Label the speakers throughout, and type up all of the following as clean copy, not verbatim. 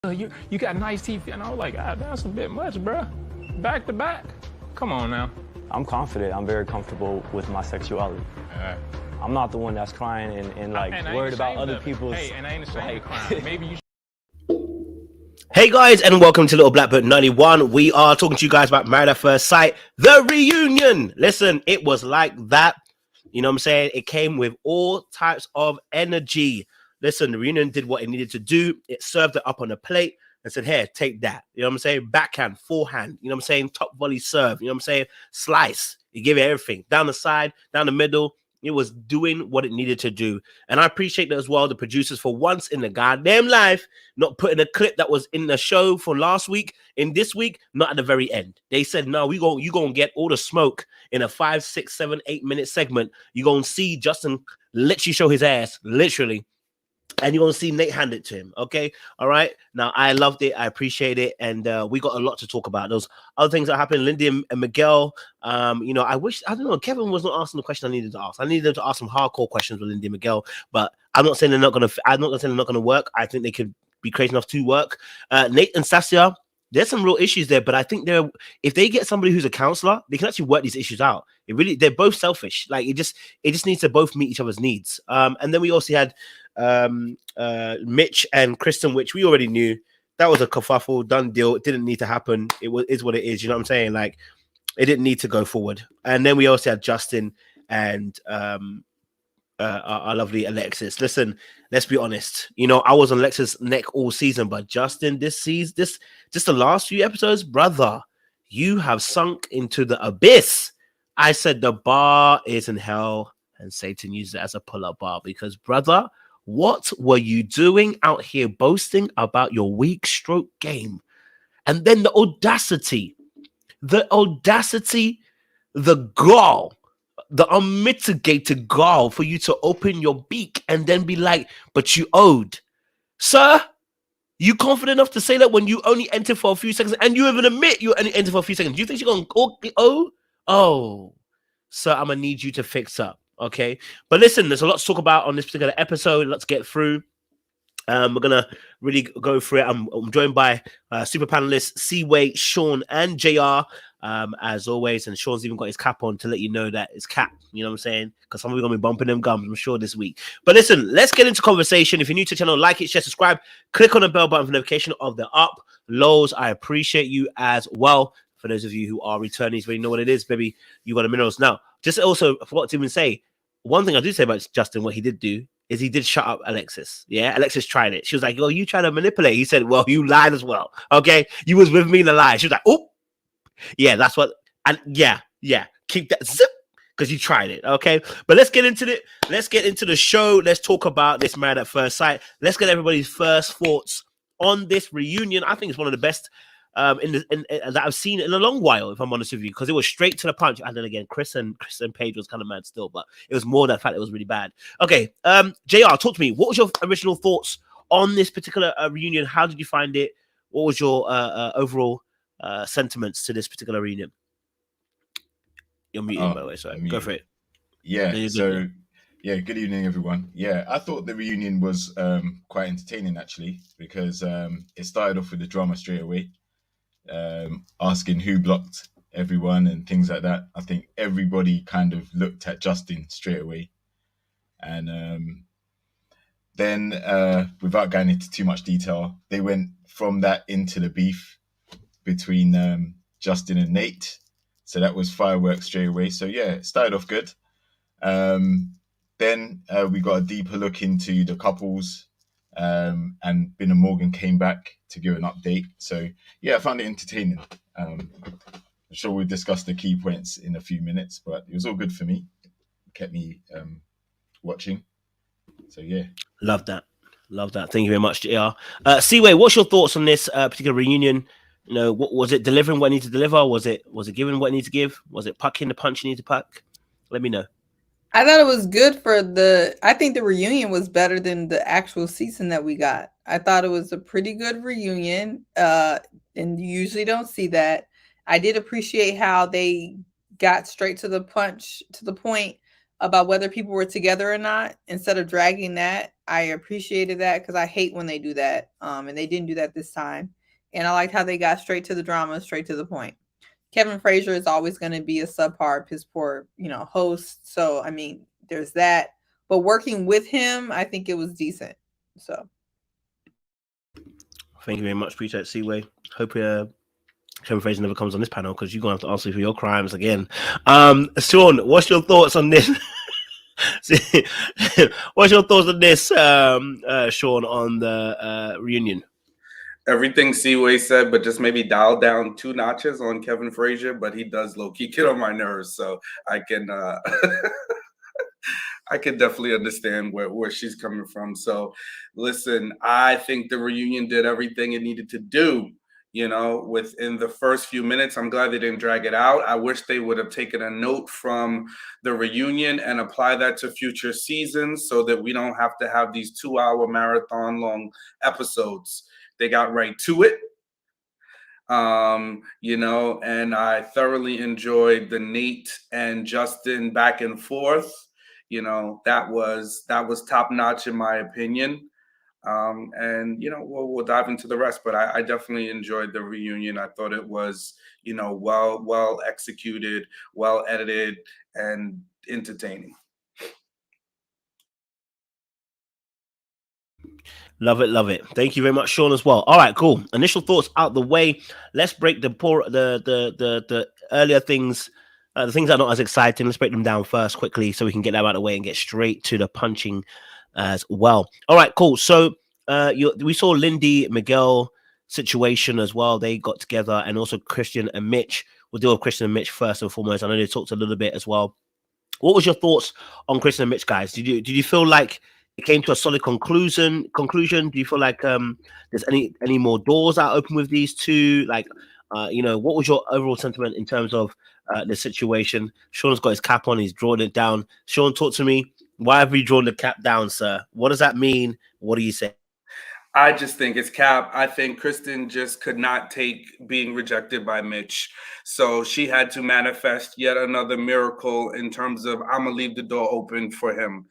Speaker 1: You got nice teeth, and I was like, ah, that's a bit much, bro. Back to back. Come on now.
Speaker 2: I'm confident. I'm very comfortable with my sexuality. I'm not the one that's crying and like worried about other people's.
Speaker 1: Hey, and I ain't ashamed of crying. Maybe you.
Speaker 3: Hey guys, and welcome to Little Blackbird 91. We are talking to you guys about Married at First Sight, the reunion. Listen, it was like that. You know what I'm saying? It came with all types of energy. Listen, the reunion did what it needed to do. It served it up on a plate and said, here, take that. You know what I'm saying? Backhand, forehand. You know what I'm saying? Top volley serve. You know what I'm saying? Slice. You give it everything. Down the side, down the middle. It was doing what it needed to do. And I appreciate that as well, the producers, for once in the goddamn life, not putting a clip that was in the show for last week, in this week, not at the very end. They said, no, you going to get all the smoke in a 5, 6, 7, 8 minute segment. You're going to see Justin literally show his ass, literally. And you're going to see Nate hand it to him, okay? All right? Now, I loved it. I appreciate it. And we got a lot to talk about. Those other things that happened, Lindy and Miguel, you know, I don't know, Kevin was not asking the question I needed to ask. I needed to ask some hardcore questions with Lindy and Miguel, but I'm not saying they're not going to work. I think they could be crazy enough to work. Nate and Stacia, there's some real issues there, but I think if they get somebody who's a counselor, they can actually work these issues out. They're both selfish. Like it just needs to both meet each other's needs. And then we also had Mitch and Kristen, which we already knew that was a kerfuffle, done deal. It didn't need to happen. Is what it is. You know what I'm saying? Like it didn't need to go forward. And then we also had Justin and our lovely Alexis. Listen, let's be honest. You know, I was on Alexis' neck all season, but Justin, just the last few episodes, brother, you have sunk into the abyss. I said the bar is in hell, and Satan used it as a pull-up bar because, brother, what were you doing out here boasting about your weak stroke game? And then the audacity, the gall, the unmitigated gall for you to open your beak and then be like, but you owed. Sir, you confident enough to say that when you only enter for a few seconds and you even admit you only enter for a few seconds? Do you think you're going to owe? Oh, sir, I'm going to need you to fix up. Okay, but listen, there's a lot to talk about on this particular episode. Let's get through. We're gonna really go through it. I'm joined by super panelists Seaway, Sean, and JR. As always, and Sean's even got his cap on to let you know that it's cap. You know what I'm saying? Because some of you are gonna be bumping them gums, I'm sure, this week. But listen, let's get into conversation. If you're new to the channel, like it, share, subscribe, click on the bell button for notification of the uploads. I appreciate you as well. For those of you who are returnees, really know what it is, baby. You got the minerals now. Just also, I forgot to even say. One thing I do say about Justin, what he did do is he did shut up Alexis. Yeah, Alexis tried it. She was like, "Oh, you trying to manipulate?" He said, "Well, you lied as well. Okay, you was with me in the lie." She was like, "Oh, yeah, that's what." And yeah, keep that zip because you tried it. Okay, but let's get into it. Let's get into the show. Let's talk about this Married at First Sight. Let's get everybody's first thoughts on this reunion. I think it's one of the best. That I've seen in a long while, if I'm honest with you, because it was straight to the punch. And then again, Chris and Paige was kind of mad still, but it was more that fact it was really bad. Okay, JR, talk to me. What was your original thoughts on this particular reunion? How did you find it? What was your overall sentiments to this particular reunion? You're muted, by the way, so go for it.
Speaker 4: Yeah, so yeah, good evening, everyone. Yeah, I thought the reunion was quite entertaining, actually, because it started off with the drama straight away. Asking who blocked everyone and things like that. I think everybody kind of looked at Justin straight away. And then, without going into too much detail, they went from that into the beef between Justin and Nate. So that was fireworks straight away. So yeah, it started off good. Then we got a deeper look into the couples. And Ben and Morgan came back to give an update. So yeah, I found it entertaining. I'm sure we'll discuss the key points in a few minutes, but it was all good for me. It kept me watching. So yeah.
Speaker 3: Love that. Thank you very much, JR. Seaway, what's your thoughts on this particular reunion? You know, what was it delivering what it needed to deliver? Was it giving what it needed to give? Was it pucking the punch you need to puck? Let me know.
Speaker 5: I thought it was good I think the reunion was better than the actual season that we got. I thought it was a pretty good reunion. And you usually don't see that. I did appreciate how they got straight to the point about whether people were together or not, instead of dragging that. I appreciated that because I hate when they do that. And they didn't do that this time. And I liked how they got straight to the drama, straight to the point. Kevin Frazier is always going to be a subpar, piss poor, host. So, I mean, there's that. But working with him, I think it was decent. So.
Speaker 3: Thank you very much. Appreciate it, Seaway. Hope Kevin Frazier never comes on this panel because you're going to have to answer for your crimes again. Sean, what's your thoughts on this? What's your thoughts on this, Sean, on the reunion?
Speaker 6: Everything Seaway said, but just maybe dial down 2 notches on Kevin Frazier, but he does low-key get on my nerves, so I can I can definitely understand where she's coming from. So listen, I think the reunion did everything it needed to do, within the first few minutes. I'm glad they didn't drag it out. I wish they would have taken a note from the reunion and apply that to future seasons so that we don't have to have these 2-hour marathon long episodes. They got right to it. And I thoroughly enjoyed the Nate and Justin back and forth. That was top notch in my opinion. We'll dive into the rest, but I definitely enjoyed the reunion. I thought it was, well executed, well edited, and entertaining.
Speaker 3: Love it, love it. Thank you very much, Sean, as well. All right, cool. Initial thoughts out the way. Let's break the earlier things, the things that are not as exciting. Let's break them down first quickly so we can get that out of the way and get straight to the punching as well. All right, cool. So we saw Lindy Miguel situation as well. They got together, and also Kristen and Mitch. We'll deal with Kristen and Mitch first and foremost. I know they talked a little bit as well. What was your thoughts on Kristen and Mitch, guys? Did you feel like it came to a solid conclusion? Do you feel like there's any more doors out open with these two? Like, what was your overall sentiment in terms of the situation? Sean's got his cap on. He's drawn it down. Sean, talk to me. Why have you drawn the cap down, sir? What does that mean? What do you say?
Speaker 6: I just think it's cap. I think Kristen just could not take being rejected by Mitch. So she had to manifest yet another miracle in terms of, I'm going to leave the door open for him.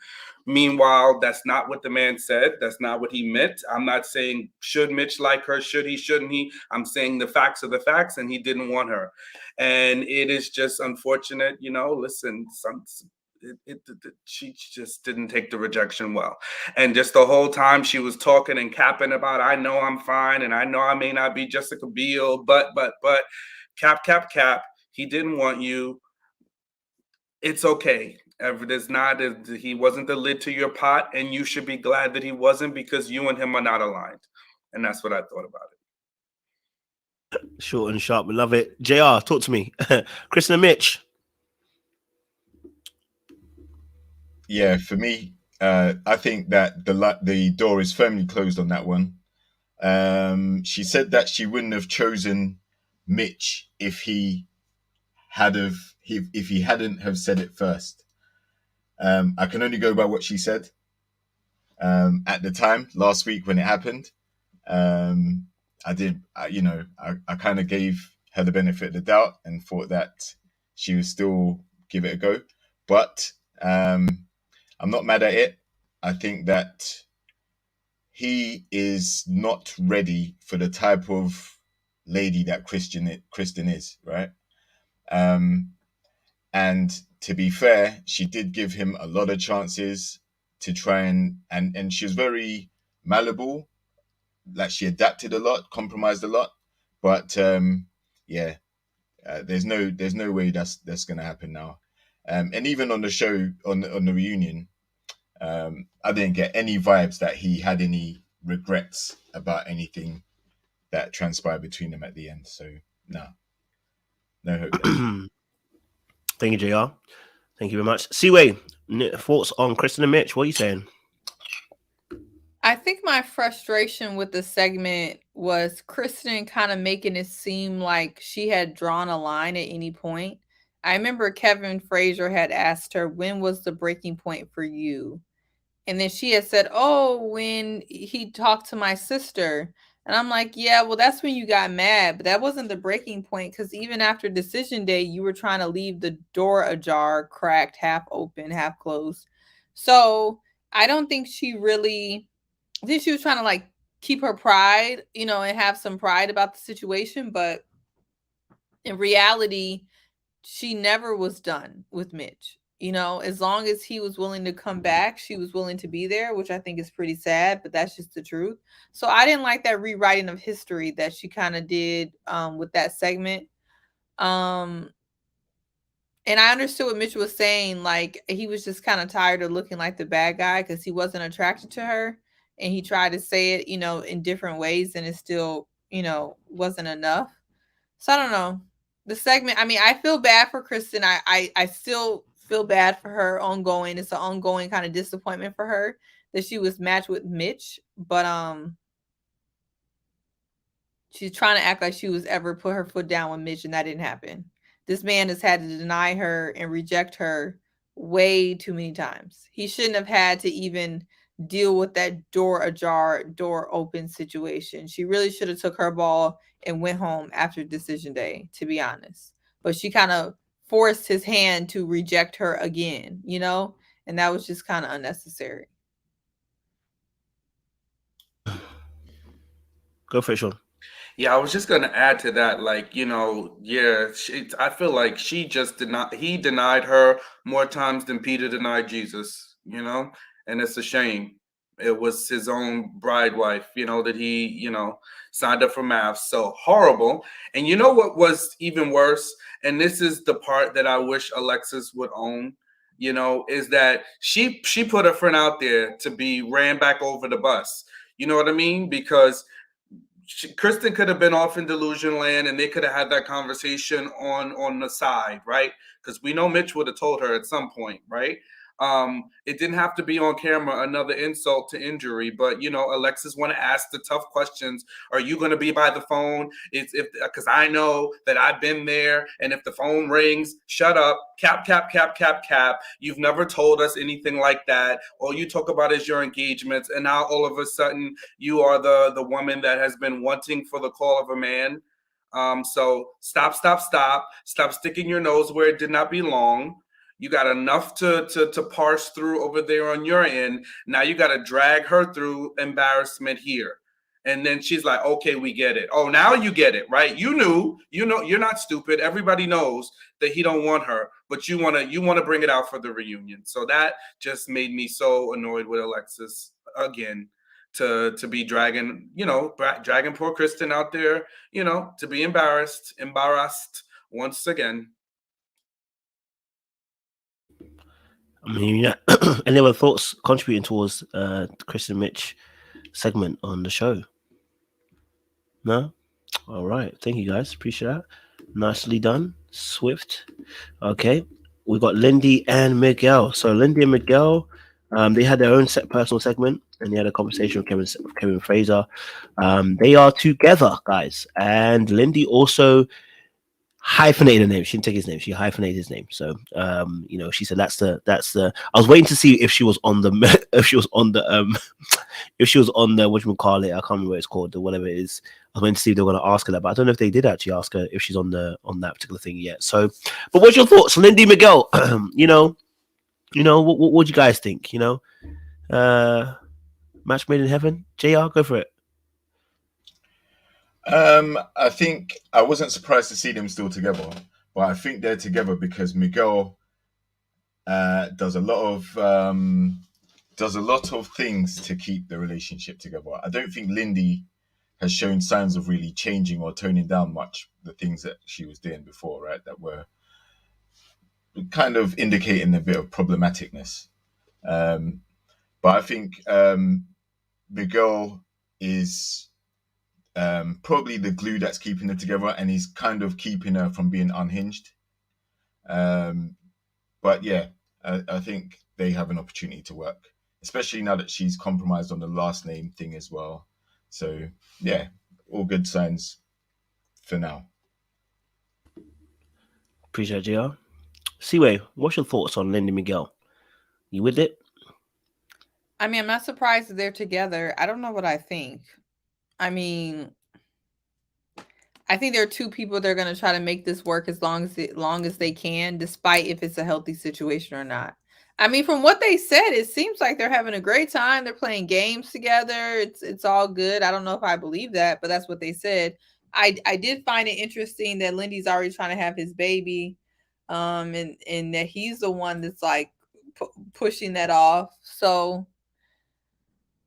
Speaker 6: Meanwhile, that's not what the man said. That's not what he meant. I'm not saying, should Mitch like her? Should he? Shouldn't he? I'm saying the facts are the facts, and he didn't want her. And it is just unfortunate, listen, she just didn't take the rejection well. And just the whole time she was talking and capping about, I know I'm fine, and I know I may not be Jessica Biel, but cap. He didn't want you. It's okay. He wasn't the lid to your pot, and you should be glad that he wasn't, because you and him are not aligned. And that's what I thought about it.
Speaker 3: Short and sharp. We love it. JR, talk to me. Kristen and Mitch.
Speaker 4: Yeah, for me, I think that the door is firmly closed on that one. She said that she wouldn't have chosen Mitch if he hadn't have said it first. I can only go by what she said at the time last week when it happened. I kind of gave her the benefit of the doubt and thought that she would still give it a go, but I'm not mad at it. I think that he is not ready for the type of lady that Kristen is, right? And to be fair, she did give him a lot of chances to try and she was very malleable. Like, she adapted a lot, compromised a lot, but there's no way that's gonna happen now. And even on the show, on the reunion, I didn't get any vibes that he had any regrets about anything that transpired between them at the end. So no hope there.
Speaker 3: Thank you, JR. Thank you very much. Seaway, thoughts on Kristen and Mitch? What are you saying?
Speaker 5: I think my frustration with the segment was Kristen kind of making it seem like she had drawn a line at any point. I remember Kevin Frazier had asked her, when was the breaking point for you? And then she had said, oh, when he talked to my sister. And I'm like, yeah, well, that's when you got mad. But that wasn't the breaking point, because even after decision day, you were trying to leave the door ajar, cracked, half open, half closed. So I don't think she really. I think she was trying to like keep her pride, you know, and have some pride about the situation, but in reality, she never was done with Mitch. You know, as long as he was willing to come back, she was willing to be there, which I think is pretty sad, but that's just the truth. So I didn't like that rewriting of history that she kind of did with that segment. And I understood what Mitch was saying. Like, he was just kind of tired of looking like the bad guy because he wasn't attracted to her. And he tried to say it, you know, in different ways, and it still, you know, wasn't enough. So I don't know. The segment, I mean, I feel bad for Kristen. I still feel bad for her ongoing. It's an ongoing kind of disappointment for her that she was matched with Mitch. But she's trying to act like she was ever put her foot down with Mitch, and that didn't happen. This man has had to deny her and reject her way too many times. He shouldn't have had to even deal with that door ajar, door open situation. She really should have took her ball and went home after decision day, to be honest. But she kind of forced his hand to reject her again, you know? And that was just kind of unnecessary.
Speaker 3: Go for it, Sean.
Speaker 6: Yeah, I was just gonna add to that, like, you know, yeah, I feel like he denied her more times than Peter denied Jesus, you know, and it's a shame. It was his own bride wife, you know, that he, you know, signed up for Mafs. So horrible. And you know what was even worse? And this is the part that I wish Alexis would own, you know, is that she put her friend out there to be ran back over the bus. You know what I mean? Because Kristen could have been off in delusion land, and they could have had that conversation on the side, right? Because we know Mitch would have told her at some point, right? It didn't have to be on camera, another insult to injury, but you know, Alexis want to ask the tough questions. Are you going to be by the phone? It's if because I know that I've been there, and if the phone rings, shut up, cap, cap, cap, cap, cap. You've never told us anything like that. All you talk about is your engagements, and now all of a sudden you are the woman that has been wanting for the call of a man. So stop sticking your nose where it did not belong. You got enough to parse through over there on your end. Now you got to drag her through embarrassment here. And then she's like, okay, we get it. Oh, now you get it, right? You know, you're not stupid. Everybody knows that he don't want her, but you want to bring it out for the reunion. So that just made me so annoyed with Alexis again to be dragging poor Kristen out there, you know, to be embarrassed once again.
Speaker 3: I mean, yeah. Any other thoughts contributing towards Kristen and Mitch segment on the show? No? All right. Thank you, guys. Appreciate that. Nicely done. Swift. Okay. We got Lindy and Miguel. So Lindy and Miguel, they had their own personal segment, and they had a conversation with Kevin Fraser. They are together, guys. And Lindy also hyphenated the name. She didn't take his name. She hyphenated his name. So, you know, she said that's the. I was waiting to see if she was on the what you call it. I can't remember what it's called or whatever it is. I was waiting to see if they were going to ask her that, but I don't know if they did actually ask her if she's on that particular thing yet. So, but what's your thoughts, Lindy Miguel? you know, what do you guys think? You know, match made in heaven. JR, go for it.
Speaker 4: I think I wasn't surprised to see them still together, but I think they're together because Miguel does a lot of things to keep the relationship together. I don't think Lindy has shown signs of really changing or toning down much the things that she was doing before, right? That were kind of indicating a bit of problematicness. But I think Miguel is probably the glue that's keeping them together, and he's kind of keeping her from being unhinged. But yeah, I think they have an opportunity to work, especially now that she's compromised on the last name thing as well. So yeah, all good signs for now.
Speaker 3: Appreciate it, JR. Seaway, what's your thoughts on Lindy Miguel? You with it?
Speaker 5: I mean, I'm not surprised that they're together. I don't know what I think. I mean, I think there are two people that are going to try to make this work as long as they can, despite if it's a healthy situation or not. I mean, from what they said, it seems like they're having a great time. They're playing games together. It's all good. I don't know if I believe that, but that's what they said. I did find it interesting that Lindy's already trying to have his baby, and that he's the one that's like pushing that off. So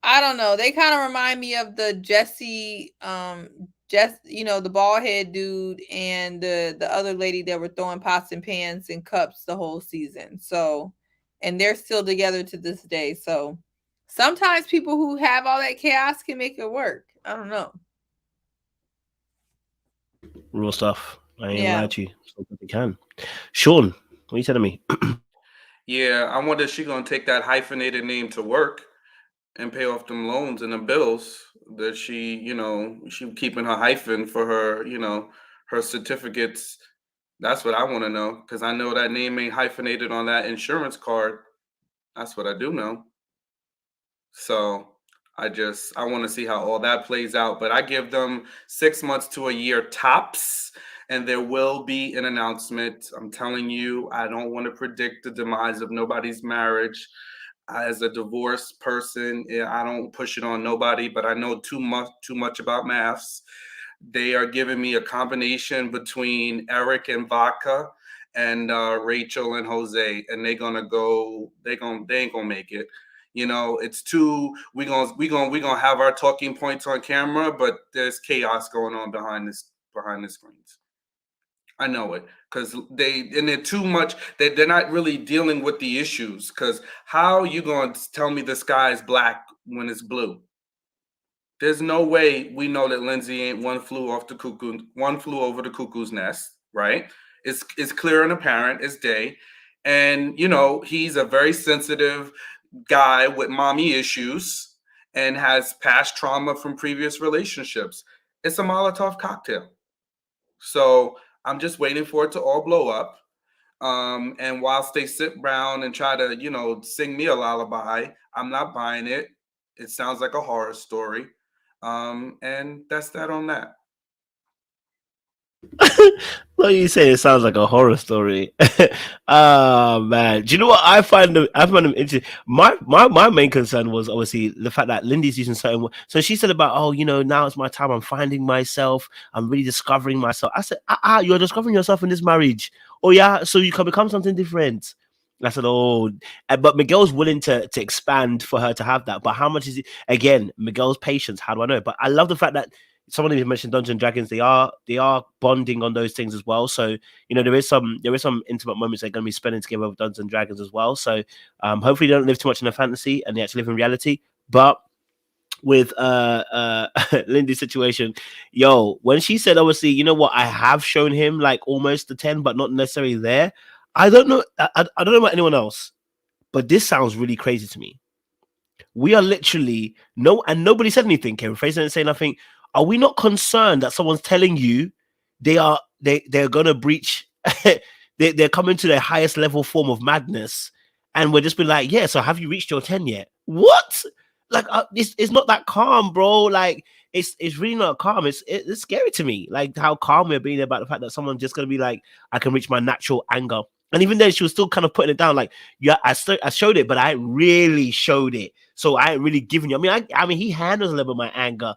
Speaker 5: I don't know. They kind of remind me of the Jesse, the bald head dude and the other lady that were throwing pots and pans and cups the whole season. So, and they're still together to this day. So sometimes people who have all that chaos can make it work. I don't know.
Speaker 3: Real stuff. I ain't lie to you. So they can. Sean, what are you telling me?
Speaker 6: Yeah, I wonder if she's gonna take that hyphenated name to work and pay off them loans and the bills that she keeping her hyphen for her, her certificates. That's what I want to know, because I know that name ain't hyphenated on that insurance card. That's what I do know. So I want to see how all that plays out. But I give them 6 months to a year tops, and there will be an announcement. I'm telling you, I don't want to predict the demise of nobody's marriage. As a divorced person, I don't push it on nobody, but I know too much about Mafs. They are giving me a combination between Eric and Vodka and Rachel and Jose, and they ain't gonna make it. It's too, we gonna have our talking points on camera, but there's chaos going on behind the screens. I know it, because they're too much. They're not really dealing with the issues. Because how are you going to tell me the sky is black when it's blue? There's no way we know that Lindsay ain't one flew over the cuckoo's nest, right? It's clear and apparent as day. And he's a very sensitive guy with mommy issues and has past trauma from previous relationships. It's a Molotov cocktail. So I'm just waiting for it to all blow up. And whilst they sit around and try to, sing me a lullaby, I'm not buying it. It sounds like a horror story. And that's that on that.
Speaker 3: What you say? It sounds like a horror story. Oh man, do you know what I find them interesting? My main concern was obviously the fact that Lindy's using certain. So she said about, now it's my time. I'm finding myself. I'm really discovering myself. I said, you're discovering yourself in this marriage. Oh yeah, so you can become something different. I said, but Miguel's willing to expand for her to have that. But how much is it? Again, Miguel's patience. How do I know? But I love the fact that someone even mentioned Dungeons and Dragons. They are bonding on those things as well. So there is some intimate moments they're going to be spending together with Dungeons and Dragons as well. So hopefully they don't live too much in a fantasy and they actually live in reality. But with Lindy's situation, when she said, obviously, you know what, I have shown him like almost the 10, but not necessarily there. I don't know. I don't know about anyone else, but this sounds really crazy to me. We are literally and nobody said anything. Kevin Fraser didn't say nothing. Are we not concerned that someone's telling you they're gonna breach? they're coming to their highest level form of madness, and we're just be like, yeah. So have you reached your 10 yet? What? Like, it's not that calm, bro. Like, it's really not calm. It's scary to me. Like how calm we're being about the fact that someone's just gonna be like, I can reach my natural anger. And even then, she was still kind of putting it down, like, yeah, I showed it, but I really showed it. So I ain't really giving you. I mean, he handles a little bit of my anger,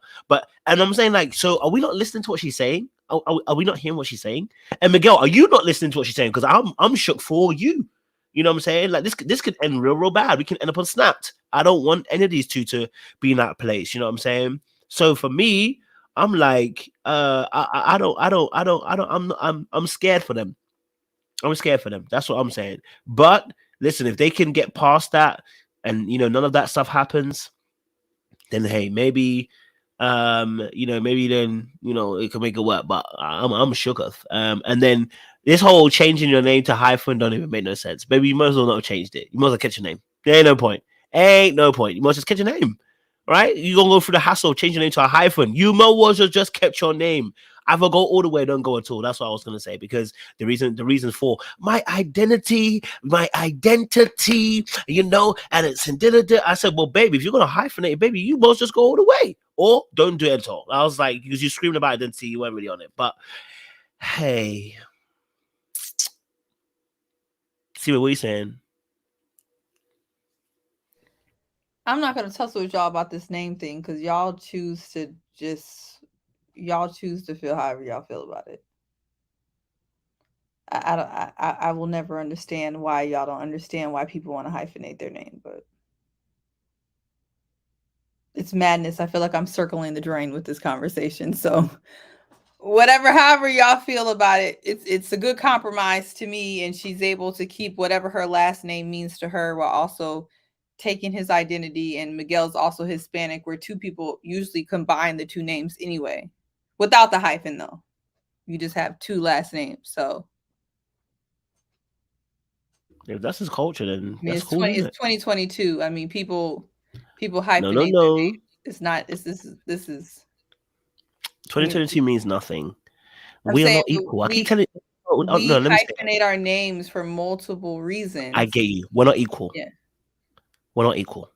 Speaker 3: and I'm saying, like, so are we not listening to what she's saying? Are we not hearing what she's saying? And Miguel, are you not listening to what she's saying? Because I'm shook for you. You know what I'm saying? Like, this could end real bad. We can end up on snapped. I don't want any of these two to be in that place. You know what I'm saying? So for me, I'm like, I'm scared for them. I'm scared for them. That's what I'm saying. But listen, if they can get past that and none of that stuff happens, then hey, maybe maybe then it can make it work. But I'm shook of. And then this whole changing your name to hyphen don't even make no sense. Baby, you might as well not have changed it. You might as well catch your name. There ain't no point. You might just catch your name. Right? You're gonna go through the hassle of changing your name to a hyphen. You might as well just kept your name. Either go all the way, don't go at all. That's what I was gonna say, because the reason for my identity, and it's in I said, well, baby, if you're gonna hyphenate it, baby, you both just go all the way, or don't do it at all. I was like, because you're screaming about identity, you weren't really on it. But hey, see what we're saying.
Speaker 5: I'm not going to tussle with y'all about this name thing because y'all choose to feel however y'all feel about it. I will never understand why y'all don't understand why people want to hyphenate their name, but it's madness. I feel like I'm circling the drain with this conversation. So however y'all feel about it, it's a good compromise to me, and she's able to keep whatever her last name means to her while also taking his identity. And Miguel's also Hispanic, where two people usually combine the two names anyway, without the hyphen though. You just have two last names. So
Speaker 3: if that's his culture, then that's
Speaker 5: it's
Speaker 3: cool.
Speaker 5: It's 2022. I mean, people hyphenate
Speaker 3: No.
Speaker 5: their name. It's not. This is
Speaker 3: 2022 means nothing.
Speaker 5: We
Speaker 3: are not equal. I keep telling you.
Speaker 5: We hyphenate our names for multiple reasons.
Speaker 3: I get you. We're not equal.
Speaker 5: Yeah.
Speaker 3: We're not equal.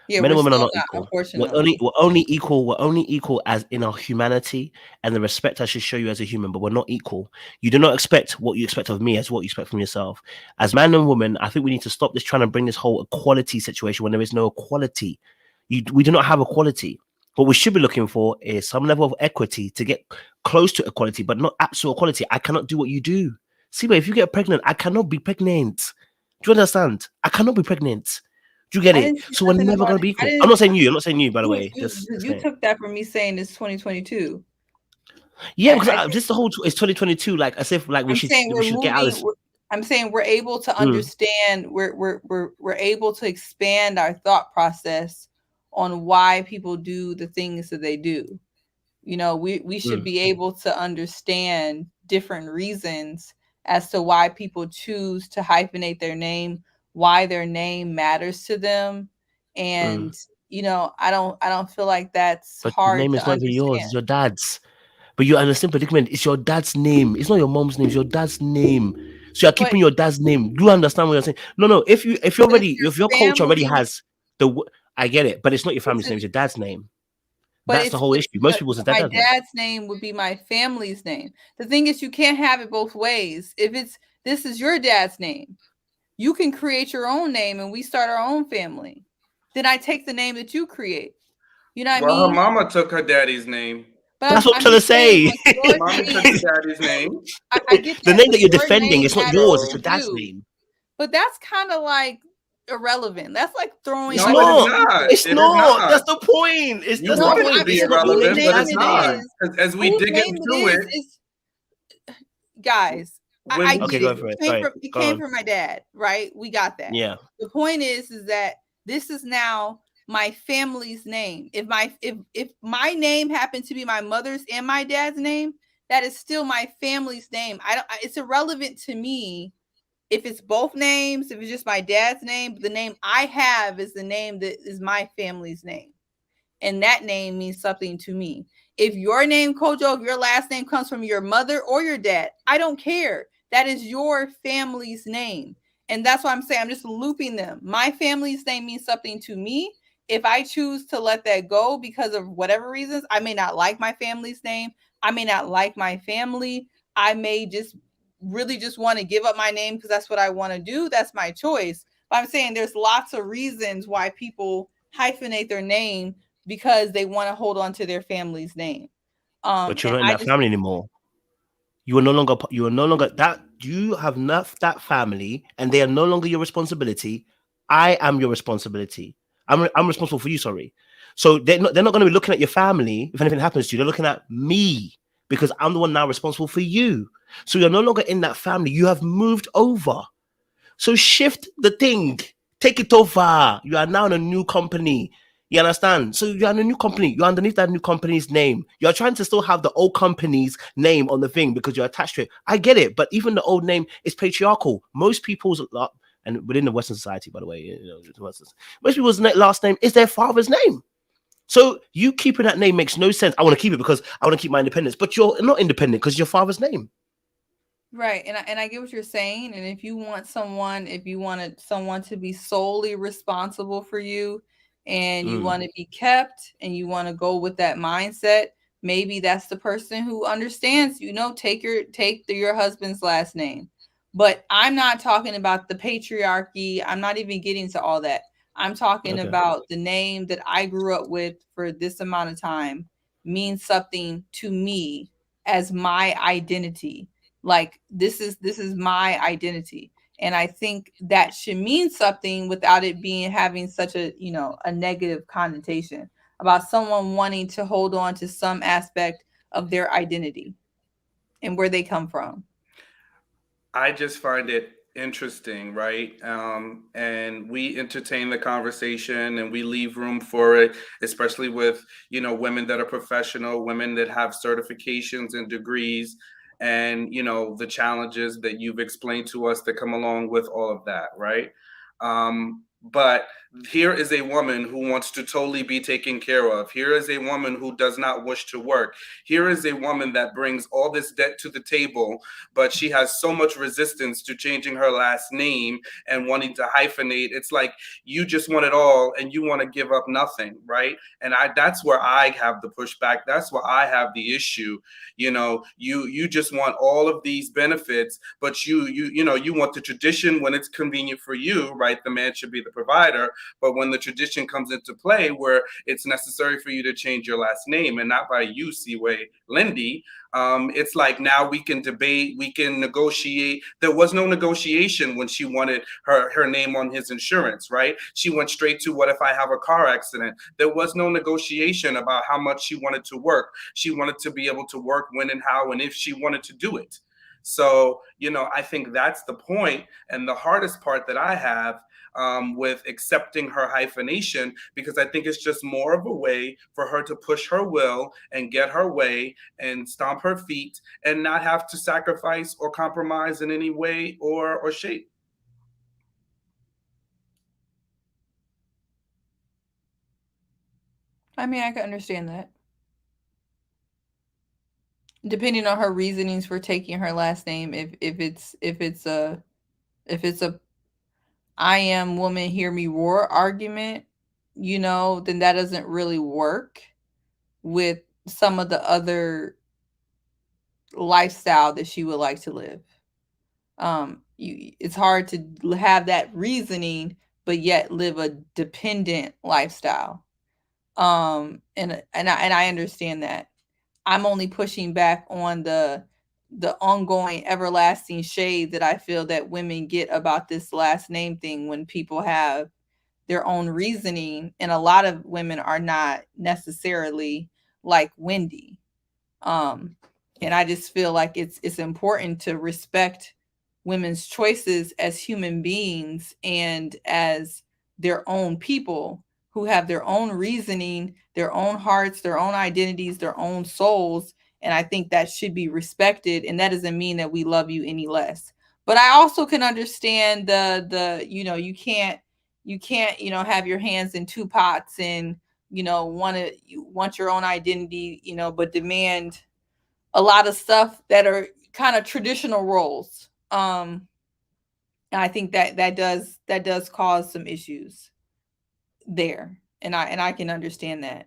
Speaker 5: Yeah,
Speaker 3: men and women are not
Speaker 5: equal.
Speaker 3: Unfortunately. We're only equal. We're only equal as in our humanity and the respect I should show you as a human, but we're not equal. You do not expect what you expect of me as what you expect from yourself. As man and woman, I think we need to stop this trying to bring this whole equality situation when there is no equality. We do not have equality. What we should be looking for is some level of equity to get close to equality, but not absolute equality. I cannot do what you do. See, but if you get pregnant, I cannot be pregnant. Do you understand? I cannot be pregnant. Do you get it? So we're never going to be equal. I'm not saying you, by the way.
Speaker 5: You took that from me saying it's 2022.
Speaker 3: Yeah, because just the whole, it's 2022. Like, as if like we should get out of this.
Speaker 5: I'm saying we're able to understand, we're able to expand our thought process on why people do the things that they do. You know, we should be able to understand different reasons as to why people choose to hyphenate their name, why their name matters to them. And you know, I don't feel like that's hard to understand.
Speaker 3: But the name is not even yours, it's your dad's. But you're in a simple predicament. It's your dad's name. It's not your mom's name. It's your dad's name. So you're keeping your dad's name. Do you understand what you're saying? No. If your culture already has I get it, but it's not your family's name. It's your dad's name. That's the whole issue. Most people say
Speaker 5: my dad's name would be my family's name. The thing is, you can't have it both ways. If this is your dad's name, you can create your own name, and we start our own family. Then I take the name that you create. You know what I mean?
Speaker 6: Her mama took her daddy's name.
Speaker 5: But
Speaker 3: that's what I'm trying to say.
Speaker 6: Mama took her daddy's name.
Speaker 5: I get
Speaker 3: the name that you're defending is not yours. It's your dad's name.
Speaker 5: But that's kind of like irrelevant. That's like throwing.
Speaker 3: It's not. It's not. That's the point. It's
Speaker 6: you want it to be irrelevant, but it's not. As we dig into it,
Speaker 5: guys. I get
Speaker 3: go for it.
Speaker 5: It came from my dad, right? We got that.
Speaker 3: Yeah.
Speaker 5: The point is that this is now my family's name. If my name happened to be my mother's and my dad's name, that is still my family's name. It's irrelevant to me if it's both names, if it's just my dad's name. The name I have is the name that is my family's name. And that name means something to me. If your name, Kojo, if your last name comes from your mother or your dad, I don't care. That is your family's name. And that's why I'm saying I'm just looping them. My family's name means something to me. If I choose to let that go because of whatever reasons, I may not like my family's name. I may not like my family. I may just really just want to give up my name because that's what I want to do. That's my choice. But I'm saying there's lots of reasons why people hyphenate their name because they want to hold on to their family's name.
Speaker 3: But you're not in that family anymore. You are no longer that. You have left that family, and they are no longer your responsibility. I am your responsibility. I'm responsible for you. Sorry. So they're not going to be looking at your family if anything happens to you. They're looking at me because I'm the one now responsible for you. So you're no longer in that family. You have moved over. So shift the thing. Take it over. You are now in a new company. You understand? So you're in a new company. You're underneath that new company's name. You're trying to still have the old company's name on the thing because you're attached to it. I get it. But even the old name is patriarchal. Most people's, and within the Western society, by the way, most people's last name is their father's name. So you keeping that name makes no sense. I want to keep it because I want to keep my independence. But you're not independent because it's your father's name.
Speaker 5: Right. And I get what you're saying. And if you wanted someone to be solely responsible for you, and you want to be kept and you want to go with that mindset, maybe that's the person who understands, take your husband's last name. But I'm not talking about the patriarchy. I'm not even getting to all that. I'm talking about the name that I grew up with for this amount of time means something to me as my identity. Like this is my identity. And I think that should mean something without it being having such a, you know, a negative connotation about someone wanting to hold on to some aspect of their identity and where they come from.
Speaker 6: I just find it interesting, right? And we entertain the conversation and we leave room for it, especially with, you know, women that are professional, women that have certifications and degrees, and, you know, the challenges that you've explained to us that come along with all of that, right? But here is a woman who wants to totally be taken care of. Here is a woman who does not wish to work. Here is a woman that brings all this debt to the table, but she has so much resistance to changing her last name and wanting to hyphenate. It's like you just want it all and you want to give up nothing, right? And that's where I have the pushback. That's where I have the issue. You know, you just want all of these benefits, but you know, you want the tradition when it's convenient for you, right? The man should be the provider. But when the tradition comes into play where it's necessary for you to change your last name, and not by you, Seaway Lindy, it's like now we can debate, we can negotiate. There was no negotiation when she wanted her name on his insurance, right? She went straight to, what if I have a car accident? There was no negotiation about how much she wanted to work. She wanted to be able to work when and how and if she wanted to do it. So, you know, I think that's the point. And the hardest part that I have with accepting her hyphenation, because I think it's just more of a way for her to push her will and get her way and stomp her feet and not have to sacrifice or compromise in any way or shape.
Speaker 5: I mean, I can understand that. Depending on her reasonings for taking her last name, if it's a I am woman, hear me roar argument, you know, then that doesn't really work with some of the other lifestyle that she would like to live. It's hard to have that reasoning, but yet live a dependent lifestyle. And I understand that. I'm only pushing back on the ongoing everlasting shade that I feel that women get about this last name thing when people have their own reasoning, and a lot of women are not necessarily like Wendy. And I just feel like it's important to respect women's choices as human beings and as their own people who have their own reasoning, their own hearts, their own identities, their own souls. And I think that should be respected. And that doesn't mean that we love you any less. But I also can understand the you know, you can't, you know, have your hands in two pots and, you know, want your own identity, you know, but demand a lot of stuff that are kind of traditional roles. And I think that does cause some issues there, and I can understand that.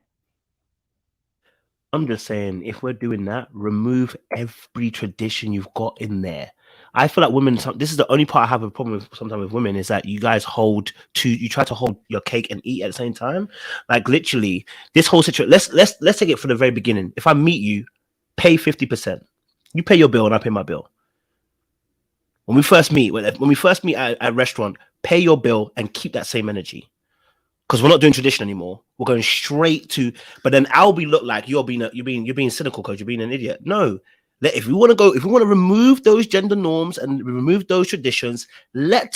Speaker 3: I'm just saying, if we're doing that, remove every tradition you've got in there. I feel like women, this is the only part I have a problem with sometimes with women, is that you guys you try to hold your cake and eat at the same time. Like literally this whole situation, let's take it from the very beginning. If I meet you, pay 50%. You pay your bill and I pay my bill. When we first meet at a restaurant, pay your bill and keep that same energy. Because we're not doing tradition anymore. We're going straight to, but then Albie look like you're being cynical because you're being an idiot. No, if we want to remove those gender norms and remove those traditions, when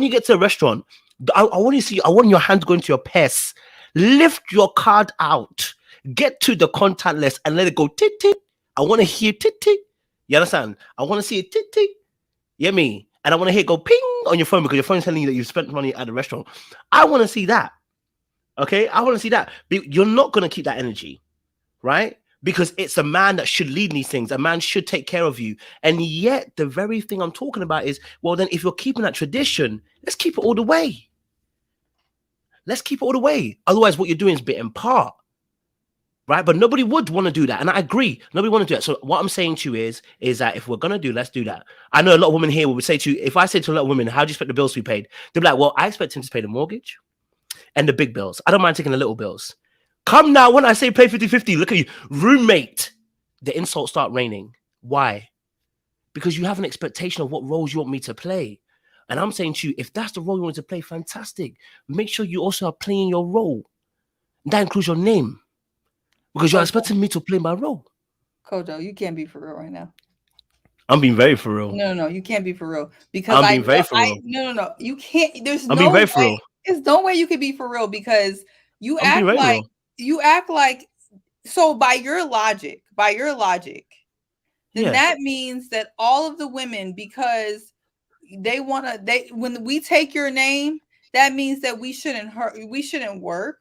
Speaker 3: you get to a restaurant, I want your hand going to your purse, lift your card out, get to the contactless and let it go tick tick. I want to hear tick tick. You understand? I want to see it tick tick. Yeah, me. And I want to hear it go ping on your phone because your phone's telling you that you've spent money at the restaurant. I want to see that. Okay? I want to see that. But you're not going to keep that energy, right? Because it's a man that should lead these things. A man should take care of you. And yet, the very thing I'm talking about is, well, then if you're keeping that tradition, let's keep it all the way. Let's keep it all the way. Otherwise, what you're doing is bit and part. right? But nobody would want to do that. And I agree. Nobody want to do that. So what I'm saying to you is that if we're going to do, let's do that. I know a lot of women here would say to you, if I say to a lot of women, how do you expect the bills to be paid? They'll be like, well, I expect him to pay the mortgage and the big bills. I don't mind taking the little bills. Come now, when I say pay 50-50, look at you, roommate. The insults start raining. Why? Because you have an expectation of what roles you want me to play. And I'm saying to you, if that's the role you want to play, fantastic. Make sure you also are playing your role. That includes your name. Because you're expecting me to play my role.
Speaker 5: Kojo, you can't be for real right now.
Speaker 3: I'm being very for real.
Speaker 5: No, you can't be for real. Because
Speaker 3: I'm being very for real.
Speaker 5: No. You can't. There's
Speaker 3: I'm being very for real.
Speaker 5: There's no way you could be for real because you act like so by your logic, then that means that all of the women, because when we take your name, that means that we shouldn't work.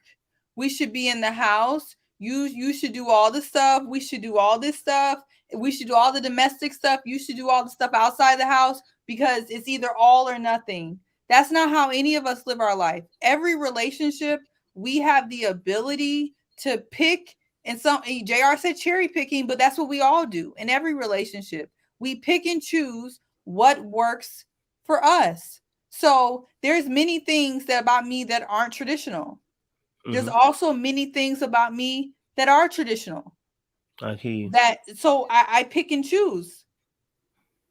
Speaker 5: We should be in the house. You should do all the stuff. We should do all this stuff. We should do all the domestic stuff. You should do all the stuff outside the house because it's either all or nothing. That's not how any of us live our life. Every relationship, we have the ability to pick. And JR said cherry picking, but that's what we all do in every relationship. We pick and choose what works for us. So there's many things about me that aren't traditional. Mm-hmm. There's also many things about me that are traditional.
Speaker 3: I hear you.
Speaker 5: So I pick and choose.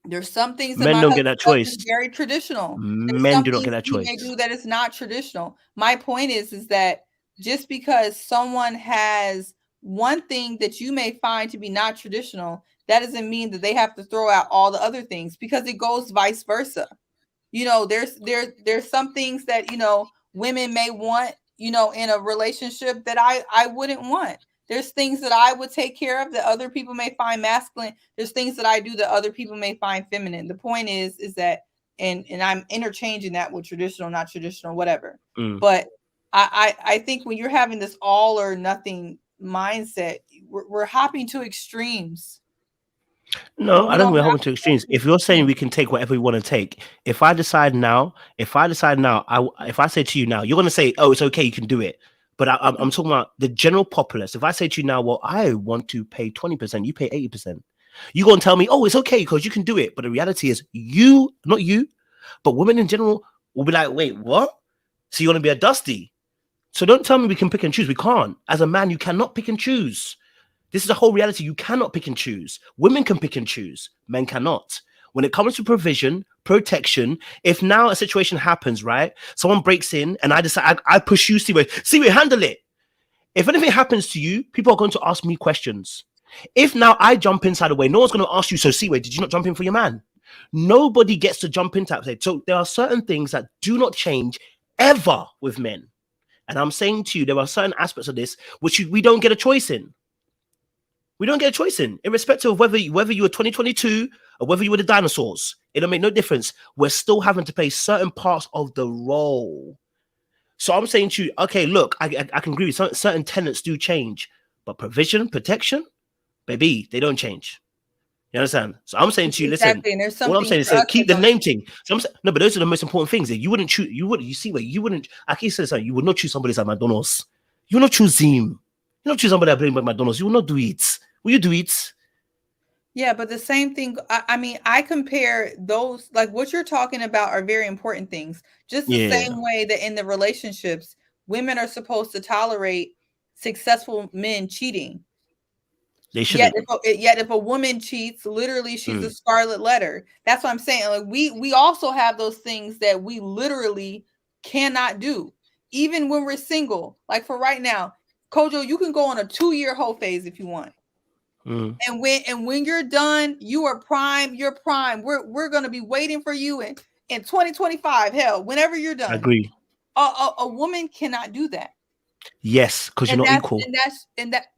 Speaker 5: There's some things that
Speaker 3: men don't get that choice.
Speaker 5: Is very traditional.
Speaker 3: Men do not get that choice.
Speaker 5: They do that is not traditional. My point is that just because someone has one thing that you may find to be not traditional, that doesn't mean that they have to throw out all the other things, because it goes vice versa. There's some things that women may want in a relationship that I wouldn't want. There's things that I would take care of that other people may find masculine. There's things that I do that other people may find feminine. The point is that, and I'm interchanging that with traditional, not traditional, whatever. But I think when you're having this all or nothing mindset, we're hopping to extremes.
Speaker 3: No, I don't think we're hopping to extremes. If you're saying we can take whatever we want to take, if I decide now, if I say to you now, you're going to say, oh, it's okay, you can do it. But I'm talking about the general populace. If I say to you now, well, I want to pay 20%, you pay 80%. You're going to tell me, oh, it's okay because you can do it. But the reality is not you, but women in general will be like, wait, what? So you want to be a dusty? So don't tell me we can pick and choose. We can't. As a man, you cannot pick and choose. This is a whole reality. You cannot pick and choose. Women can pick and choose. Men cannot. When it comes to provision, protection, if now a situation happens, right? Someone breaks in and I decide, I push you, Seaway, handle it. If anything happens to you, people are going to ask me questions. If now I jump inside the way, no one's going to ask you, so Seaway, did you not jump in for your man? Nobody gets to jump into that. So there are certain things that do not change ever with men. And I'm saying to you, there are certain aspects of this which we don't get a choice in. We don't get a choice in, irrespective of whether you were 2022 or whether you were the dinosaurs. It don't make no difference. We're still having to play certain parts of the role. So I'm saying to you, okay, look, I can agree with certain tenets do change, but provision, protection, baby, they don't change. You understand? So I'm saying to you, listen, what I'm saying is keep the name thing. So no, but those are the most important things. You wouldn't choose, I keep saying something, you would not choose somebody at McDonald's. You will not choose him. You will not choose somebody at McDonald's. You will not do it. Will you do it?
Speaker 5: Yeah, but the same thing. I mean, I compare those, like what you're talking about are very important things. Just the same way that in the relationships, women are supposed to tolerate successful men cheating.
Speaker 3: They shouldn't.
Speaker 5: Yet if a woman cheats, literally she's a scarlet letter. That's what I'm saying. Like we also have those things that we literally cannot do, even when we're single. Like for right now, Kojo, you can go on a 2-year whole phase if you want. And when you're done, you are prime. You're prime. We're gonna be waiting for you in 2025. Hell, whenever you're done.
Speaker 3: I agree.
Speaker 5: A woman cannot do that.
Speaker 3: Yes, because you're not equal.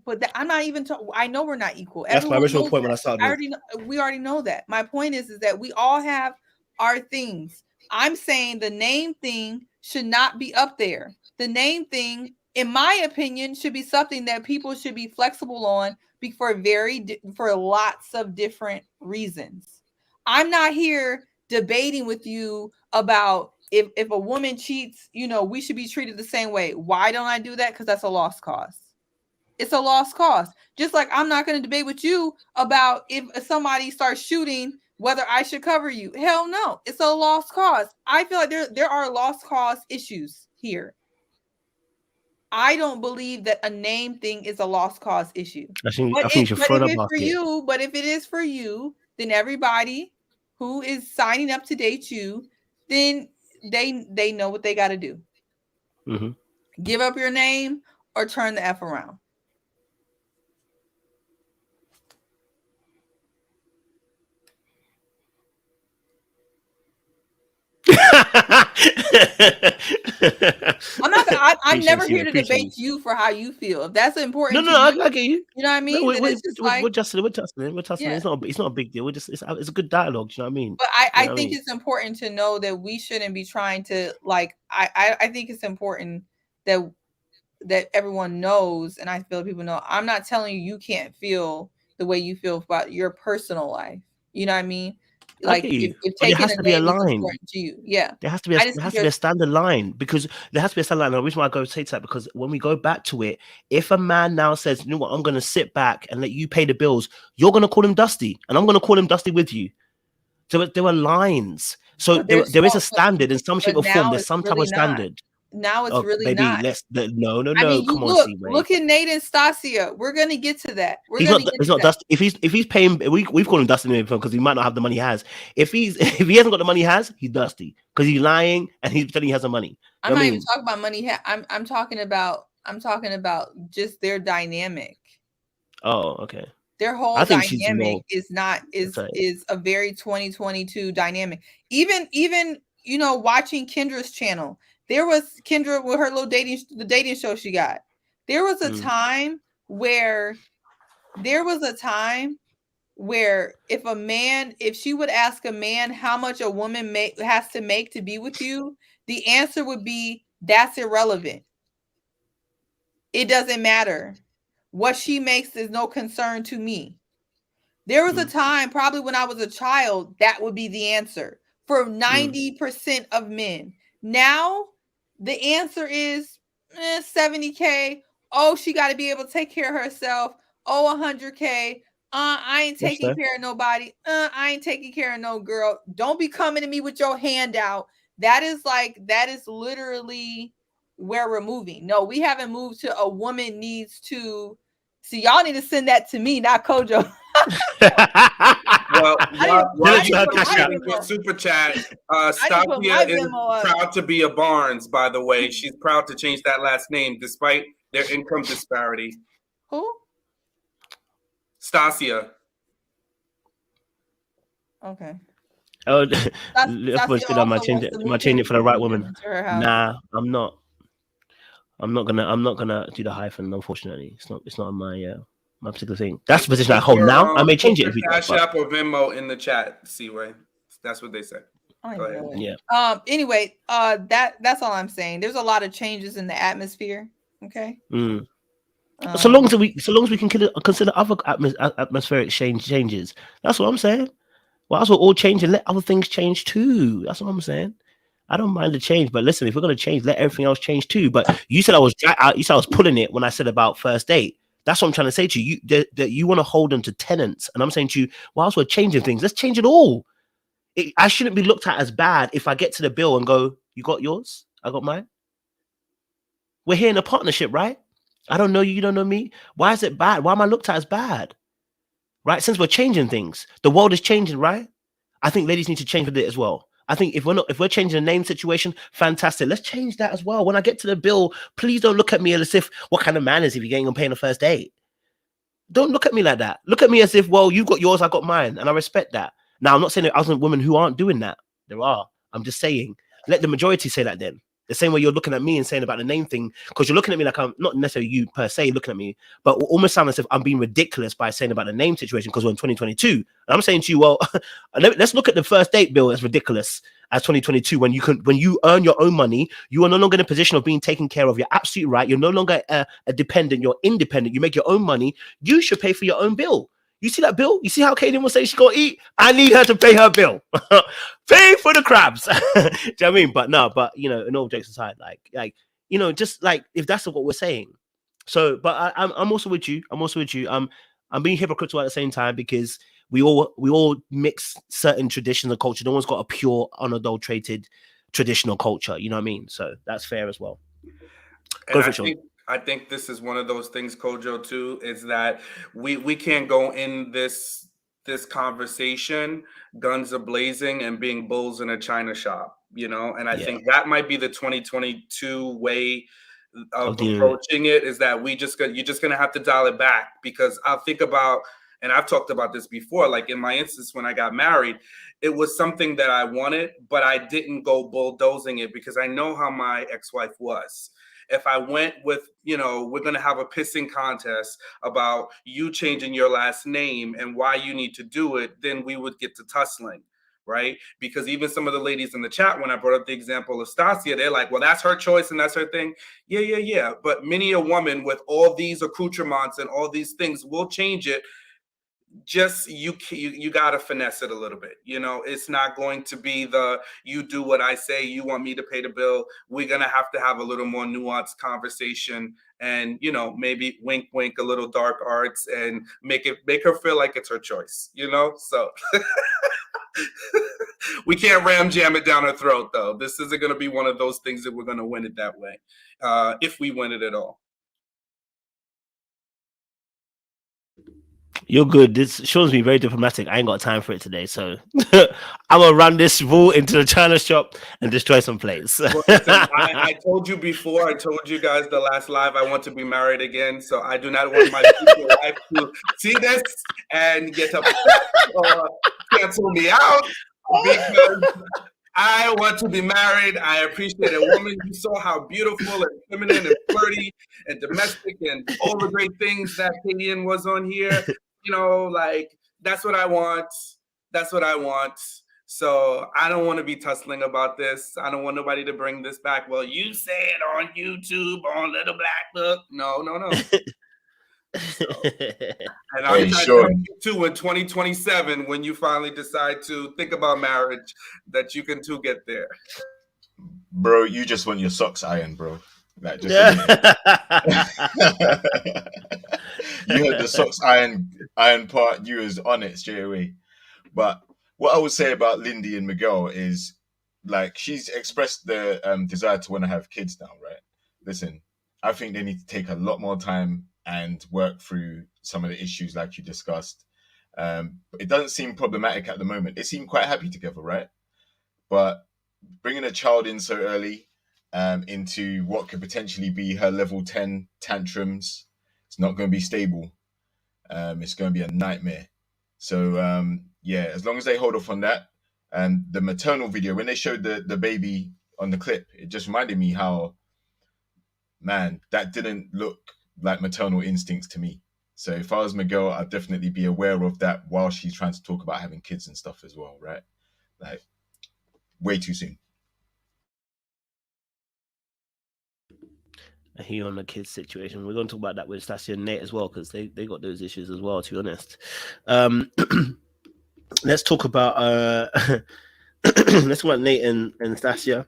Speaker 5: But I'm not even. I know we're not equal.
Speaker 3: That's my original point when I started.
Speaker 5: We already know that. My point is that we all have our things. I'm saying the name thing should not be up there. The name thing, in my opinion, should be something that people should be flexible on for lots of different reasons. I'm not here debating with you about if a woman cheats, we should be treated the same way. Why don't I do that? Because that's a lost cause. It's a lost cause. Just like I'm not going to debate with you about if somebody starts shooting, whether I should cover you. Hell no. It's a lost cause. I feel like there are lost cause issues here. I don't believe that a name thing is a lost cause issue.
Speaker 3: I think you should throw that
Speaker 5: bucket. But if it is for you, then everybody who is signing up to date you, then they know what they got to do.
Speaker 3: Mm-hmm.
Speaker 5: Give up your name or turn the F around. I'm never here to debate you for how you feel. If that's important,
Speaker 3: I get you.
Speaker 5: You know what I mean?
Speaker 3: We're tussling. Yeah. It's not a big deal. It's a good dialogue. You know what I mean?
Speaker 5: But I think it's important to know that we shouldn't be trying to like. I think it's important that everyone knows, and I feel people know. I'm not telling you can't feel the way you feel about your personal life. You know what I mean? Like if taking
Speaker 3: has to be a line
Speaker 5: to you, yeah,
Speaker 3: there has to be a standard line, because there has to be a standard line. The reason why I go say to that, because when we go back to it, if a man now says, you know what, I'm going to sit back and let you pay the bills, you're going to call him Dusty, and I'm going to call him Dusty with you. So there are lines. So there is a standard in some shape or form. There's some type of standard.
Speaker 5: Now it's really not.
Speaker 3: No.
Speaker 5: I mean,
Speaker 3: come on,
Speaker 5: look at Nate and Stacia. We're gonna get to that.
Speaker 3: He's not Dusty. If he's paying, we've called him Dusty because he might not have the money he has. If he hasn't got the money he has, he's Dusty because he's lying and he's pretending he has the money.
Speaker 5: I'm not even talking about money. I'm talking about just their dynamic.
Speaker 3: Oh, okay.
Speaker 5: Their whole dynamic is a very 2022 dynamic. Even watching Kendra's channel. There was Kendra with her little dating show she got. There was a time where if she would ask a man how much a woman has to make to be with you, the answer would be, that's irrelevant. It doesn't matter. What she makes is no concern to me. There was a time, probably when I was a child, that would be the answer for 90% of men. Now, the answer is 70K. Oh, she got to be able to take care of herself. Oh, 100K. I ain't taking care of nobody. I ain't taking care of no girl. Don't be coming to me with your hand out. That is literally where we're moving. No, we haven't moved to a woman needs to. See, y'all need to send that to me, not Kojo.
Speaker 6: Well, super chat. Stacia is proud to be a Barnes, by the way. She's proud to change that last name despite their income disparity.
Speaker 5: Who?
Speaker 6: Stacia.
Speaker 5: Okay.
Speaker 3: Oh, am I changing it for the right woman? Nah, I'm not. I'm not gonna do the hyphen. Unfortunately, it's not my particular thing. That's the position I hold now. I may change it if you
Speaker 6: Cash App or Venmo in the chat. Seaway. That's what they said.
Speaker 5: Go ahead. Yeah. Anyway, that's all I'm saying. There's a lot of changes in the atmosphere. Okay.
Speaker 3: So long as we can consider other atmospheric changes. That's what I'm saying. Well, that's what all change and let other things change too. That's what I'm saying. I don't mind the change, but listen, if we're gonna change, let everything else change too. But you said I was pulling it when I said about first date. That's what I'm trying to say to you. That you want to hold on to tenants, and I'm saying to you, whilst we're changing things, let's change it all. I shouldn't be looked at as bad if I get to the bill and go, "You got yours, I got mine." We're here in a partnership, right? I don't know you, you don't know me. Why is it bad? Why am I looked at as bad? Right? Since we're changing things, the world is changing, right? I think ladies need to change with it as well. I think if we're changing the name situation, fantastic. Let's change that as well. When I get to the bill, please don't look at me as if, what kind of man is if you're getting on paying the first date? Don't look at me like that. Look at me as if, well, you got yours, I got mine, and I respect that. Now, I'm not saying there are other women who aren't doing that. There are. I'm just saying, let the majority say that then. The same way you're looking at me and saying about the name thing, because you're looking at me like I'm not necessarily you per se looking at me, but almost sound as if I'm being ridiculous by saying about the name situation because we're in 2022. And I'm saying to you, well, let's look at the first date bill as ridiculous as 2022 when you earn your own money, you are no longer in a position of being taken care of. You're absolutely right. You're no longer a dependent. You're independent. You make your own money. You should pay for your own bill. You see that bill? You see how Kaden will say she gonna eat? I need her to pay her bill. Pay for the crabs. Do you know what I mean? But no, but in all jokes aside, like, just like if that's what we're saying, So, but I'm also with you. I'm also with you. I'm being hypocritical at the same time because we all mix certain traditional culture. No one's got a pure, unadulterated traditional culture. You know what I mean? So that's fair as well.
Speaker 6: And I think this is one of those things, Kojo, too, is that we can't go in this conversation guns a blazing and being bulls in a china shop, you know. And I think that might be the 2022 way of approaching it, is that you're just gonna have to dial it back, because I'll think about, and I've talked about this before, like in my instance when I got married, it was something that I wanted, but I didn't go bulldozing it because I know how my ex-wife was. If I went with, you know, we're going to have a pissing contest about you changing your last name and why you need to do it, then we would get to tussling, right? Because even some of the ladies in the chat, when I brought up the example of Stacia, they're like, well, that's her choice and that's her thing. Yeah. But many a woman with all these accoutrements and all these things will change it. Just you got to finesse it a little bit. You know, it's not going to be you do what I say, you want me to pay the bill. We're going to have a little more nuanced conversation, and, you know, maybe wink a little dark arts and make her feel like it's her choice, you know. So we can't ram jam it down her throat, though. This isn't going to be one of those things that we're going to win it that way, if we win it at all.
Speaker 3: You're good. This shows me very diplomatic. I ain't got time for it today, so I'm gonna run this rule into the China shop and destroy some plates.
Speaker 6: Well, listen, I told you before. I told you guys the last live. I want to be married again, so I do not want my future wife to see this and get upset or cancel me out, because I want to be married. I appreciate a woman. You saw how beautiful and feminine and flirty and domestic and all the great things that Canadian was on here. You know, like, that's what I want. That's what I want. So I don't want to be tussling about this. I don't want nobody to bring this back. Well, you said on YouTube on Little Black Book. No. So, and I'm sure too, in 2027, when you finally decide to think about marriage, that you can too get there.
Speaker 4: Bro, you just want your socks ironed, bro. Like, just you heard the socks iron part, you was on it straight away. But what I would say about Lindy and Miguel is, like, she's expressed the desire to want to have kids now, right? Listen, I think they need to take a lot more time and work through some of the issues like you discussed. It doesn't seem problematic at the moment. They seem quite happy together, right? But bringing a child in so early into what could potentially be her level 10 tantrums, it's not going to be stable. It's going to be a nightmare. So, as long as they hold off on that. And the maternal video, when they showed the baby on the clip, it just reminded me how, man, that didn't look like maternal instincts to me. So if I was Miguel, I'd definitely be aware of that while she's trying to talk about having kids and stuff as well, right? Like, way too soon.
Speaker 3: I hear on the kids situation. We're going to talk about that with Stacia and Nate as well, because they got those issues as well, to be honest. Let's talk about Nate and Stacia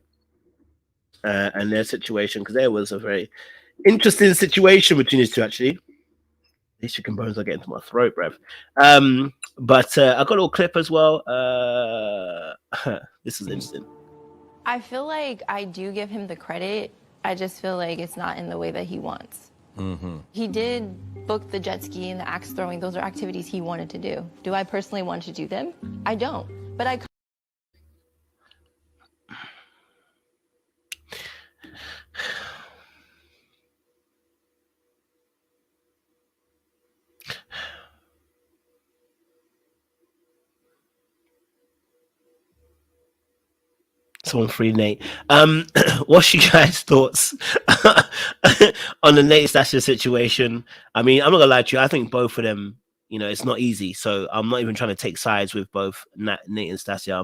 Speaker 3: and their situation, because there was a very interesting situation between these two, actually. These chicken bones are getting to my throat, bruv. But I got a little clip as well. This is interesting.
Speaker 7: I feel like I do give him the credit. I just feel like it's not in the way that he wants. Mm-hmm. He did book the jet ski and the axe throwing. Those are activities he wanted to do. Do I personally want to do them? I don't. But I...
Speaker 3: Someone free Nate. What's your guys' thoughts on the Nate Stacia situation? I mean, I'm not gonna lie to you. I think both of them, you know, it's not easy. So I'm not even trying to take sides with both Nate and Stacia.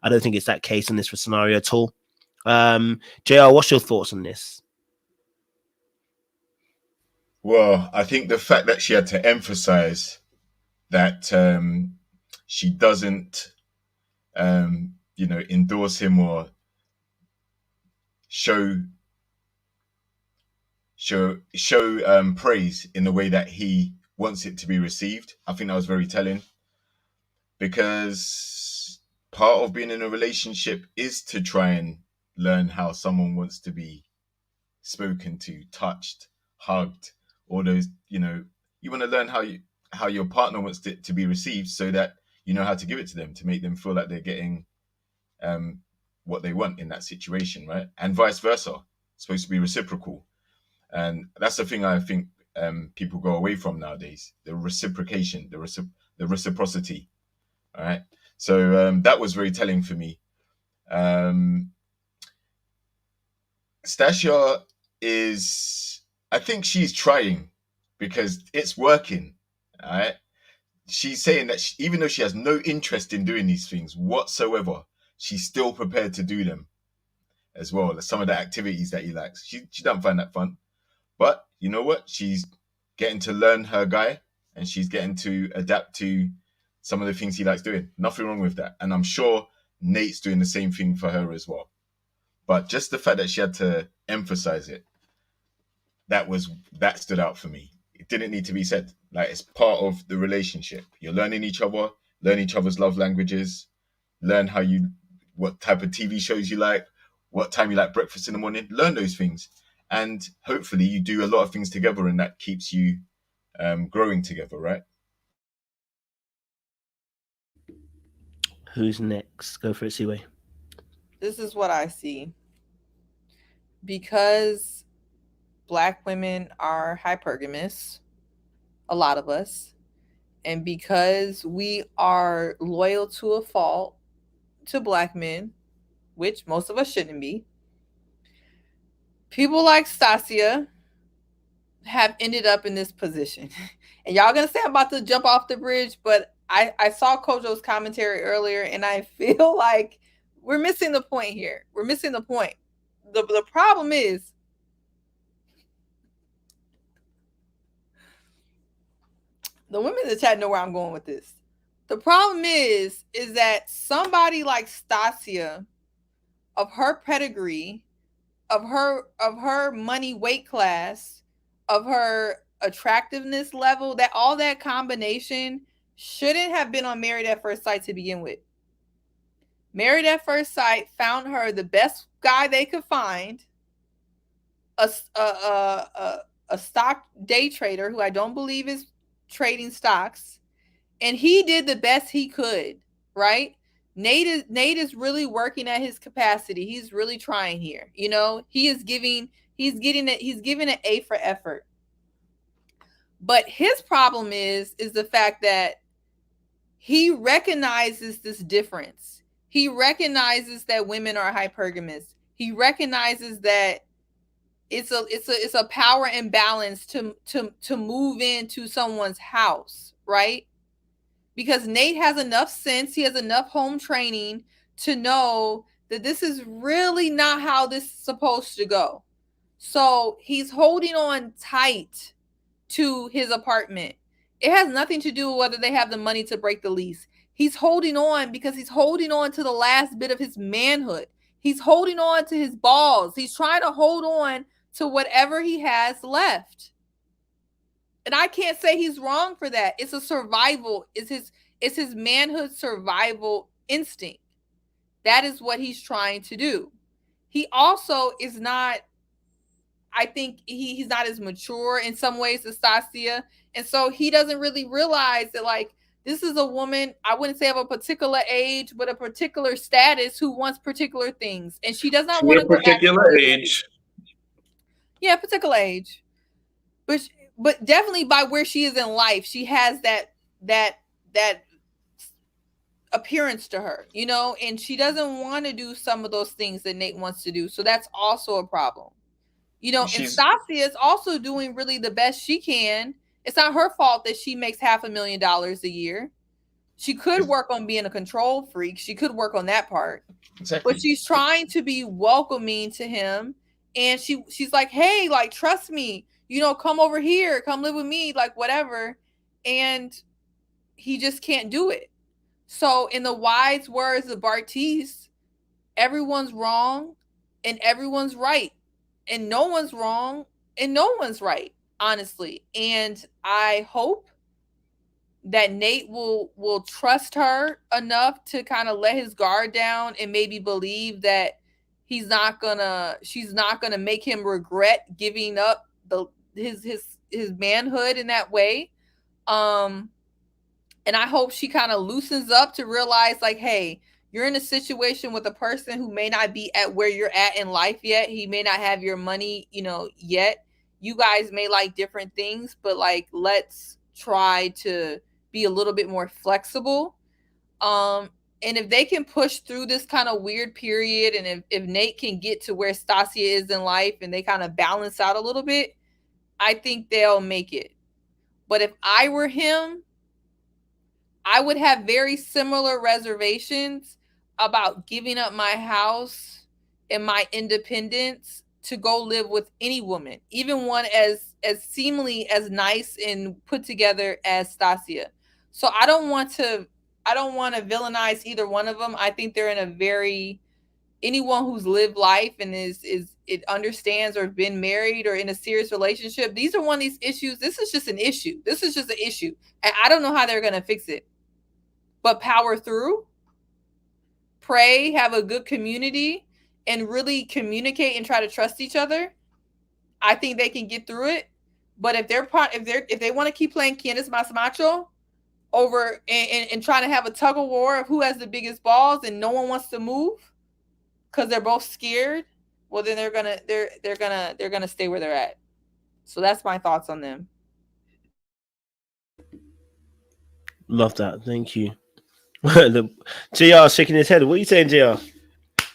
Speaker 3: I don't think it's that case in this scenario at all. JR, what's your thoughts on this?
Speaker 4: Well, I think the fact that she had to emphasize that she doesn't endorse him or show show praise in the way that he wants it to be received. I think that was very telling, because part of being in a relationship is to try and learn how someone wants to be spoken to, touched, hugged, all those, you want to learn how your partner wants it to be received, so that you know how to give it to them, to make them feel like they're getting what they want in that situation, right? And vice versa. It's supposed to be reciprocal. And that's the thing I think people go away from nowadays: the reciprocation, the reciprocity. All right. So that was very telling for me. Stacia I think she's trying, because it's working. All right. She's saying that even though she has no interest in doing these things whatsoever, she's still prepared to do them as well. Some of the activities that he likes. She doesn't find that fun. But you know what? She's getting to learn her guy, and she's getting to adapt to some of the things he likes doing. Nothing wrong with that. And I'm sure Nate's doing the same thing for her as well. But just the fact that she had to emphasize it, that stood out for me. It didn't need to be said. Like, it's part of the relationship. You're learning each other, learn each other's love languages, learn what type of TV shows you like, what time you like breakfast in the morning. Learn those things. And hopefully you do a lot of things together, and that keeps you growing together, right?
Speaker 3: Who's next? Go for it, Siwe.
Speaker 5: This is what I see. Because Black women are hypergamous, a lot of us, and because we are loyal to a fault to Black men, which most of us shouldn't be, people like Stacia have ended up in this position. And y'all gonna say I'm about to jump off the bridge, but I saw Kojo's commentary earlier, and I feel like we're missing the point here. We're missing the point. The problem is, the women in the chat know where I'm going with this. The problem is that somebody like Stacia, of her pedigree, of her money weight class, of her attractiveness level, that all that combination shouldn't have been on Married at First Sight to begin with. Married at First Sight found her the best guy they could find, a stock day trader who I don't believe is trading stocks, and he did the best he could, right? Nate is really working at his capacity. He's really trying here. He's giving an A for effort. But his problem is the fact that he recognizes this difference. He recognizes that women are hypergamous. He recognizes that it's a power imbalance to move into someone's house, right? Because Nate has enough sense, he has enough home training to know that this is really not how this is supposed to go. So he's holding on tight to his apartment. It has nothing to do with whether they have the money to break the lease. He's holding on because he's holding on to the last bit of his manhood. He's holding on to his balls. He's trying to hold on to whatever he has left. And I can't say he's wrong for that. It's a survival. It's his manhood survival instinct. That is what he's trying to do. He also is not, I think he's not as mature in some ways as Stacia. And so he doesn't really realize that, like, this is a woman, I wouldn't say of a particular age, but a particular status who wants particular things. And she does not want to go back to
Speaker 6: particular age.
Speaker 5: Yeah, particular age. But definitely by where she is in life, she has that appearance to her, and she doesn't want to do some of those things that Nate wants to do. So that's also a problem. And Stacia is also doing really the best she can. It's not her fault that she makes $500,000 a year. She could work on being a control freak. She could work on that part. Exactly. But she's trying to be welcoming to him. And she's like, hey, like, trust me, come over here, come live with me, like, whatever. And he just can't do it. So in the wise words of Bartiz, everyone's wrong and everyone's right. And no one's wrong and no one's right, honestly. And I hope that Nate will trust her enough to kind of let his guard down and maybe believe that she's not gonna make him regret giving up his manhood in that way. And I hope she kind of loosens up to realize, like, hey, you're in a situation with a person who may not be at where you're at in life yet. He may not have your money, yet. You guys may like different things, but like, let's try to be a little bit more flexible. And if they can push through this kind of weird period, and if Nate can get to where Stacia is in life and they kind of balance out a little bit, I think they'll make it. But if I were him, I would have very similar reservations about giving up my house and my independence to go live with any woman, even one as seemingly as nice and put together as Stacia. So I don't want to villainize either one of them. I think they're in a very, anyone who's lived life and it understands or been married or in a serious relationship, these are one of these issues. This is just an issue. And I don't know how they're going to fix it. But power through, pray, have a good community, and really communicate and try to trust each other. I think they can get through it. But if they want to keep playing Quien es más macho over and trying to have a tug of war of who has the biggest balls and no one wants to move because they're both scared, well then they're gonna stay where they're at. So that's my thoughts on them.
Speaker 3: Love that. Thank you. JR shaking his head. What are you saying, JR?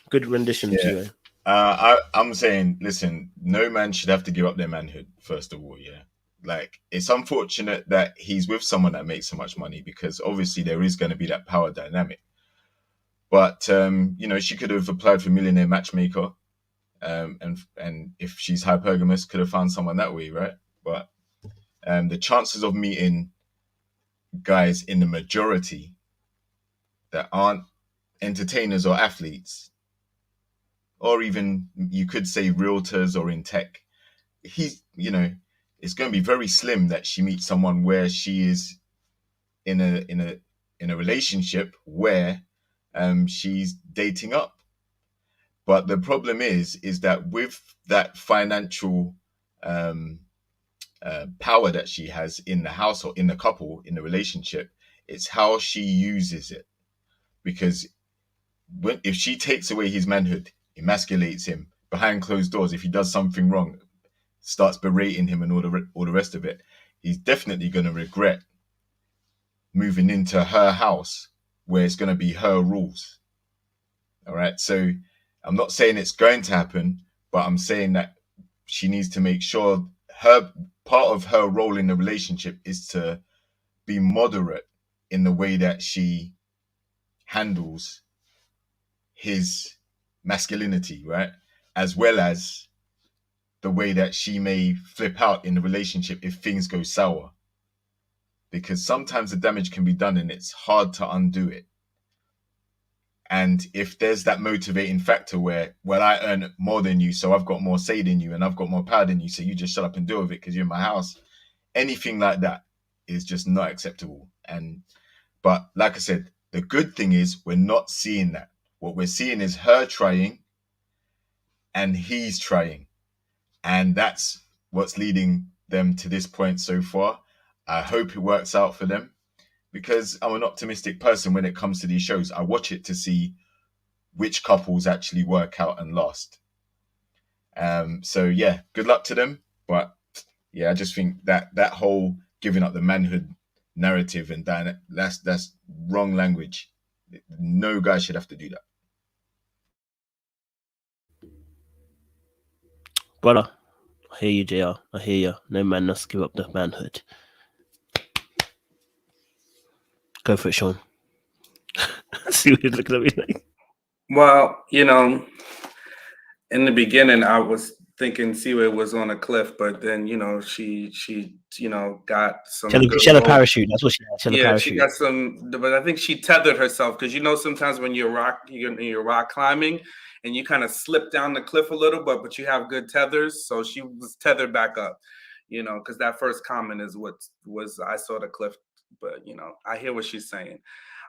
Speaker 3: Good rendition,
Speaker 4: yeah. I'm saying, listen, no man should have to give up their manhood, first of all, yeah. Like, it's unfortunate that he's with someone that makes so much money, because obviously there is going to be that power dynamic. But, she could have applied for Millionaire Matchmaker, and if she's hypergamous, could have found someone that way, right? But the chances of meeting guys in the majority that aren't entertainers or athletes, or even you could say realtors or in tech, it's going to be very slim that she meets someone where she is in a relationship where she's dating up. But the problem is that with that financial power that she has in the house or in the couple, in the relationship, it's how she uses it. Because if she takes away his manhood, emasculates him behind closed doors, if he does something wrong, starts berating him and all the rest of it, he's definitely going to regret moving into her house where it's going to be her rules. All right. So I'm not saying it's going to happen, but I'm saying that she needs to make sure part of her role in the relationship is to be moderate in the way that she handles his masculinity, right? As well as the way that she may flip out in the relationship if things go sour. Because sometimes the damage can be done and it's hard to undo it. And if there's that motivating factor where, well, I earn more than you, so I've got more say than you and I've got more power than you, so you just shut up and deal with it because you're in my house. Anything like that is just not acceptable. But like I said, the good thing is we're not seeing that. What we're seeing is her trying and he's trying. And that's what's leading them to this point so far. I hope it works out for them, because I'm an optimistic person when it comes to these shows. I watch it to see which couples actually work out and last. So yeah, good luck to them. But yeah, I just think that whole giving up the manhood narrative and that's wrong language. No guy should have to do that.
Speaker 3: Brother, I hear you, JR. I hear you. No man must give up the manhood. Go for it, Sean. See what he's looking at me like.
Speaker 6: Well, in the beginning, I was thinking Seaway was on a cliff, but then she got some.
Speaker 3: She had a parachute. That's what she had. She had a parachute.
Speaker 6: She got some, but I think she tethered herself because sometimes when you're rock climbing and you kind of slip down the cliff a little, but you have good tethers, so she was tethered back up. Because that first comment is what was I saw the cliff, but I hear what she's saying.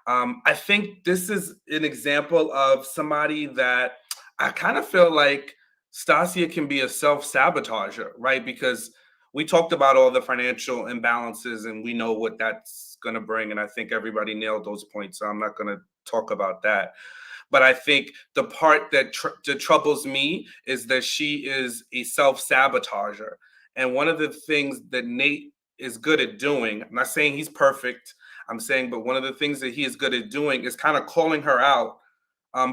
Speaker 6: I think this is an example of somebody that I kind of feel like Stacia can be a self-sabotager, right? Because we talked about all the financial imbalances and we know what that's going to bring. And I think everybody nailed those points. So I'm not going to talk about that. But I think the part that troubles me is that she is a self-sabotager. And one of the things that Nate is good at doing, I'm not saying he's perfect, I'm saying, but one of the things that he is good at doing is kind of calling her out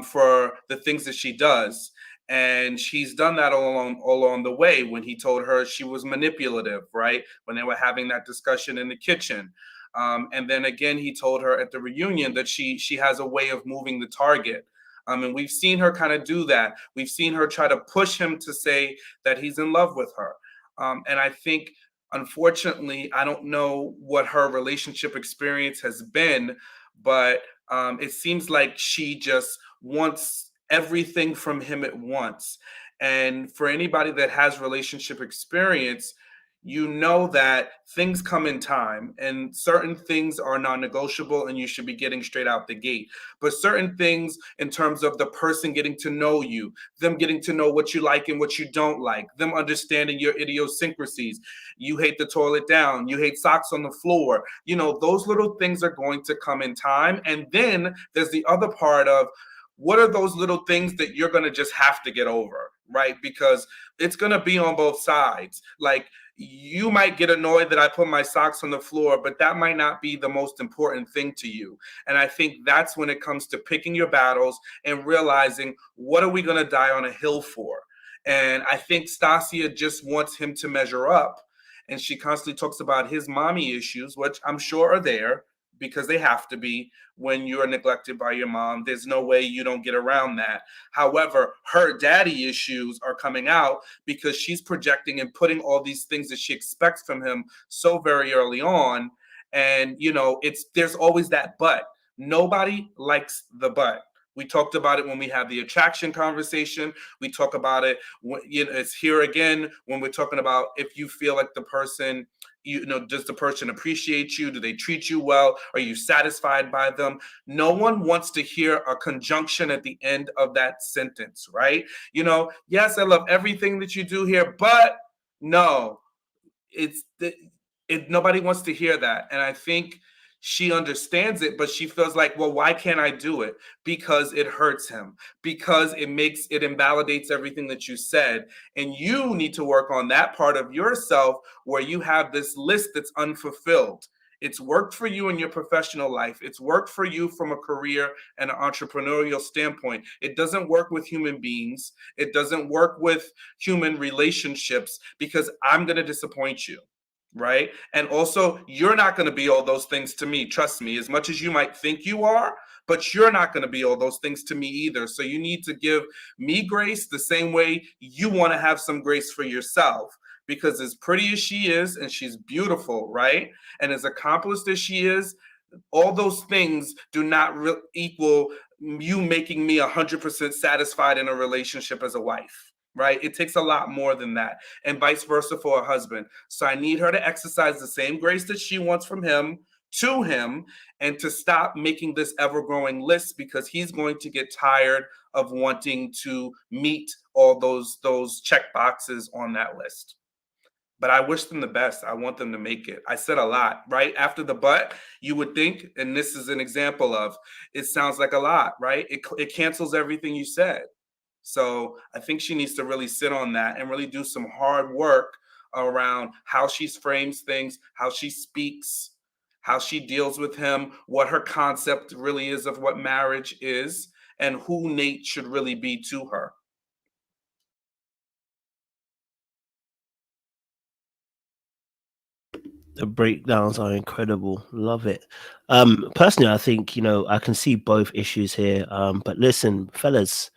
Speaker 6: for the things that she does. And she's done that all along the way when he told her she was manipulative, right? When they were having that discussion in the kitchen. And then again, he told her at the reunion that she has a way of moving the target. And we've seen her kind of do that. We've seen her try to push him to say that he's in love with her. And I think, unfortunately, I don't know what her relationship experience has been, but it seems like she just wants everything from him at once. And for anybody that has relationship experience, that things come in time and certain things are non-negotiable and you should be getting straight out the gate. But certain things in terms of the person getting to know you, them getting to know what you like and what you don't like, them understanding your idiosyncrasies. You hate the toilet down, you hate socks on the floor. Those little things are going to come in time. And then there's the other part of, what are those little things that you're going to just have to get over, right? Because it's going to be on both sides. Like, you might get annoyed that I put my socks on the floor, but that might not be the most important thing to you. And I think that's when it comes to picking your battles and realizing, what are we going to die on a hill for? And I think Stacia just wants him to measure up. And she constantly talks about his mommy issues, which I'm sure are there, because they have to be when you're neglected by your mom. There's no way you don't get around that. However, her daddy issues are coming out because she's projecting and putting all these things that she expects from him so very early on. And, there's always that but. Nobody likes the but. We talked about it when we had the attraction conversation. We talk about it when, it's here again when we're talking about if you feel like the person, does the person appreciate you? Do they treat you well? Are you satisfied by them? No one wants to hear a conjunction at the end of that sentence, right? Yes, I love everything that you do here, but no, nobody wants to hear that. And I think she understands it, but she feels like, well, why can't I do it? Because it hurts him, because it invalidates everything that you said. And you need to work on that part of yourself where you have this list that's unfulfilled. It's worked for you in your professional life. It's worked for you from a career and an entrepreneurial standpoint. It doesn't work with human beings. It doesn't work with human relationships because I'm going to disappoint you. Right. And also, you're not going to be all those things to me. Trust me, as much as you might think you are, but you're not going to be all those things to me either. So you need to give me grace the same way you want to have some grace for yourself, because as pretty as she is, and she's beautiful, right? And as accomplished as she is, all those things do not equal you making me 100% satisfied in a relationship as a wife. Right? It takes a lot more than that, and vice versa for a husband. So I need her to exercise the same grace that she wants from him to him, and to stop making this ever-growing list, because he's going to get tired of wanting to meet all those check boxes on that list. But I wish them the best. I want them to make it. I said a lot, right? After the but, you would think, and this is an example of, it sounds like a lot, right? It cancels everything you said. So I think she needs to really sit on that and really do some hard work around how she frames things, how she speaks, how she deals with him, what her concept really is of what marriage is, and who Nate should really be to her.
Speaker 3: The breakdowns are incredible. Love it. Personally, I think, I can see both issues here. But listen, fellas,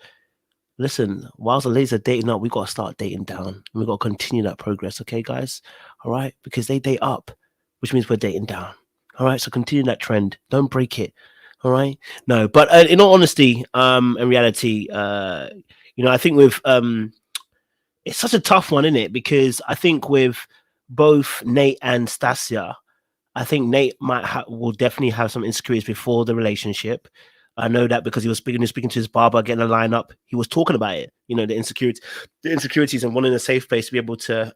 Speaker 3: listen, whilst the ladies are dating up, we got to start dating down. We got to continue that progress, okay, guys? All right? Because they date up, which means we're dating down. All right? So continue that trend. Don't break it. All right? No, but in all honesty, and reality, I think with it's such a tough one, isn't it? Because I think with both Nate and Stacia, I think Nate will definitely have some insecurities before the relationship. I know that because he was speaking to his barber, getting a lineup. He was talking about it. The insecurities, and wanting a safe place to be able to,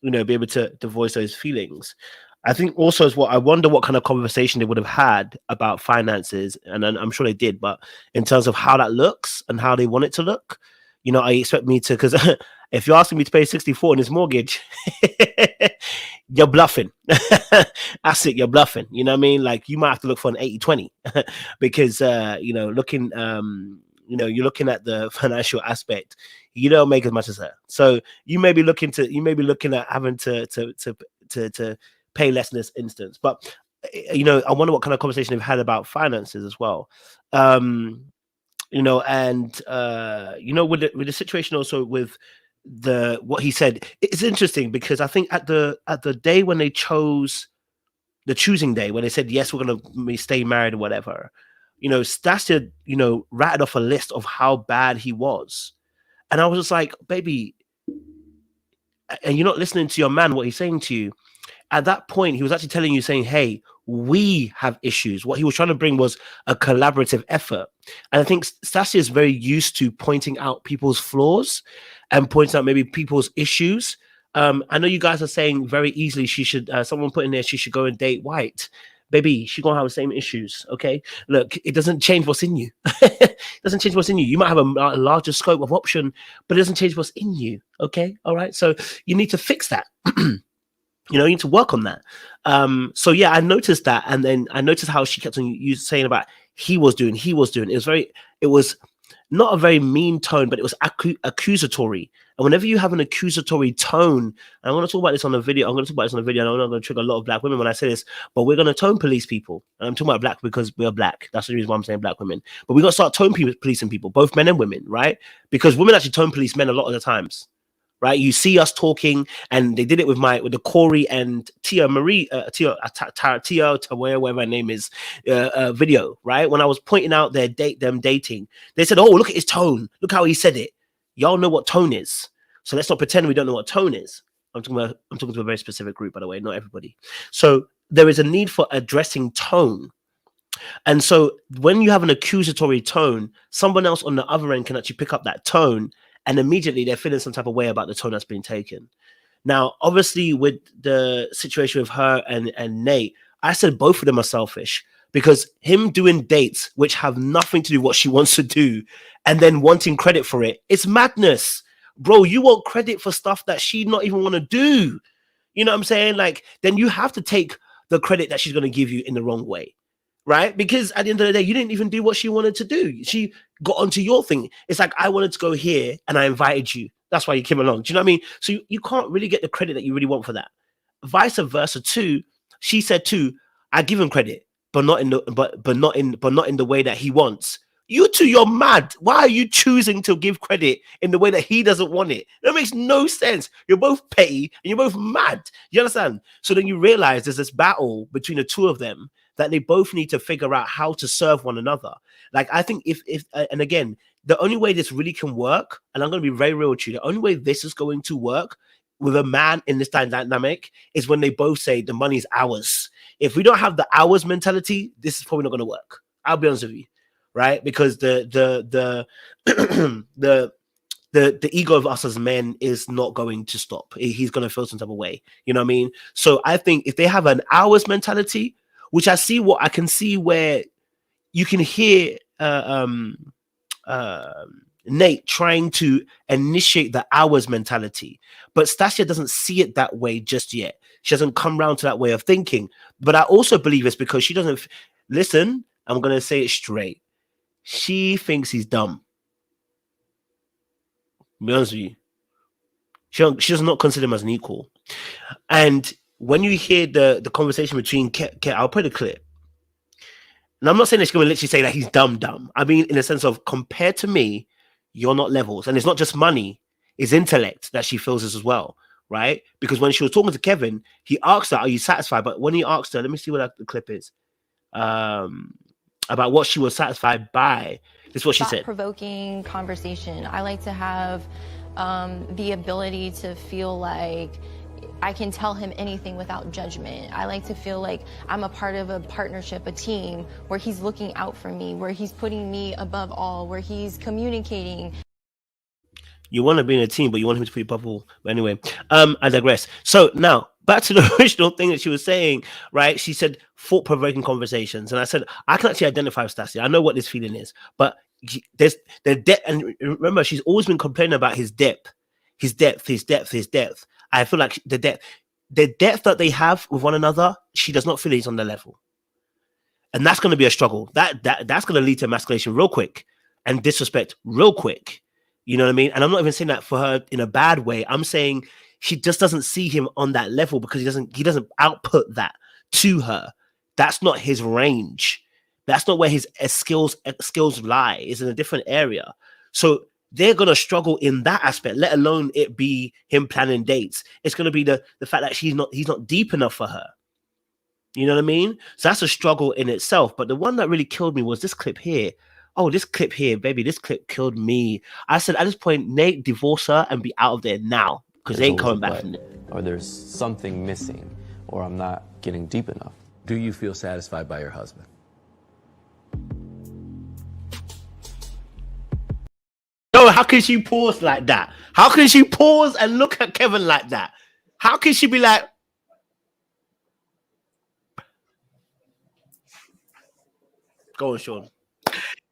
Speaker 3: be able to voice those feelings. I think also as well, I wonder what kind of conversation they would have had about finances, and I'm sure they did. But in terms of how that looks and how they want it to look, I expect me to, because if you're asking me to pay 64 on this mortgage, you're bluffing. That's it, you're bluffing. You know what I mean? Like, you might have to look for an 80-20 because you're looking at the financial aspect. You don't make as much as her, so you may be looking at having to pay less in this instance. But I wonder what kind of conversation they've had about finances as well. And with the situation also with what he said, it's interesting because I think at the day when they chose the choosing day, when they said yes, we're gonna stay married or whatever, Stacia rattled off a list of how bad he was, and I was just like, baby, and you're not listening to your man, what he's saying to you. At that point, he was actually telling you, saying, hey, we have issues. What he was trying to bring was a collaborative effort. And I think Stacia is very used to pointing out people's flaws and pointing out maybe people's issues. I know you guys are saying very easily she should, someone put in there, she should go and date White. Baby, she's going to have the same issues, okay? Look, it doesn't change what's in you. It doesn't change what's in you. You might have a larger scope of option, but it doesn't change what's in you, okay? All right? So you need to fix that. You need to work on that. So yeah, I noticed that, and then I noticed how she kept on saying about he was doing. It was not a very mean tone, but it was accusatory. And whenever you have an accusatory tone, and I'm going to talk about this on a video. I know I'm not going to trigger a lot of black women when I say this, but we're going to tone police people. And I'm talking about black because we're black. That's the reason why I'm saying black women. But we're going to start tone policing people, both men and women, right? Because women actually tone police men a lot of the times. Right, you see us talking, and they did it with the Corey and Tia Marie, Tia, whatever her name is, video. Right, when I was pointing out them dating, they said, "Oh, look at his tone. Look how he said it." Y'all know what tone is, so let's not pretend we don't know what tone is. I'm talking to a very specific group, by the way, not everybody. So there is a need for addressing tone. And so when you have an accusatory tone, someone else on the other end can actually pick up that tone, and immediately they're feeling some type of way about the tone that's been taken. Now, obviously, with the situation with her and Nate, I said both of them are selfish, because him doing dates which have nothing to do with what she wants to do and then wanting credit for it, it's madness. Bro, you want credit for stuff that she not even want to do. You know what I'm saying? Like, then you have to take the credit that she's going to give you in the wrong way. Right? Because at the end of the day, you didn't even do what she wanted to do. She got onto your thing. It's like, I wanted to go here and I invited you. That's why you came along. Do you know what I mean? So you can't really get the credit that you really want for that. Vice versa too. She said too, I give him credit, but not in the way that he wants. You two, you're mad. Why are you choosing to give credit in the way that he doesn't want it? That makes no sense. You're both petty and you're both mad. You understand? So then you realize there's this battle between the two of them that they both need to figure out how to serve one another. Like, I think if and again, the only way this really can work, and I'm going to be very real with you, the only way this is going to work with a man in this dynamic is when they both say the money's ours. If we don't have the ours mentality, this is probably not going to work. I'll be honest with you, right? Because the ego of us as men is not going to stop. He's going to feel some type of way. You know what I mean? So I think if they have an ours mentality, which I can see where you can hear Nate trying to initiate the ours mentality, but Stacia doesn't see it that way just yet. She hasn't come around to that way of thinking. But I also believe it's because she doesn't listen. I'm going to say it straight. She thinks he's dumb. To be honest with you. She does not consider him as an equal. And when you hear the conversation between I'll put a clip. And I'm not saying that she's going to literally say that he's dumb. I mean, in the sense of, compared to me, you're not levels. And it's not just money, it's intellect that she feels this as well, right? Because when she was talking to Kevin, he asked her, are you satisfied? But when he asked her, let me see what the clip is, about what she was satisfied by, this is what she said.
Speaker 7: Provoking conversation. I like to have the ability to feel like I can tell him anything without judgment. I like to feel like I'm a part of a partnership, a team, where he's looking out for me, where he's putting me above all, where he's communicating.
Speaker 3: You want to be in a team, but you want him to be above all. But anyway, I digress. So now, back to the original thing that she was saying, right? She said thought-provoking conversations. And I said, I can actually identify with Stacia. I know what this feeling is. But there's the depth. And remember, she's always been complaining about his depth. His depth. I feel like the depth that they have with one another, she does not feel he's on the level. And that's going to be a struggle. That's going to lead to emasculation real quick and disrespect real quick. You know what I mean? And I'm not even saying that for her in a bad way. I'm saying she just doesn't see him on that level because he doesn't output that to her. That's not his range. That's not where his skills lie. It's in a different area. So they're going to struggle in that aspect, let alone it be him planning dates. It's going to be the fact that he's not deep enough for her. You know what I mean? So that's a struggle in itself. But the one that really killed me was this clip here. Oh, this clip here, baby, this clip killed me. I said, at this point, Nate, divorce her and be out of there now because they ain't coming back from it.
Speaker 8: Or there's something missing, or I'm not getting deep enough.
Speaker 9: Do you feel satisfied by your husband?
Speaker 3: No, how can she pause like that? How can she pause and look at Kevin like that? How can she be like... Go on, Sean.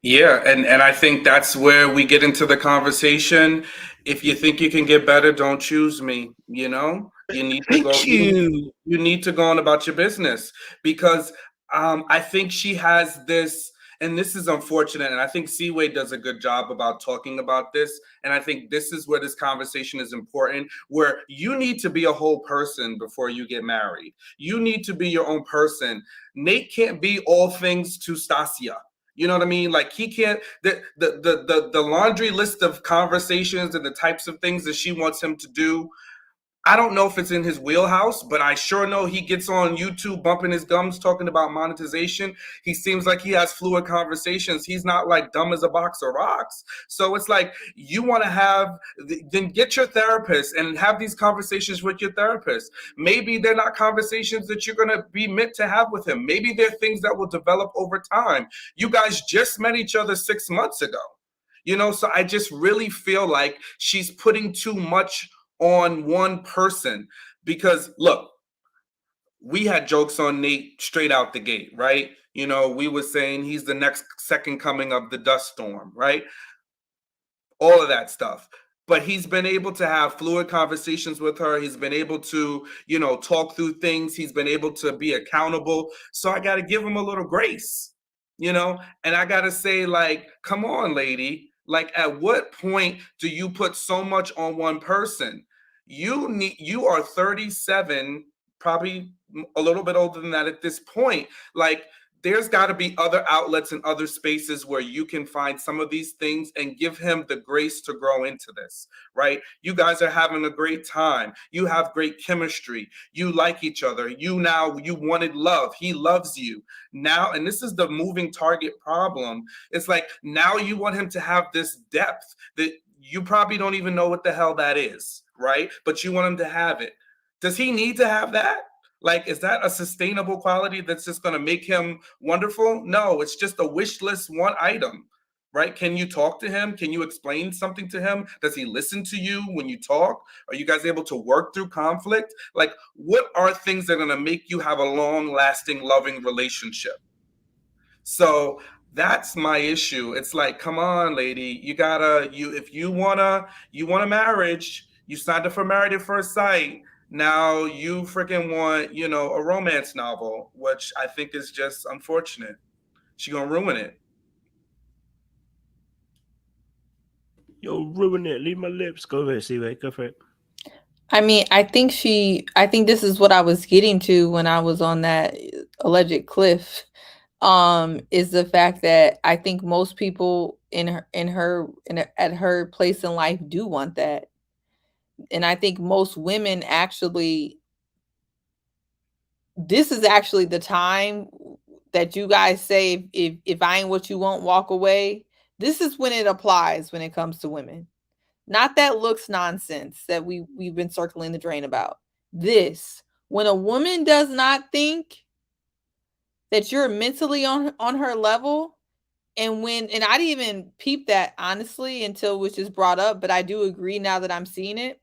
Speaker 6: Yeah, and I think that's where we get into the conversation. If you think you can get better, don't choose me. You know, you need to go. You need to go on about your business because I think she has this, and this is unfortunate. And I think Seaway does a good job about talking about this. And I think this is where this conversation is important, where you need to be a whole person before you get married. You need to be your own person. Nate can't be all things to Stacia. You know what I mean? Like he can't, the laundry list of conversations and the types of things that she wants him to do, I don't know if it's in his wheelhouse, but I sure know he gets on YouTube bumping his gums talking about monetization. He seems like he has fluid conversations. He's not like dumb as a box of rocks. So it's like you want to have, then get your therapist and have these conversations with your therapist. Maybe they're not conversations that you're going to be meant to have with him. Maybe they're things that will develop over time. You guys just met each other 6 months ago. You know, so I just really feel like she's putting too much on one person because look, we had jokes on Nate straight out the gate, right? You know, we were saying he's the next second coming of the dust storm, right? All of that stuff. But he's been able to have fluid conversations with her. He's been able to, you know, talk through things. He's been able to be accountable. So I got to give him a little grace, you know? And I got to say, like, come on, lady. Like, at what point do you put so much on one person? You are 37, probably a little bit older than that at this point. Like, there's got to be other outlets and other spaces where you can find some of these things and give him the grace to grow into this, right? You guys are having a great time. You have great chemistry. You like each other. You wanted love. He loves you now. And this is the moving target problem. It's like now you want him to have this depth that you probably don't even know what the hell that is, right? But you want him to have it. Does he need to have that? Like, is that a sustainable quality that's just going to make him wonderful? No, it's just a wish list one item, right? Can you talk to him? Can you explain something to him? Does he listen to you when you talk? Are you guys able to work through conflict? Like, what are things that are going to make you have a long-lasting, loving relationship? So that's my issue. It's like, come on, lady, if you want a marriage, you signed up for Married at First Sight. Now you freaking want, you know, a romance novel, which I think is just unfortunate. She's gonna ruin it.
Speaker 3: You'll ruin it. Leave my lips. Go ahead, Seaway. Go for it.
Speaker 5: I mean, I think this is what I was getting to when I was on that alleged cliff. is the fact that I think most people at her place in life do want that. And I think most women actually, this is actually the time that you guys say, if I ain't what you want, walk away. This is when it applies when it comes to women. Not that looks nonsense that we've been circling the drain about. This, when a woman does not think that you're mentally on her level, and I didn't even peep that honestly until it was just brought up, but I do agree now that I'm seeing it.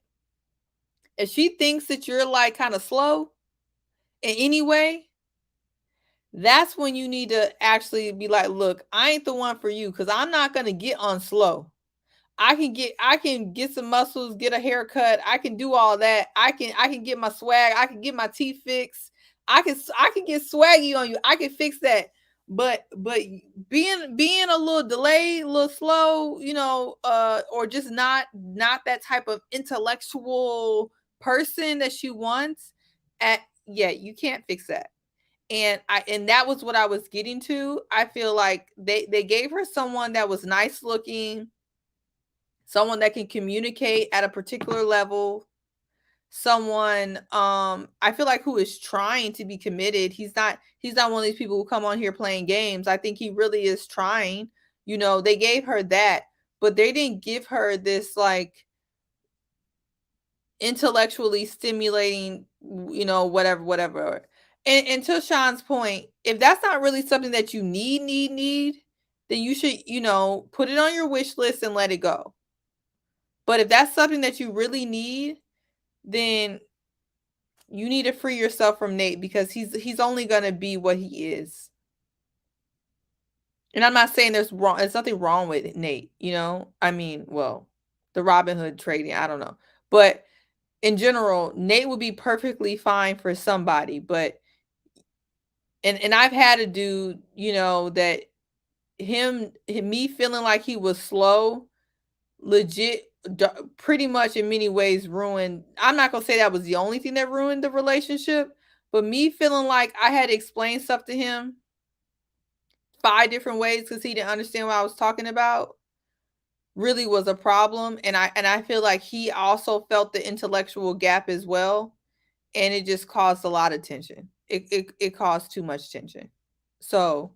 Speaker 5: If she thinks that you're like kind of slow in any way, that's when you need to actually be like, look, I ain't the one for you, because I'm not gonna get on slow. I can get some muscles, get a haircut. I can do all that. I can get my swag. I can get my teeth fixed. I can get swaggy on you. I can fix that. But being a little delayed, a little slow, or just not that type of intellectual person that she wants. You can't fix that. And that was what I was getting to. I feel like they gave her someone that was nice looking, someone that can communicate at a particular level, someone I feel like who is trying to be committed. He's not one of these people who come on here playing games. I think he really is trying. They gave her that, but they didn't give her this like intellectually stimulating, whatever. And to Sean's point, if that's not really something that you need, then you should, put it on your wish list and let it go. But if that's something that you really need, then you need to free yourself from Nate, because he's only going to be what he is. And I'm not saying there's nothing wrong with Nate, I mean, well, the Robin Hood trading, I don't know. But in general, Nate would be perfectly fine for somebody. But and I've had a dude, that me feeling like he was slow, legit, pretty much in many ways ruined. I'm not gonna say that was the only thing that ruined the relationship, but me feeling like I had to explain stuff to him 5 different ways because he didn't understand what I was talking about really was a problem. And I feel like he also felt the intellectual gap as well, and it just caused a lot of tension. It caused too much tension. So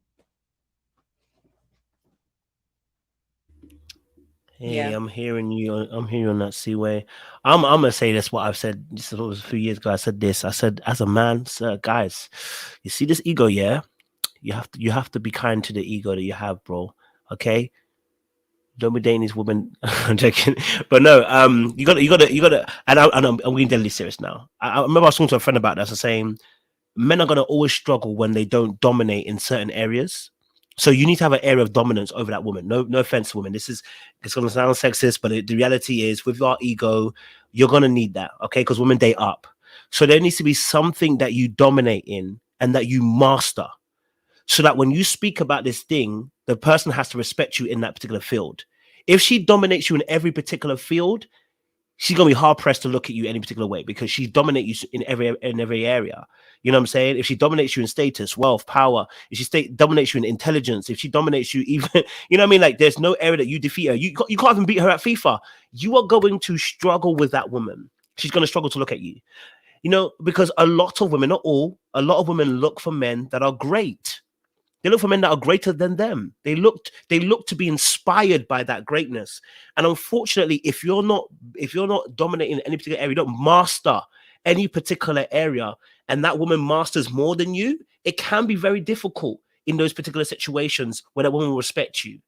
Speaker 3: Hey,
Speaker 5: yeah.
Speaker 3: I'm hearing you on that Seaway. I'm gonna say this, what I've said. This was a few years ago. I said this. I said, as a man, sir, guys, you see this ego, yeah? You have to be kind to the ego that you have, bro. Okay? Don't be dating these women. I'm joking, but no. You gotta. And I'm being deadly serious now. I remember I was talking to a friend about that. So saying, men are gonna always struggle when they don't dominate in certain areas. So you need to have an area of dominance over that woman. No offense to women. It's going to sound sexist, but the reality is, with your ego, you're going to need that, okay? Because women date up. So there needs to be something that you dominate in and that you master, so that when you speak about this thing, the person has to respect you in that particular field. If she dominates you in every particular field, she's gonna be hard pressed to look at you any particular way, because she dominates you in every area. You know what I'm saying? If she dominates you in status, wealth, power, if she dominates you in intelligence, if she dominates you even, you know what I mean? Like, there's no area that you defeat her. You can't even beat her at FIFA. You are going to struggle with that woman. She's going to struggle to look at you. Because a lot of women, not all, a lot of women look for men that are great. They look for men that are greater than them. They look to be inspired by that greatness. And unfortunately, if you're not dominating any particular area, you don't master any particular area, and that woman masters more than you, it can be very difficult in those particular situations where that woman will respect you,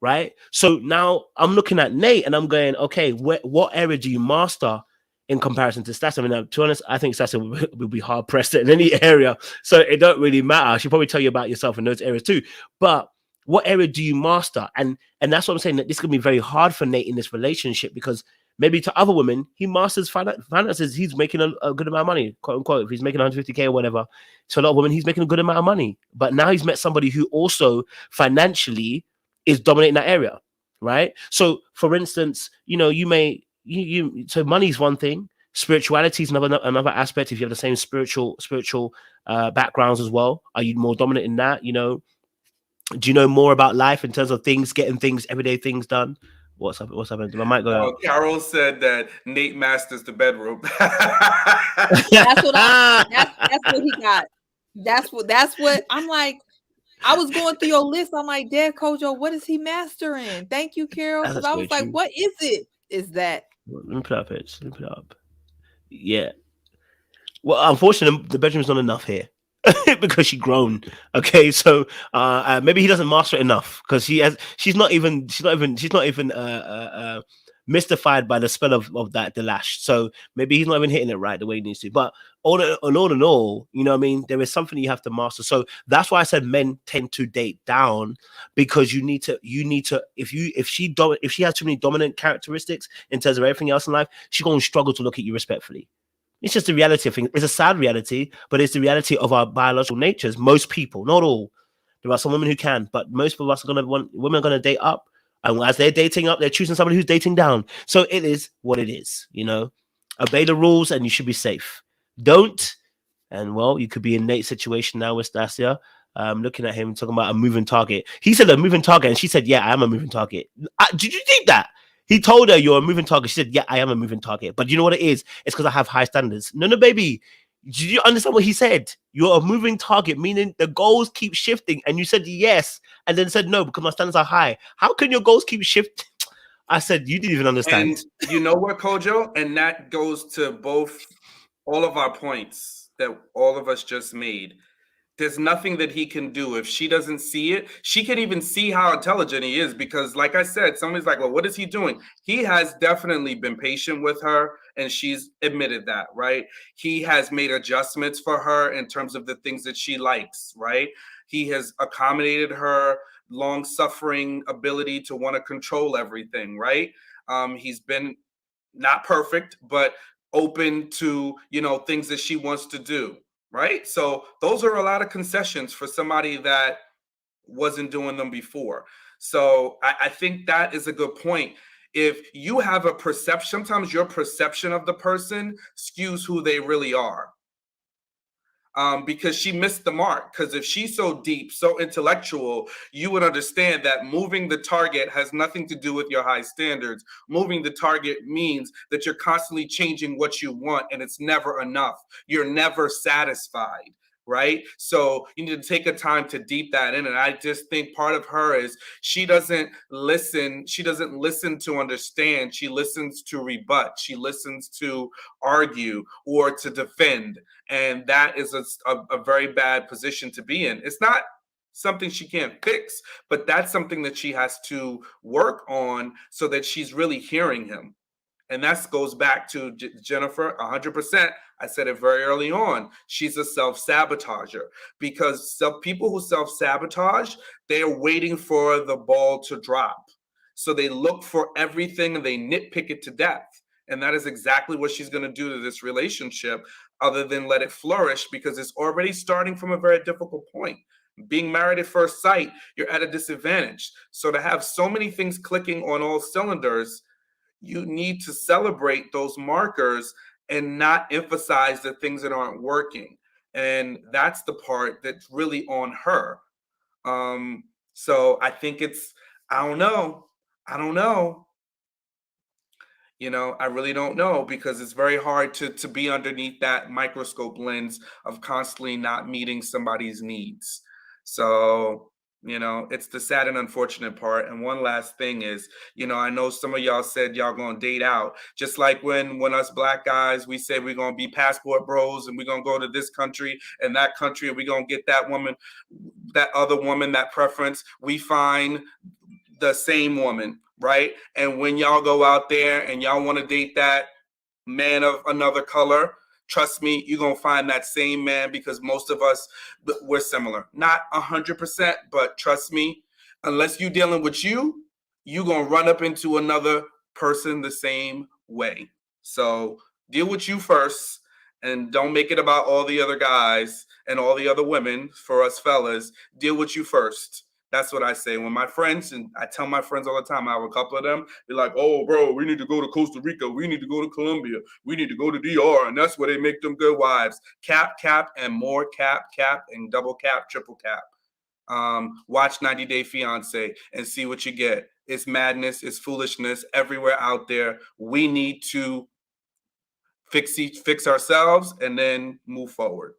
Speaker 3: right? So now I'm looking at Nate and I'm going, okay, what area do you master in comparison to Stacia? I mean, to be honest, I think Stacia will be hard pressed in any area, so it don't really matter. She'll probably tell you about yourself in those areas too. But what area do you master? And that's what I'm saying, that this can be very hard for Nate in this relationship, because maybe to other women, he masters finances. He's making a good amount of money, quote unquote. If he's making 150K or whatever, to a lot of women, he's making a good amount of money. But now he's met somebody who also financially is dominating that area, right? So, for instance, so money is one thing. Spirituality is another aspect. If you have the same spiritual backgrounds as well, are you more dominant in that? You know, do you know more about life in terms of things, getting things, everyday things done? What's up? What's happening? I might go out.
Speaker 6: Carol said that Nate masters the bedroom.
Speaker 5: That's what he got. That's what I'm like. I was going through your list. I'm like, Dad, Kojo, what is he mastering? Thank you, Carol. Because I was like, what is it? Is that?
Speaker 3: Let me put up it. Let me put it up. Yeah. Well, unfortunately, the bedroom's not enough here. Because she grown. Okay, so maybe he doesn't master it enough because she's not even mystified by the spell of that the lash. So maybe he's not even hitting it right the way he needs to. But all in all, you know what I mean, there is something you have to master. So that's why I said men tend to date down, because you need to if she has too many dominant characteristics in terms of everything else in life, she's going to struggle to look at you respectfully. It's just the reality of things. It's a sad reality, but it's the reality of our biological natures. Most people, not all. There are some women who can, but most of us women are going to date up. And as they're dating up, they're choosing somebody who's dating down. So it is what it is, you know. Obey the rules and you should be safe. Don't, and well, you could be in Nate's situation now with Stacia. Looking at him, talking about a moving target. He said a moving target, and she said, yeah, I am a moving target. Did you think that? He told her, you're a moving target. She said, yeah, I am a moving target. But you know what it is? It's because I have high standards. No, baby. Did you understand what he said? You're a moving target, meaning the goals keep shifting. And you said yes, and then said no, because my standards are high. How can your goals keep shifting? I said, you didn't even understand.
Speaker 6: And you know what, Kojo? And that goes to all of our points that all of us just made. There's nothing that he can do. If she doesn't see it, she can even see how intelligent he is, because like I said, somebody's like, well, what is he doing? He has definitely been patient with her, and she's admitted that, right? He has made adjustments for her in terms of the things that she likes, right? He has accommodated her long-suffering ability to want to control everything, right? He's been not perfect, but open to, things that she wants to do. Right. So those are a lot of concessions for somebody that wasn't doing them before. So I think that is a good point. If you have a perception, sometimes your perception of the person skews who they really are. Because she missed the mark. Because if she's so deep, so intellectual, you would understand that moving the target has nothing to do with your high standards. Moving the target means that you're constantly changing what you want, and it's never enough. You're never satisfied, right? So you need to take a time to deep that in. And I just think part of her is she doesn't listen. She doesn't listen to understand. She listens to rebut. She listens to argue or to defend. And that is a very bad position to be in. It's not something she can't fix, but that's something that she has to work on so that she's really hearing him. And that goes back to Jennifer, 100%. I said it very early on. She's a self-sabotager, because people who self-sabotage, they are waiting for the ball to drop. So they look for everything and they nitpick it to death. And that is exactly what she's going to do to this relationship, other than let it flourish, because it's already starting from a very difficult point. Being married at first sight, you're at a disadvantage. So to have so many things clicking on all cylinders, you need to celebrate those markers and not emphasize the things that aren't working. And that's the part that's really on her. So I think I don't know. I really don't know, because it's very hard to be underneath that microscope lens of constantly not meeting somebody's needs. So, it's the sad and unfortunate part. And one last thing is, I know some of y'all said y'all gonna date out, just like when us Black guys, we say we're gonna be passport bros and we're gonna go to this country and that country and we're gonna get that woman, that other woman, that preference. We find the same woman, right? And when y'all go out there and y'all want to date that man of another color, trust me, you're going to find that same man, because most of us, we're similar. Not 100%, but trust me, unless you're dealing with you're going to run up into another person the same way. So deal with you first, and don't make it about all the other guys and all the other women. For us fellas, deal with you first. That's what I say. When my friends, and I tell my friends all the time, I have a couple of them, they're like, oh, bro, we need to go to Costa Rica. We need to go to Colombia. We need to go to DR. And that's where they make them good wives. Cap, and more cap, and double cap, triple cap. Watch 90 Day Fiance and see what you get. It's madness. It's foolishness everywhere out there. We need to fix ourselves and then move forward.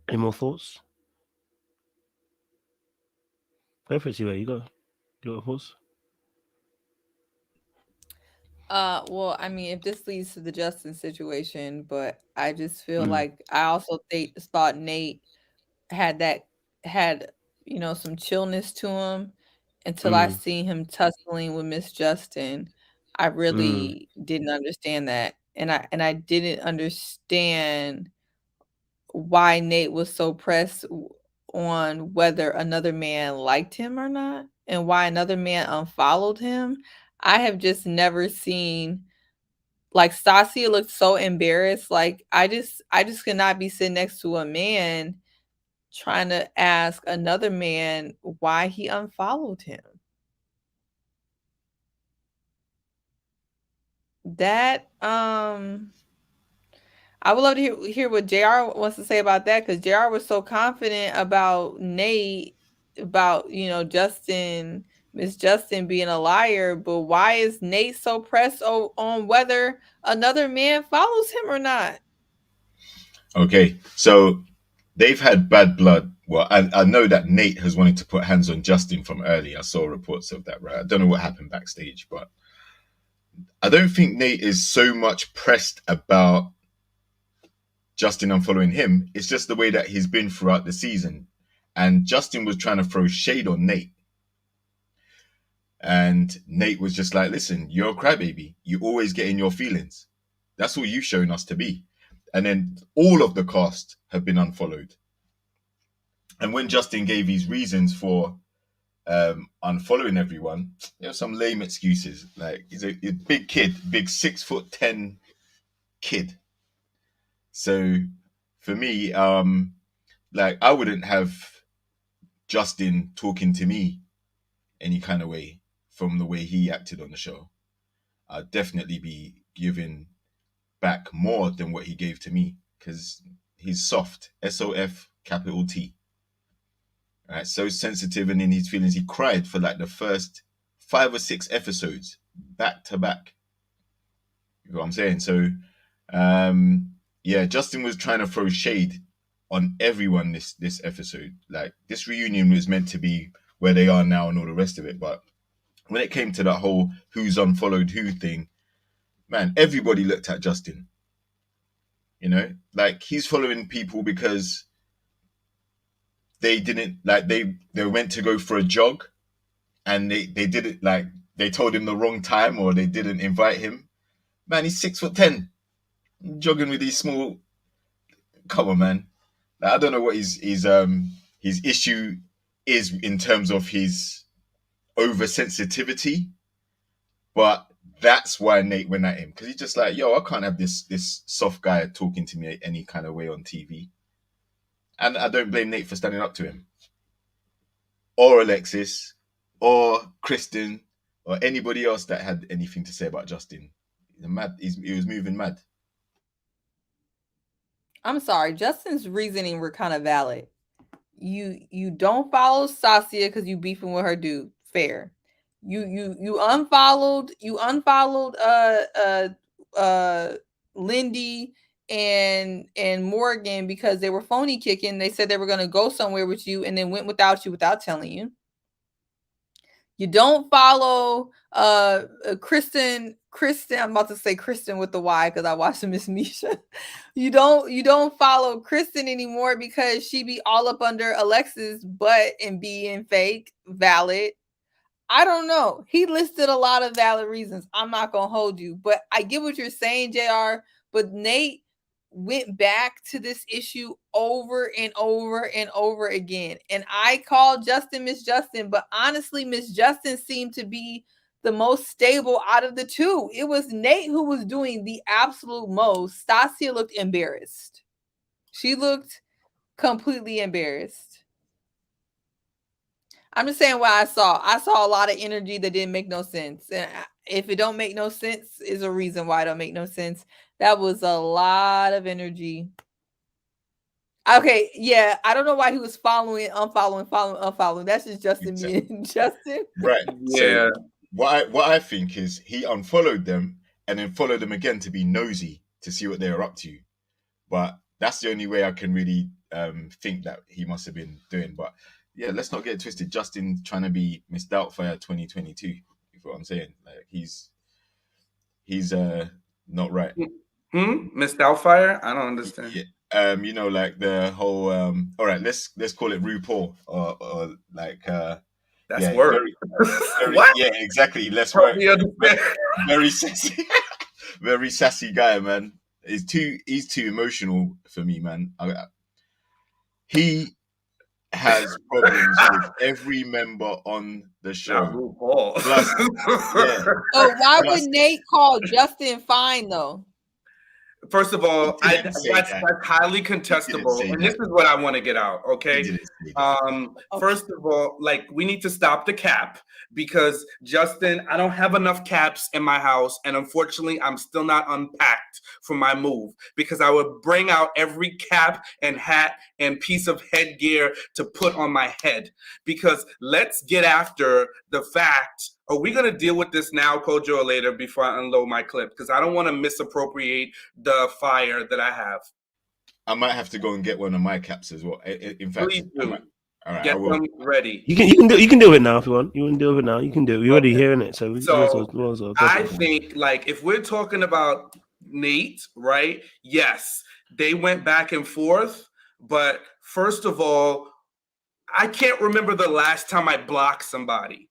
Speaker 3: Any more thoughts? Go for it, you go. You got thoughts?
Speaker 5: Well, I mean, if this leads to the Justin situation, but I just feel like I also thought Nate had some chillness to him until I seen him tussling with Miss Justin. I really didn't understand that. And I didn't understand why Nate was so pressed on whether another man liked him or not, and why another man unfollowed him. I have just never seen, like, Stacia looked so embarrassed. Like, I just could not be sitting next to a man trying to ask another man why he unfollowed him. That I would love to hear what JR wants to say about that, because JR was so confident about Nate, about, Justin, Miss Justin being a liar. But why is Nate so pressed on whether another man follows him or not?
Speaker 4: Okay, so they've had bad blood. Well, I know that Nate has wanted to put hands on Justin from early. I saw reports of that, right? I don't know what happened backstage, but I don't think Nate is so much pressed about Justin unfollowing him. It's just the way that he's been throughout the season. And Justin was trying to throw shade on Nate. And Nate was just like, listen, you're a crybaby. You always get in your feelings. That's all you've shown us to be. And then all of the cast have been unfollowed. And when Justin gave his reasons for unfollowing everyone, there were some lame excuses. Like, he's a big kid, big 6'10" kid. So for me, like, I wouldn't have Justin talking to me any kind of way from the way he acted on the show. I'd definitely be giving back more than what he gave to me, because he's soft. SOF capital T. Right, so sensitive and in his feelings. He cried for like the first 5 or 6 episodes back to back. You know what I'm saying? So yeah, Justin was trying to throw shade on everyone this episode. Like, this reunion was meant to be where they are now and all the rest of it, but when it came to that whole who's unfollowed who thing, man, everybody looked at Justin. You know, like, he's following people because they didn't, like, they went to go for a jog and they did it, like, they told him the wrong time or they didn't invite him. Man, he's 6'10", jogging with these small. Come on, man. Like, I don't know what his issue is in terms of his oversensitivity, but that's why Nate went at him, because he's just like, yo, I can't have this soft guy talking to me any kind of way on TV. And I don't blame Nate for standing up to him, or Alexis, or Kristen, or anybody else that had anything to say about Justin. He was moving mad.
Speaker 5: I'm sorry, Justin's reasoning were kind of valid. You don't follow Stacia because you beefing with her dude. Fair. You unfollowed Lindy and Morgan because they were phony kicking. They said they were gonna go somewhere with you and then went without you without telling you. You don't follow Kristen. I'm about to say Kristen with the Y because I watched Miss Misha. You don't follow Kristen anymore because she be all up under Alexis' butt and being fake. Valid. I don't know. He listed a lot of valid reasons. I'm not gonna hold you, but I get what you're saying, JR. But Nate went back to this issue over and over and over again. And I called Justin Miss Justin, but honestly, Miss Justin seemed to be the most stable out of the two. It was Nate who was doing the absolute most. Stacia looked embarrassed. She looked completely embarrassed. I'm just saying what I saw. I saw a lot of energy that didn't make no sense. And if it don't make no sense, is a reason why it don't make no sense. That was a lot of energy. Okay, yeah. I don't know why he was following, unfollowing. That's just Justin being Justin.
Speaker 4: Right.
Speaker 6: Yeah.
Speaker 4: So what I think is he unfollowed them and then followed them again to be nosy to see what they were up to. But that's the only way I can really think that he must have been doing. But yeah, let's not get it twisted. Justin trying to be Miss Doubtfire 2022. You know what I'm saying? Like he's not right.
Speaker 6: Miss Doubtfire? I don't understand.
Speaker 4: Yeah. You know, like the whole all right, let's call it RuPaul or like
Speaker 6: that's work.
Speaker 4: Very, yeah, exactly. Let's work. Very sassy. Very sassy guy, man. He's too emotional for me, man. He has problems with every member on the show. Plus, yeah.
Speaker 5: So why would Nate call Justin fine though?
Speaker 6: First of all, that's highly contestable, and this is what I want to get out. Okay. First of all, like we need to stop the cap because Justin, I don't have enough caps in my house, and unfortunately, I'm still not unpacked for my move because I would bring out every cap and hat and piece of headgear to put on my head. Because let's get after the fact. Are we going to deal with this now, Kojo, or later before I unload my clip? Because I don't want to misappropriate the fire that I have.
Speaker 4: I might have to go and get one of my caps as well. In fact,
Speaker 6: please do.
Speaker 4: All right,
Speaker 6: get them ready.
Speaker 3: You can do it now if you want. You want to do it now. You can do it. You're already hearing it. So
Speaker 6: I think like if we're talking about Nate, right? Yes, they went back and forth. But first of all, I can't remember the last time I blocked somebody.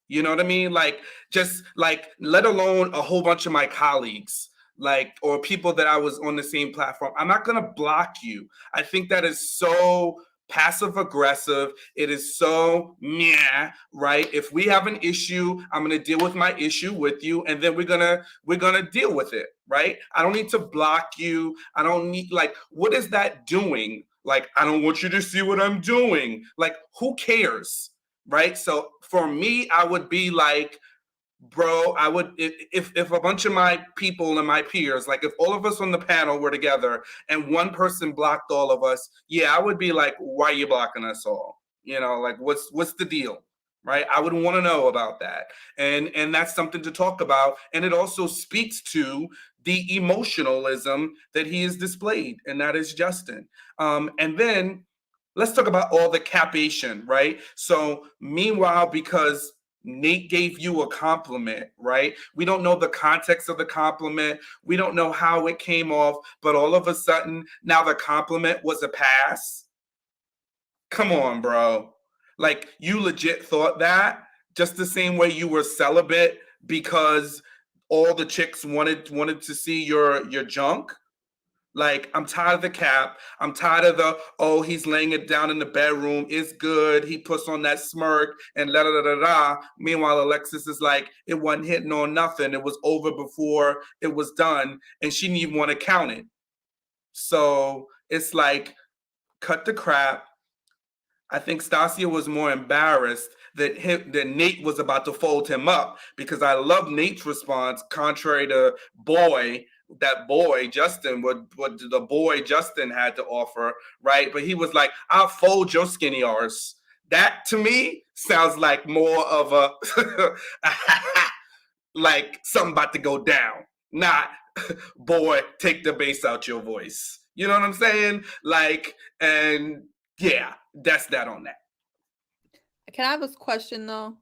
Speaker 6: You know what I mean? Like, just like, let alone a whole bunch of my colleagues, like, or people that I was on the same platform. I'm not going to block you. I think that is so passive aggressive. It is so meh, right? If we have an issue, I'm going to deal with my issue with you. And then we're going to deal with it, right? I don't need to block you. I don't need, like, what is that doing? Like, I don't want you to see what I'm doing. Like, who cares? Right. So for me, I would be like, bro, I would if a bunch of my people and my peers, like if all of us on the panel were together and one person blocked all of us, yeah, I would be like, why are you blocking us all? You know, like what's the deal? Right. I would want to know about that. And that's something to talk about. And it also speaks to the emotionalism that he has displayed. And that is Justin. And then let's talk about all the capation, right? So meanwhile, because Nate gave you a compliment, right? We don't know the context of the compliment. We don't know how it came off, but all of a sudden, now the compliment was a pass. Come on, bro. Like, you legit thought that just the same way you were celibate because all the chicks wanted to see your junk. Like, I'm tired of the cap. I'm tired of the, oh, he's laying it down in the bedroom. It's good. He puts on that smirk and da-da-da-da-da. Meanwhile, Alexis is like, it wasn't hitting on nothing. It was over before it was done. And she didn't even want to count it. So it's like, cut the crap. I think Stacia was more embarrassed that Nate was about to fold him up because I love Nate's response, contrary to that boy Justin, what the boy Justin had to offer, right? But he was like, I'll fold your skinny arse. That to me sounds like more of a like something about to go down, not boy, take the bass out your voice. You know what I'm saying? Like, and yeah, that's that on that.
Speaker 5: Can I have a question though?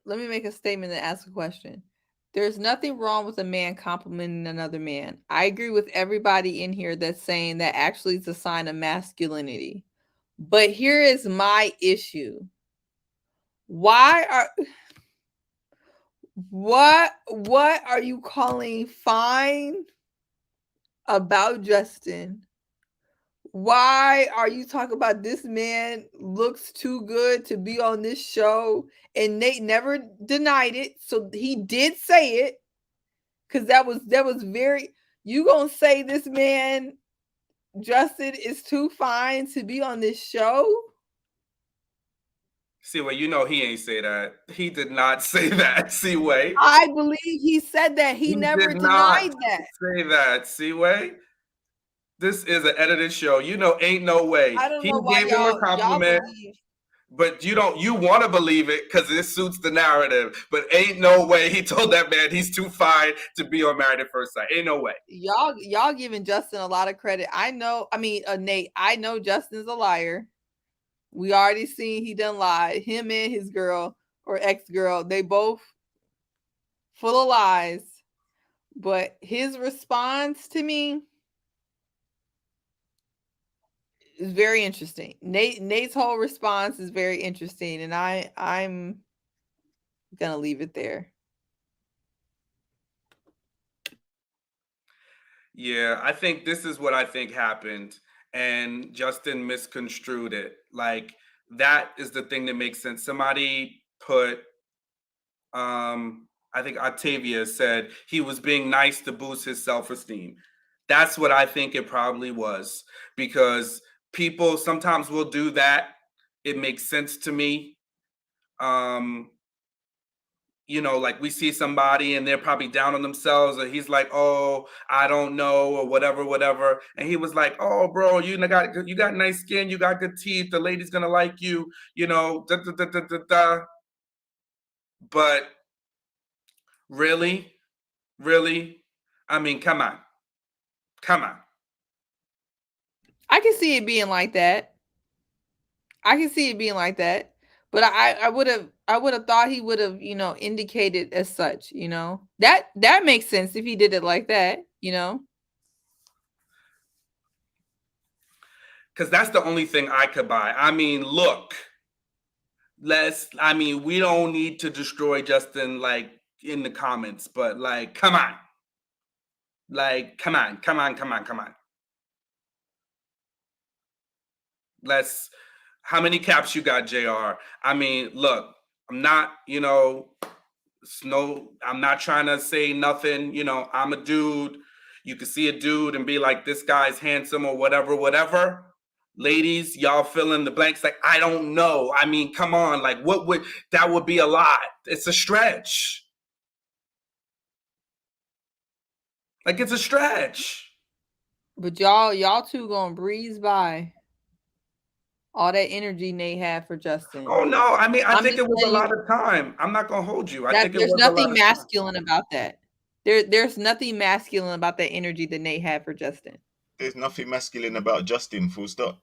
Speaker 5: Let me make a statement and ask a question. There's nothing wrong with a man complimenting another man. I agree with everybody in here that's saying that actually it's a sign of masculinity. But here is my issue. What are you calling fine about Justin? Why are you talking about this man looks too good to be on this show? And Nate never denied it. So he did say it. Because that was very, you gonna say this man Justin is too fine to be on this show?
Speaker 6: Seaway, you know he ain't say that. He did not say that, Seaway.
Speaker 5: I believe he said that. He never
Speaker 6: did
Speaker 5: denied
Speaker 6: not
Speaker 5: that.
Speaker 6: Say that, Seaway. This is an edited show. You know, ain't no way.
Speaker 5: I don't
Speaker 6: He
Speaker 5: know why
Speaker 6: gave him a compliment. But you want to believe it because it suits the narrative. But ain't no way he told that man he's too fine to be on Married at First Sight. Ain't no way.
Speaker 5: Y'all giving Justin a lot of credit. Nate, I know Justin's a liar. We already seen he done lied. Him and his girl or ex-girl, they both full of lies. But his response to me is very interesting. Nate's whole response is very interesting, and I'm gonna leave it there.
Speaker 6: Yeah, I think this is what I think happened, and Justin misconstrued it. Like, that is the thing that makes sense. Somebody put, I think Octavia said he was being nice to boost his self-esteem. That's what I think it probably was, because people sometimes will do that. It makes sense to me. You know, like we see somebody and they're probably down on themselves, and he's like, "Oh, I don't know," or whatever. And he was like, "Oh, bro, you got nice skin, you got good teeth. The lady's gonna like you, you know." But really, I mean, come on.
Speaker 5: I can see it being like that. But I would have thought he would have, indicated as such, That makes sense if he did it like that,
Speaker 6: Because that's the only thing I could buy. I mean, look, we don't need to destroy Justin, like, in the comments, but, like, come on. Like, come on. How many caps you got, JR? I mean, look, I'm not, I'm not trying to say nothing, I'm a dude. You can see a dude and be like, this guy's handsome or whatever. Ladies, y'all fill in the blanks. Like, I don't know. I mean, come on. Like, that would be a lot. It's a stretch. Like, it's a stretch.
Speaker 5: But y'all two gonna breeze by all that energy Nate had for Justin.
Speaker 6: Oh no, I mean, I think it was a lot of time. I'm not gonna hold you. I think
Speaker 5: there's nothing masculine about that. There's nothing masculine about that energy that Nate had for Justin.
Speaker 4: There's nothing masculine about Justin, full stop.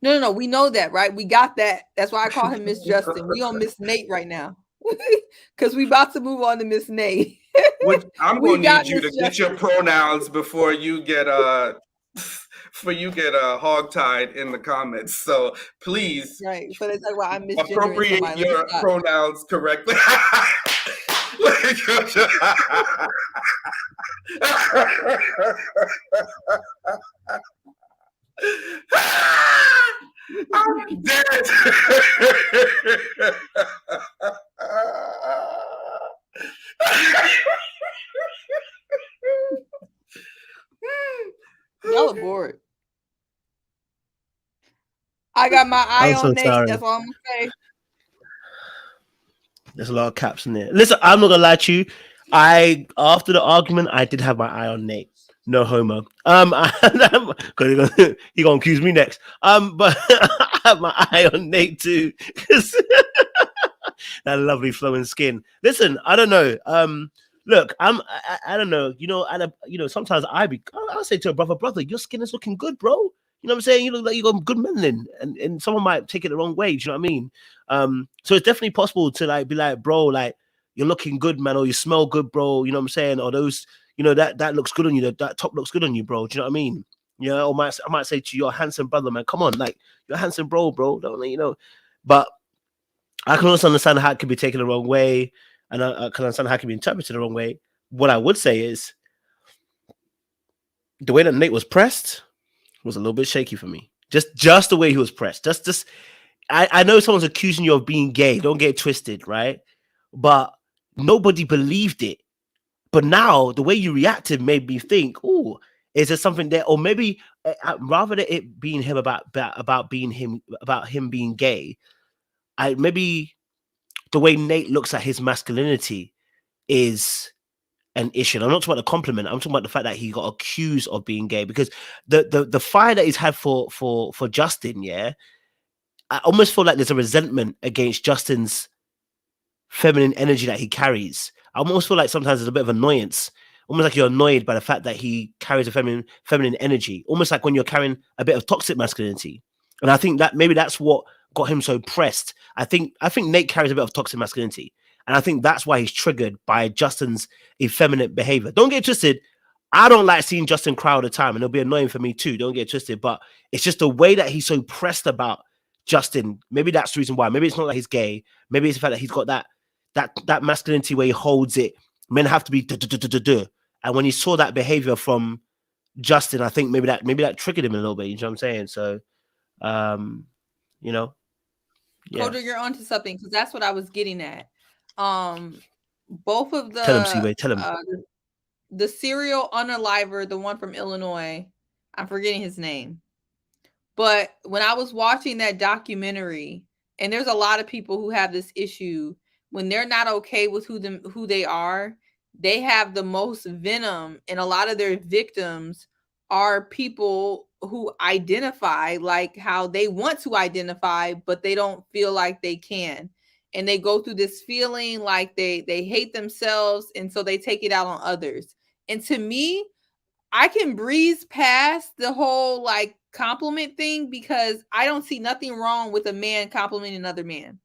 Speaker 5: No. We know that, right? We got that. That's why I call him Miss Justin. We on Miss Nate right now. Because we about to move on to Miss Nate.
Speaker 6: I'm gonna need you to get your pronouns before you get hogtied in the comments. So please,
Speaker 5: right? So that's like why I'm
Speaker 6: appropriate your pronouns correctly. I'm dead.
Speaker 5: Y'all are bored. I got my eye on Nate.
Speaker 3: Sorry.
Speaker 5: That's all I'm gonna say.
Speaker 3: There's a lot of caps in there. Listen, I'm not gonna lie to you. After the argument, I did have my eye on Nate. No homo. Because he gonna accuse me next. But I have my eye on Nate too. That lovely flowing skin. Listen, I don't know. Look, I don't know. Sometimes I'll say to a brother, your skin is looking good, bro. You know what I'm saying? You look like you got good melanin, and someone might take it the wrong way. Do you know what I mean? So it's definitely possible to be like, bro, like, you're looking good, man, or you smell good, bro. You know what I'm saying? Or those, that looks good on you. That top looks good on you, bro. Do you know what I mean? Yeah. Or I might say to you, you're a handsome brother, man. Come on, like, you're a handsome bro. Don't. But I can also understand how it can be taken the wrong way, and I can understand how it can be interpreted the wrong way. What I would say is the way that Nate was pressed was a little bit shaky for me. Just the way he was pressed. I know someone's accusing you of being gay. Don't get it twisted, right? But nobody believed it. But now the way you reacted made me think, oh, Is there something there, or maybe rather than it being him about him being gay, maybe the way Nate looks at his masculinity is an issue. And I'm not talking about the compliment. I'm talking about the fact that he got accused of being gay, because the fire that he's had for Justin, yeah, I almost feel like there's a resentment against Justin's feminine energy that he carries. I almost feel like sometimes there's a bit of annoyance, almost like you're annoyed by the fact that he carries a feminine energy, almost like when you're carrying a bit of toxic masculinity. And I think that maybe that's what got him so pressed. I think Nate carries a bit of toxic masculinity, and I think that's why he's triggered by Justin's effeminate behavior. Don't get twisted. I don't like seeing Justin cry all the time, and it'll be annoying for me too. Don't get twisted. But it's just the way that he's so pressed about Justin. Maybe that's the reason why. Maybe it's not that he's gay. Maybe it's the fact that he's got that masculinity where he holds it. Men have to be and when he saw that behavior from Justin, I think maybe that triggered him a little bit. You know what I'm saying? So, you know, yeah.
Speaker 5: Coder, you're onto something, because that's what I was getting at. Both of the
Speaker 3: tell him.
Speaker 5: The serial unaliver, the one from Illinois, I'm forgetting his name. But when I was watching that documentary, and there's a lot of people who have this issue when they're not okay with who they are, they have the most venom, and a lot of their victims are people who identify like how they want to identify, but they don't feel like they can. And they go through this feeling like they hate themselves, and so they take it out on others. And to me, I can breeze past the whole like compliment thing, because I don't see nothing wrong with a man complimenting another man.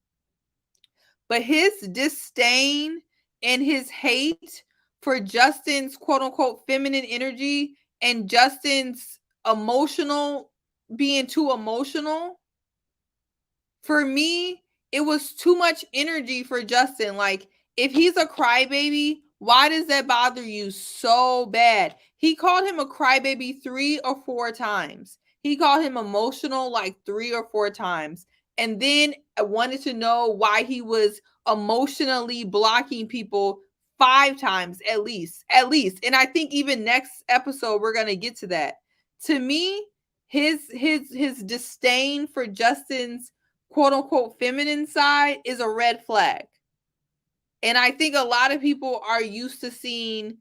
Speaker 5: But his disdain and his hate for Justin's quote unquote feminine energy and Justin's being too emotional, for me, it was too much energy for Justin. Like, if he's a crybaby, why does that bother you so bad? He called him a crybaby 3 or 4 times. He called him emotional like 3 or 4 times. And then I wanted to know why he was emotionally blocking people 5 times at least. And I think even next episode, we're going to get to that. To me, his disdain for Justin's quote unquote feminine side is a red flag. And I think a lot of people are used to seeing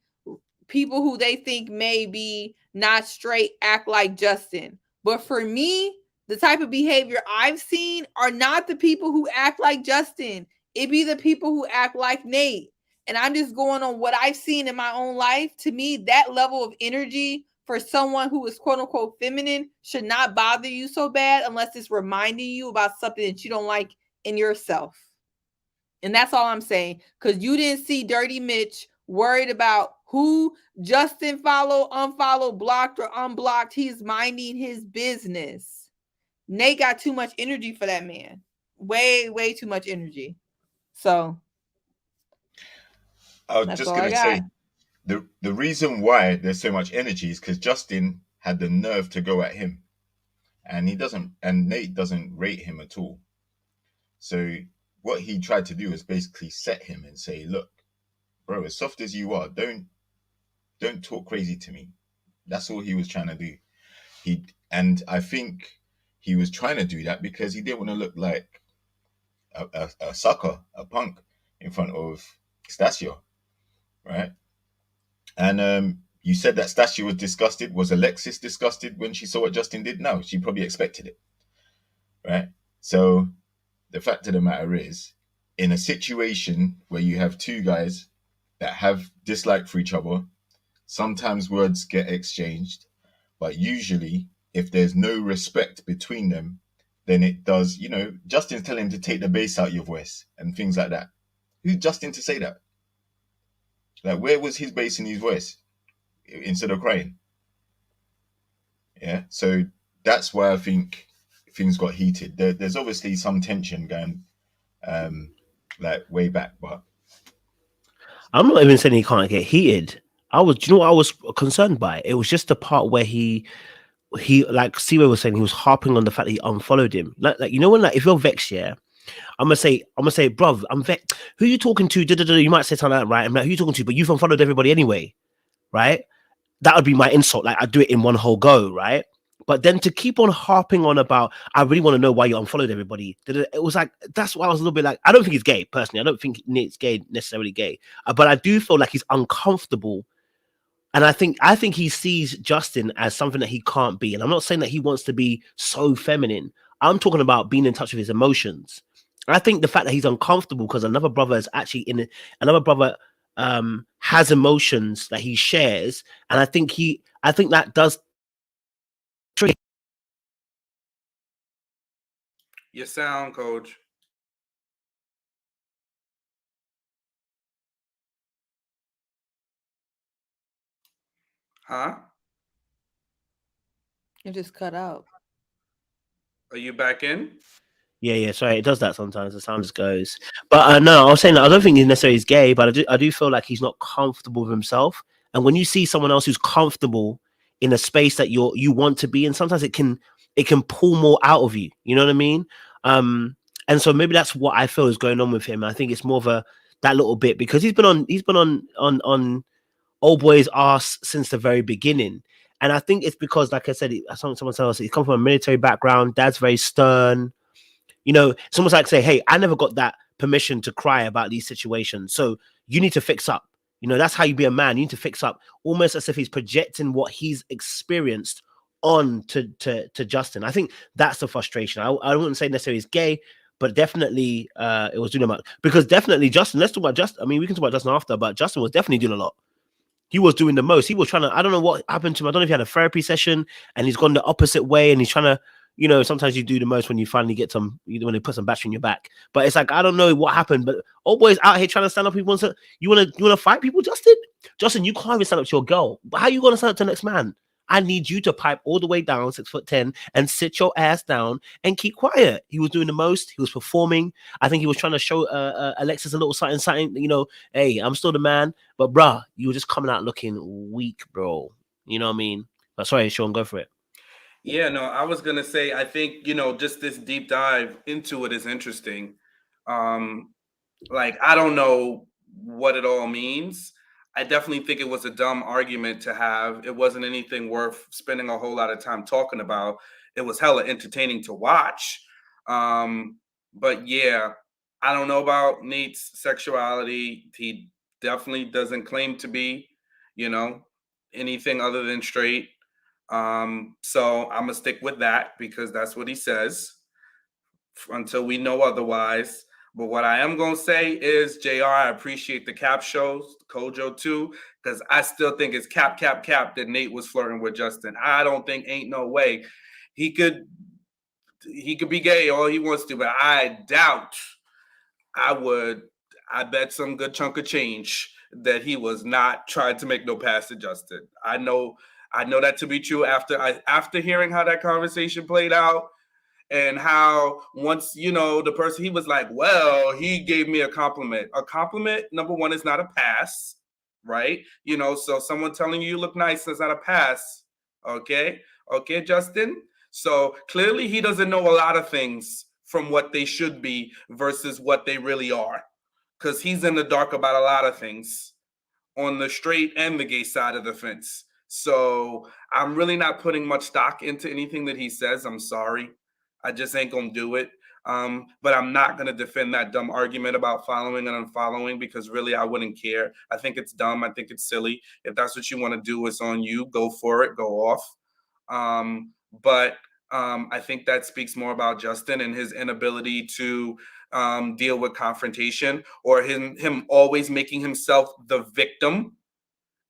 Speaker 5: people who they think may be not straight act like Justin. But for me, the type of behavior I've seen are not the people who act like Justin. It be the people who act like Nate. And I'm just going on what I've seen in my own life. To me, that level of energy for someone who is quote unquote feminine should not bother you so bad unless it's reminding you about something that you don't like in yourself. And that's all I'm saying. Because you didn't see Dirty Mitch worried about who Justin unfollowed, blocked, or unblocked. He's minding his business. Nate got too much energy for that man. Way, way too much energy. So
Speaker 4: I was just going to say, the reason why there's so much energy is because Justin had the nerve to go at him. And Nate doesn't rate him at all. So what he tried to do is basically set him and say, look, bro, as soft as you are, don't talk crazy to me. That's all he was trying to do. And I think he was trying to do that because he didn't want to look like a sucker, a punk in front of Stacia, right? And you said that Stacia was disgusted. Was Alexis disgusted when she saw what Justin did? No, she probably expected it, right? So the fact of the matter is, in a situation where you have two guys that have dislike for each other, sometimes words get exchanged, but usually if there's no respect between them, then it does, Justin's telling him to take the bass out of your voice and things like that. Who's Justin to say that? Like, where was his bass in his voice instead of crying? Yeah, so that's why I think things got heated. There's obviously some tension going like way back, but
Speaker 3: I'm not even saying he can't get heated. Do you know what I was concerned by? It was just the part where he like Siwe was saying, he was harping on the fact that he unfollowed him. Like when if you're vexed, yeah, I'm gonna say, bruv, I'm vexed. Who you talking to? You might say something like that, right? I'm like, who you talking to? But you've unfollowed everybody anyway, right? that would be my insult. Like, I do it in one whole go, right? But then to keep on harping on about, I really want to know why you unfollowed everybody. It was like, that's why I was a little bit like, I don't think he's gay, personally. I don't think Nate's necessarily gay. But I do feel like he's uncomfortable. And I think he sees Justin as something that he can't be. And I'm not saying that he wants to be so feminine. I'm talking about being in touch with his emotions. And I think the fact that he's uncomfortable because another brother is actually in it, another brother has emotions that he shares. And I think that does trigger.
Speaker 6: Your sound, coach. Huh?
Speaker 5: It just cut out.
Speaker 6: Are you back in?
Speaker 3: Yeah, sorry, it does that sometimes. The sound just goes. But no, I was saying that I don't think he necessarily is gay, but I do feel like he's not comfortable with himself. And when you see someone else who's comfortable in a space that you want to be in, sometimes it can pull more out of you. You know what I mean? And so maybe that's what I feel is going on with him. I think it's more of that little bit because he's been on old boy's ass since the very beginning. And I think it's because, like I said, someone else, he's come from a military background. Dad's very stern. You know, it's almost like say, hey, I never got that permission to cry about these situations. So you need to fix up. You know, that's how you be a man. You need to fix up, almost as if he's projecting what he's experienced on to Justin. I think that's the frustration. I wouldn't say necessarily he's gay, but definitely it was doing much. Because definitely Justin, let's talk about Justin. I mean, we can talk about Justin after, but Justin was definitely doing a lot. He was doing the most. He was trying to, I don't know what happened to him. I don't know if he had a therapy session and he's gone the opposite way and he's trying to, you know, sometimes you do the most when you finally get some, when they put some battery in your back. But it's like, I don't know what happened, but old boy's out here trying to stand up. You want to fight people, Justin? Justin, you can't even stand up to your girl. But how are you going to stand up to the next man? I need you to pipe all the way down, 6'10", and sit your ass down and keep quiet. He was doing the most. He was performing. I think he was trying to show Alexis a little something, you know, hey, I'm still the man. But bruh, you were just coming out looking weak, bro. You know what I mean? But sorry, Sean, go for it.
Speaker 6: Yeah, no, I was going to say, I think, you know, just this deep dive into it is interesting. Like, I don't know what it all means. I definitely think it was a dumb argument to have. It wasn't anything worth spending a whole lot of time talking about. It was hella entertaining to watch. But yeah, I don't know about Nate's sexuality. He definitely doesn't claim to be, you know, anything other than straight. So I'm gonna stick with that because that's what he says until we know otherwise. But what I am gonna say is, JR, I appreciate the cap shows, Kojo too, because I still think it's cap that Nate was flirting with Justin. I don't think ain't no way he could be gay all he wants to, but I doubt I bet some good chunk of change that he was not trying to make no pass to Justin. I know that to be true after hearing how that conversation played out. And how once, you know, the person, he was like, well, he gave me a compliment. A compliment, number one, is not a pass, right? You know, so someone telling you look nice is not a pass. Okay, Justin. So clearly he doesn't know a lot of things from what they should be versus what they really are. Because he's in the dark about a lot of things on the straight and the gay side of the fence. So I'm really not putting much stock into anything that he says. I'm sorry. I just ain't gonna do it. But I'm not gonna defend that dumb argument about following and unfollowing because really I wouldn't care. I think it's dumb. I think it's silly. If that's what you want to do, it's on you. Go for it. Go off. But I think that speaks more about Justin and his inability to deal with confrontation or him always making himself the victim.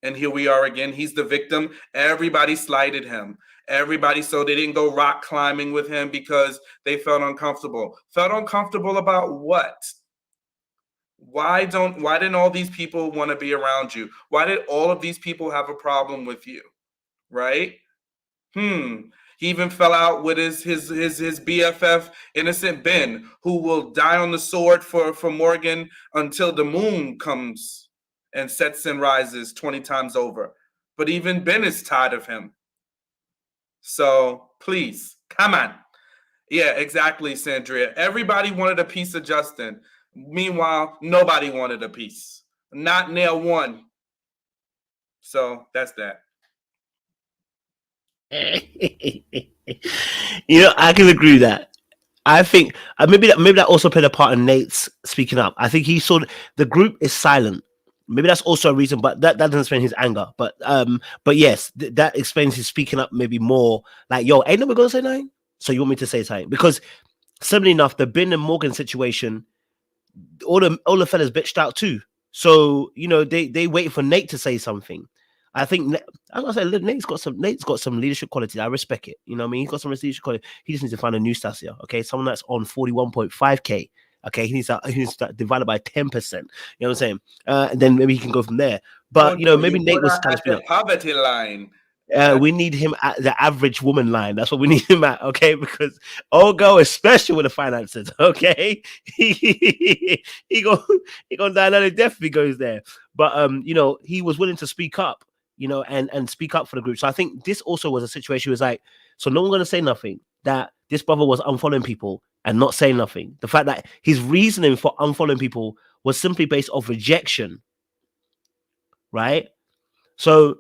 Speaker 6: And here we are again. He's the victim. Everybody slighted him. Everybody, so they didn't go rock climbing with him because they felt uncomfortable. Felt uncomfortable about what? Why didn't all these people want to be around you? Why did all of these people have a problem with you? Right? He even fell out with his BFF, Innocent Ben, who will die on the sword for Morgan until the moon comes and sets and rises 20 times over. But even Ben is tired of him. So please, come on. Yeah, exactly, Sandria. Everybody wanted a piece of Justin. Meanwhile, nobody wanted a piece. Not nail one. So that's that.
Speaker 3: You know, I can agree with that. I think maybe that also played a part in Nate's speaking up. I think he saw the group is silent. Maybe that's also a reason, but that doesn't explain his anger. But yes, that explains his speaking up maybe more. Like, yo, ain't nobody gonna say nothing. So you want me to say something? Because similarly enough, the Bin and Morgan situation, all the fellas bitched out too. So you know they wait for Nate to say something. I think as I said, Nate's got some leadership quality. I respect it. You know what I mean? He's got some leadership quality. He just needs to find a new Stacia. Okay, someone that's on 41.5k. Okay, he needs to divide it by 10%. You know what I'm saying? And then maybe he can go from there. But you know, maybe Nate was kind of
Speaker 6: the poverty line.
Speaker 3: We need him at the average woman line. That's what we need him at, okay? Because old girl is special with the finances, okay? he gonna die another death if he goes there. But you know, he was willing to speak up, you know, and speak up for the group. So I think this also was a situation where it was like, so no one gonna say nothing. That this brother was unfollowing people and not saying nothing. The fact that his reasoning for unfollowing people was simply based off rejection, right? So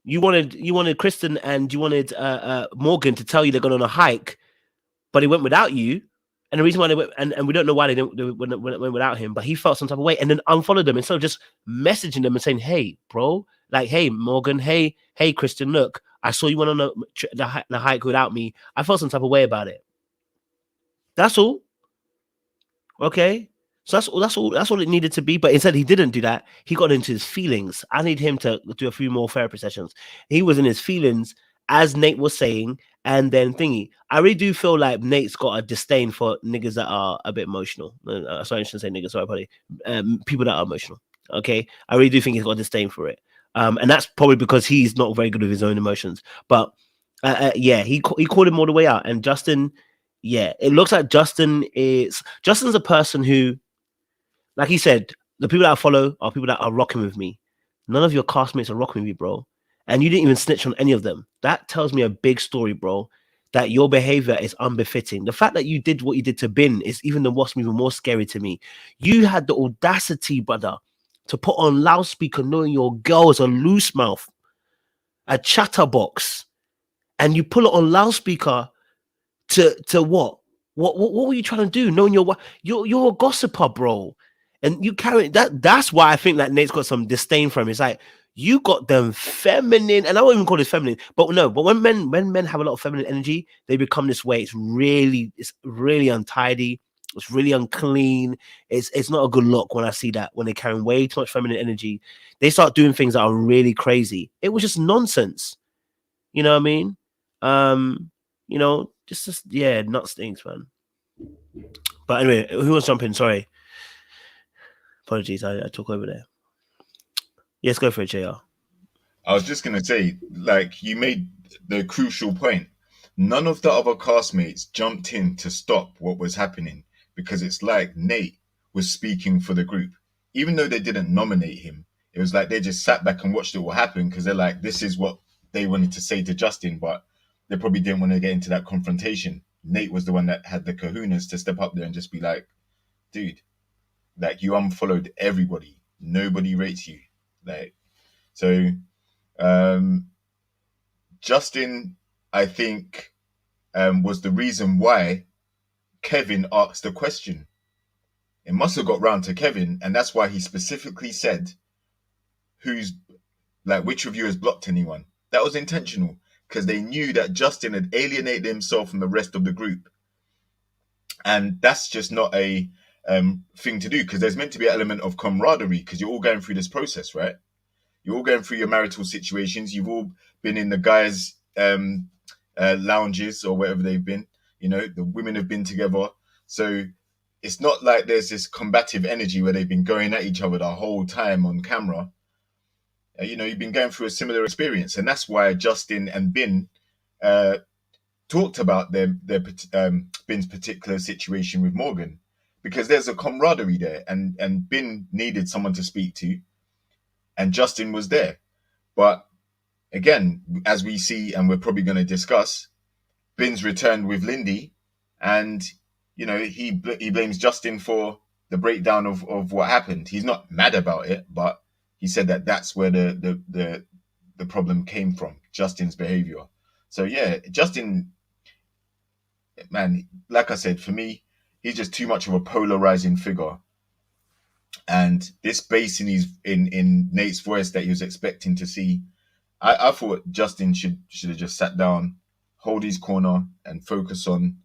Speaker 3: you wanted Kristen and you wanted Morgan to tell you they're going on a hike, but he went without you. And the reason why they went, and we don't know why they went without him, but he felt some type of way and then unfollowed them instead of just messaging them and saying, hey, bro, like, hey, Morgan, hey, Kristen, look, I saw you went on the hike without me. I felt some type of way about it. That's all. Okay. So that's all it needed to be. But instead, he didn't do that. He got into his feelings. I need him to do a few more therapy sessions. He was in his feelings, as Nate was saying, and then thingy. I really do feel like Nate's got a disdain for niggas that are a bit emotional. Sorry, I shouldn't say niggas. Sorry, buddy. People that are emotional. Okay, I really do think he's got a disdain for it. And that's probably because he's not very good with his own emotions. But yeah, he called him all the way out. And Justin, yeah, it looks like Justin's a person who, like he said, the people that I follow are people that are rocking with me. None of your castmates are rocking with me, bro. And you didn't even snitch on any of them. That tells me a big story, bro, that your behavior is unbefitting. The fact that you did what you did to Bin is even more scary to me. You had the audacity, brother, to put on loudspeaker knowing your girl is a loose mouth, a chatterbox, and you pull it on loudspeaker to what? What were you trying to do? Knowing you're a gossiper, bro. And you carry that. That's why I think that Nate's got some disdain for him. It's like you got them feminine, and I won't even call it feminine, but no. But when men have a lot of feminine energy, they become this way. It's really untidy. It's really unclean. It's not a good look when I see that. When they're carrying way too much feminine energy, they start doing things that are really crazy. It was just nonsense. You know what I mean? You know, just yeah, nuts things, man. But anyway, who was jumping? Sorry. Apologies, I took over there. Yes, go for it, JR.
Speaker 4: I was just going to say, like, you made the crucial point. None of the other castmates jumped in to stop what was happening because it's like Nate was speaking for the group. Even though they didn't nominate him, it was like they just sat back and watched it all happen because they're like, this is what they wanted to say to Justin, but they probably didn't want to get into that confrontation. Nate was the one that had the kahunas to step up there and just be like, dude, like, you unfollowed everybody. Nobody rates you. Like, so Justin, I think, was the reason why Kevin asked the question. It must have got round to Kevin, and that's why he specifically said, which of you has blocked anyone? That was intentional, because they knew that Justin had alienated himself from the rest of the group. And that's just not a thing to do, because there's meant to be an element of camaraderie, because you're all going through this process, right? You're all going through your marital situations. You've all been in the guys' lounges or wherever they've been. You know, the women have been together. So it's not like there's this combative energy where they've been going at each other the whole time on camera. You know, you've been going through a similar experience. And that's why Justin and Bin talked about Bin's particular situation with Morgan, because there's a camaraderie there, and Bin needed someone to speak to, and Justin was there. But again, as we see, and we're probably going to discuss, Bin's returned with Lindy, and you know, he blames Justin for the breakdown of what happened. He's not mad about it, but he said that that's where the problem came from, Justin's behavior. So yeah, Justin, man, like I said, for me, he's just too much of a polarizing figure. And this bass in Nate's voice that he was expecting to see, I thought Justin should have just sat down, hold his corner, and focus on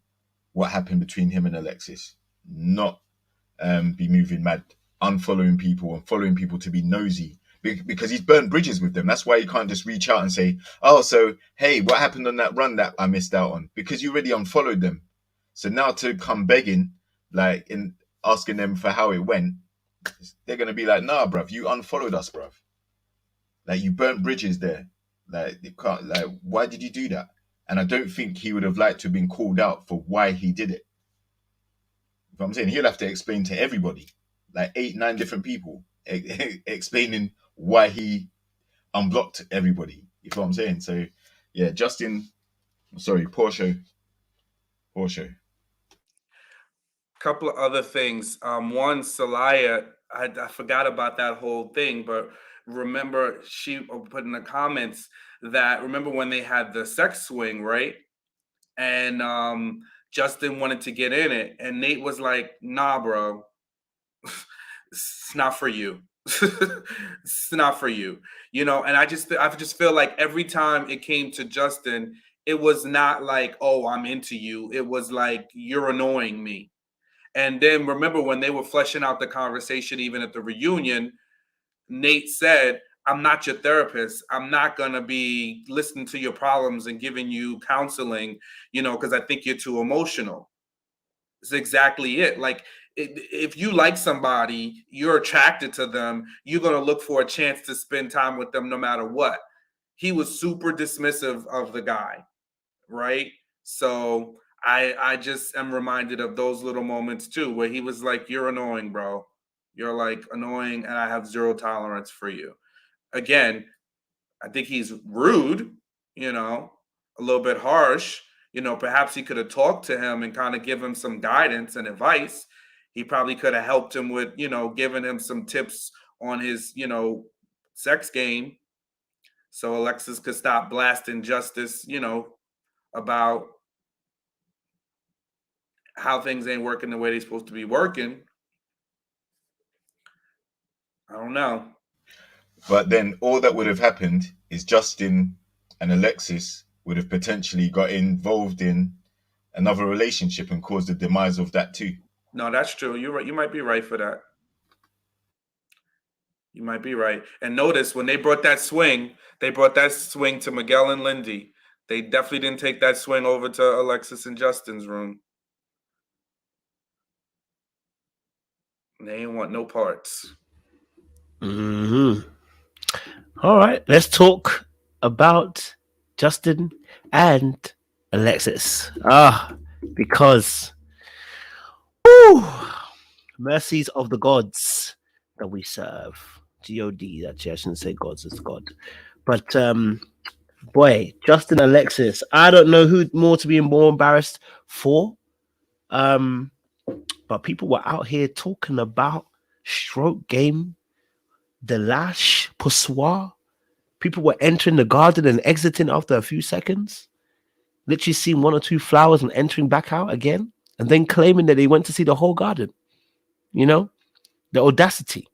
Speaker 4: what happened between him and Alexis, not be moving mad, unfollowing people and following people to be nosy, because he's burnt bridges with them. That's why you can't just reach out and say, oh, so hey, what happened on that run that I missed out on? Because you already unfollowed them. So now to come begging, like, in asking them for how it went, they're gonna be like, nah, bruv, you unfollowed us, bruv. Like, you burnt bridges there. Like, you can't, like, why did you do that? And I don't think he would have liked to have been called out for why he did it. If I'm saying, he'll have to explain to everybody, like 8-9 different people, explaining why he unblocked everybody. You know what I'm saying? So yeah, Justin, sorry, poor show.
Speaker 6: Couple of other things. One, Stacia, I forgot about that whole thing, but remember she put in the comments that, remember when they had the sex swing, right? And Justin wanted to get in it, and Nate was like, nah, bro, it's not for you. It's not for you, you know. And I just feel like every time it came to Justin, it was not like, oh, I'm into you. It was like, you're annoying me. And then remember when they were fleshing out the conversation, even at the reunion, Nate said, I'm not your therapist. I'm not going to be listening to your problems and giving you counseling, you know, because I think you're too emotional. It's exactly it. Like, if you like somebody, you're attracted to them, you're going to look for a chance to spend time with them no matter what. He was super dismissive of the guy, right? So I just am reminded of those little moments too, where he was like, you're annoying, bro. You're like annoying, and I have zero tolerance for you. Again, I think he's rude, you know, a little bit harsh. You know, perhaps he could have talked to him and kind of give him some guidance and advice. He probably could have helped him with, you know, giving him some tips on his, you know, sex game. So Alexis could stop blasting Justice, you know, about how things ain't working the way they're supposed to be working. I don't know.
Speaker 4: But then all that would have happened is Justin and Alexis would have potentially got involved in another relationship and caused the demise of that too.
Speaker 6: No, that's true. You're right. You might be right for that. You might be right. And notice when they brought that swing to Miguel and Lindy. They definitely didn't take that swing over to Alexis and Justin's room. They ain't want no parts.
Speaker 3: Mm-hmm. All right, let's talk about Justin and Alexis. Because mercies of the gods that we serve. G-O-D, actually, I shouldn't say gods, it's God. But boy, Justin and Alexis, I don't know who more to be more embarrassed for. But people were out here talking about stroke game, the lash, poussoir. People were entering the garden and exiting after a few seconds. Literally seeing 1 or 2 flowers and entering back out again. And then claiming that they went to see the whole garden. You know? The audacity.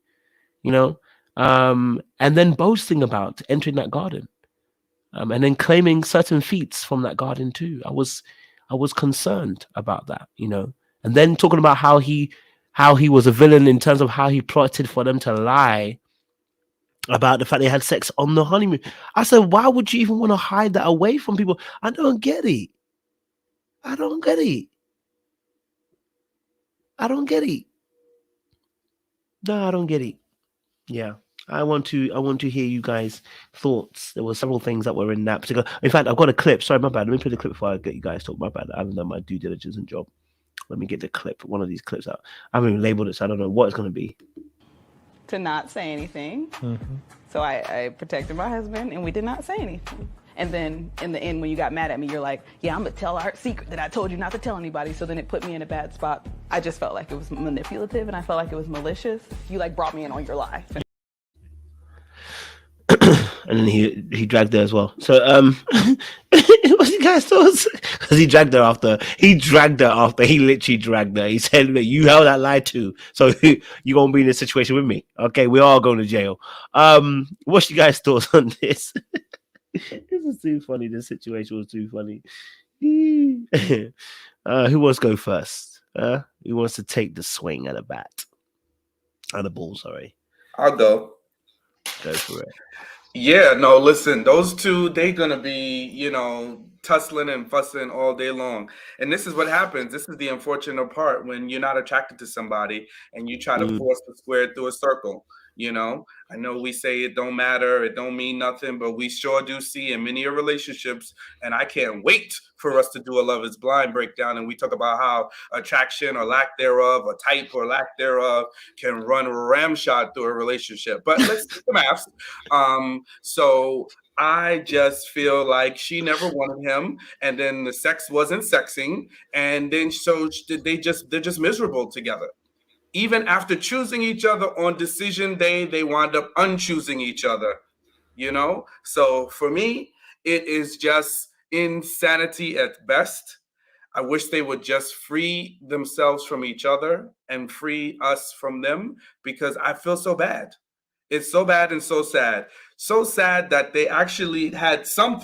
Speaker 3: You know? And then boasting about entering that garden. And then claiming certain feats from that garden too. I was concerned about that, you know? And then talking about how he was a villain in terms of how he plotted for them to lie about the fact they had sex on the honeymoon. I said, why would you even want to hide that away from people? I don't get it. I don't get it. No, I don't get it. Yeah. I want to hear you guys' thoughts. There were several things that were in that particular. In fact, I've got a clip. Sorry, my bad. Let me play the clip before I get you guys talk. My bad. I haven't done my due diligence and job. Let me get the clip. One of these clips out. I haven't even labeled it, so I don't know what it's going to be.
Speaker 10: To not say anything. Mm-hmm. So I protected my husband, and we did not say anything. And then in the end, when you got mad at me, you're like, yeah, I'm going to tell our secret that I told you not to tell anybody. So then it put me in a bad spot. I just felt like it was manipulative, and I felt like it was malicious. You like brought me in on your lie.
Speaker 3: and then he dragged her as well. So what's the guy's thoughts? Because he dragged her after. He literally dragged her. He said, "Look, you held that lie too. So you gonna be in this situation with me? Okay, we all going to jail." What's your guys' thoughts on this? This was too funny. This situation was too funny. Who wants to go first? Who wants to take the swing at the bat? At the ball, sorry.
Speaker 6: I'll go.
Speaker 3: Go for it.
Speaker 6: Yeah, no, listen, those two, they're going to be, tussling and fussing all day long. And this is what happens. This is the unfortunate part when you're not attracted to somebody and you try to force the square through a circle. I know we say it don't matter, it don't mean nothing, but we sure do see in many relationships, and I can't wait for us to do a Love is Blind breakdown, and we talk about how attraction or lack thereof, or type or lack thereof, can run ramshot through a relationship. But let's do the maths. So I just feel like she never wanted him, and then the sex wasn't sexing, and then so they're just miserable together. Even after choosing each other on decision day, they wind up unchoosing each other, So for me, it is just insanity at best. I wish they would just free themselves from each other and free us from them, because I feel so bad. It's so bad and so sad. So sad that they actually had some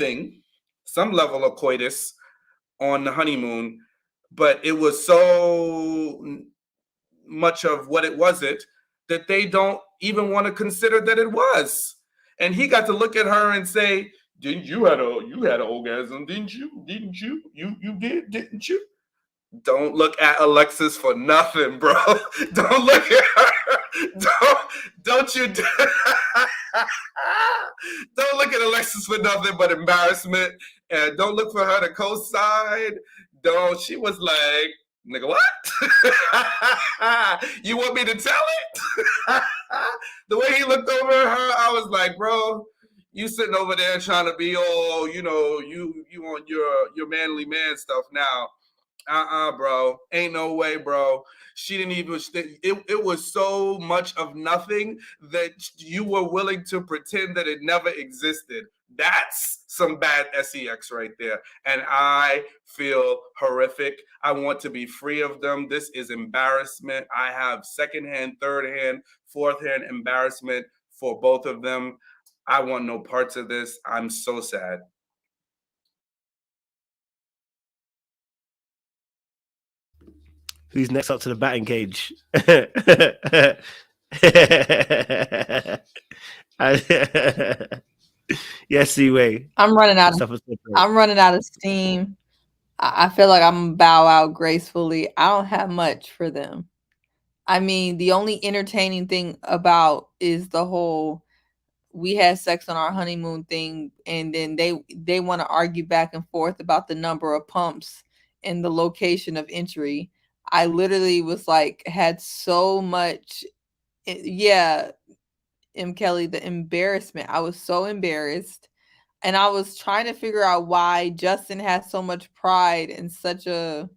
Speaker 6: level of coitus on the honeymoon, but it was so much of what it wasn't that they don't even want to consider that it was. And he got to look at her and say, "Didn't you had an orgasm? Didn't you? You did, didn't you?" Don't look at Alexis for nothing, bro. Don't look at her. Don't you don't look at Alexis for nothing but embarrassment. And don't look for her to co-sign. She was like, "Nigga, what? You want me to tell it?" The way he looked over at her, I was like, "Bro, you sitting over there trying to be all, you on your manly man stuff now. Bro. Ain't no way, bro." She didn't even, it was so much of nothing that you were willing to pretend that it never existed. That's some bad sex right there. And I feel horrific. I want to be free of them. This is embarrassment. I have secondhand, third-hand, fourth-hand embarrassment for both of them. I want no parts of this. I'm so sad.
Speaker 3: Who's next up to the batting cage? Yes, C-Way.
Speaker 5: I'm running out of steam. I feel like I'm gonna bow out gracefully. I don't have much for them. I mean, the only entertaining thing about is the whole we had sex on our honeymoon thing, and then they want to argue back and forth about the number of pumps and the location of entry. I literally was like, had so much, M. Kelly, the embarrassment. I was so embarrassed. And I was trying to figure out why Justin has so much pride and such a,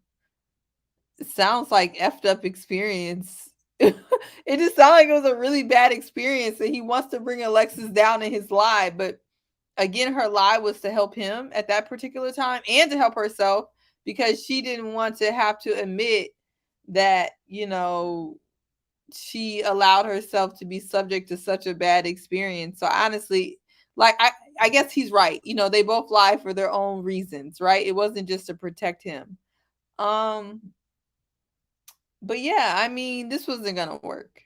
Speaker 5: it sounds like effed up experience. It just sounded like it was a really bad experience, and he wants to bring Alexis down in his lie. But again, her lie was to help him at that particular time and to help herself, because she didn't want to have to admit that, she allowed herself to be subject to such a bad experience. So honestly, like, I guess he's right. They both lie for their own reasons, right? It wasn't just to protect him. But yeah, I mean, this wasn't gonna work.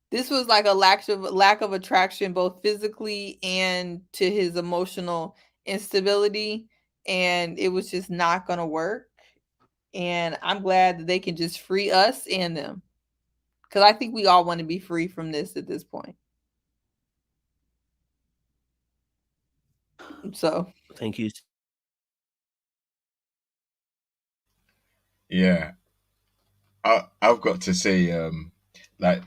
Speaker 5: This was like a lack of attraction, both physically and to his emotional instability, and it was just not gonna work. And I'm glad that they can just free us and them, because I think we all want to be free from this at this point. So
Speaker 3: thank you.
Speaker 4: Yeah, I've got to say, like,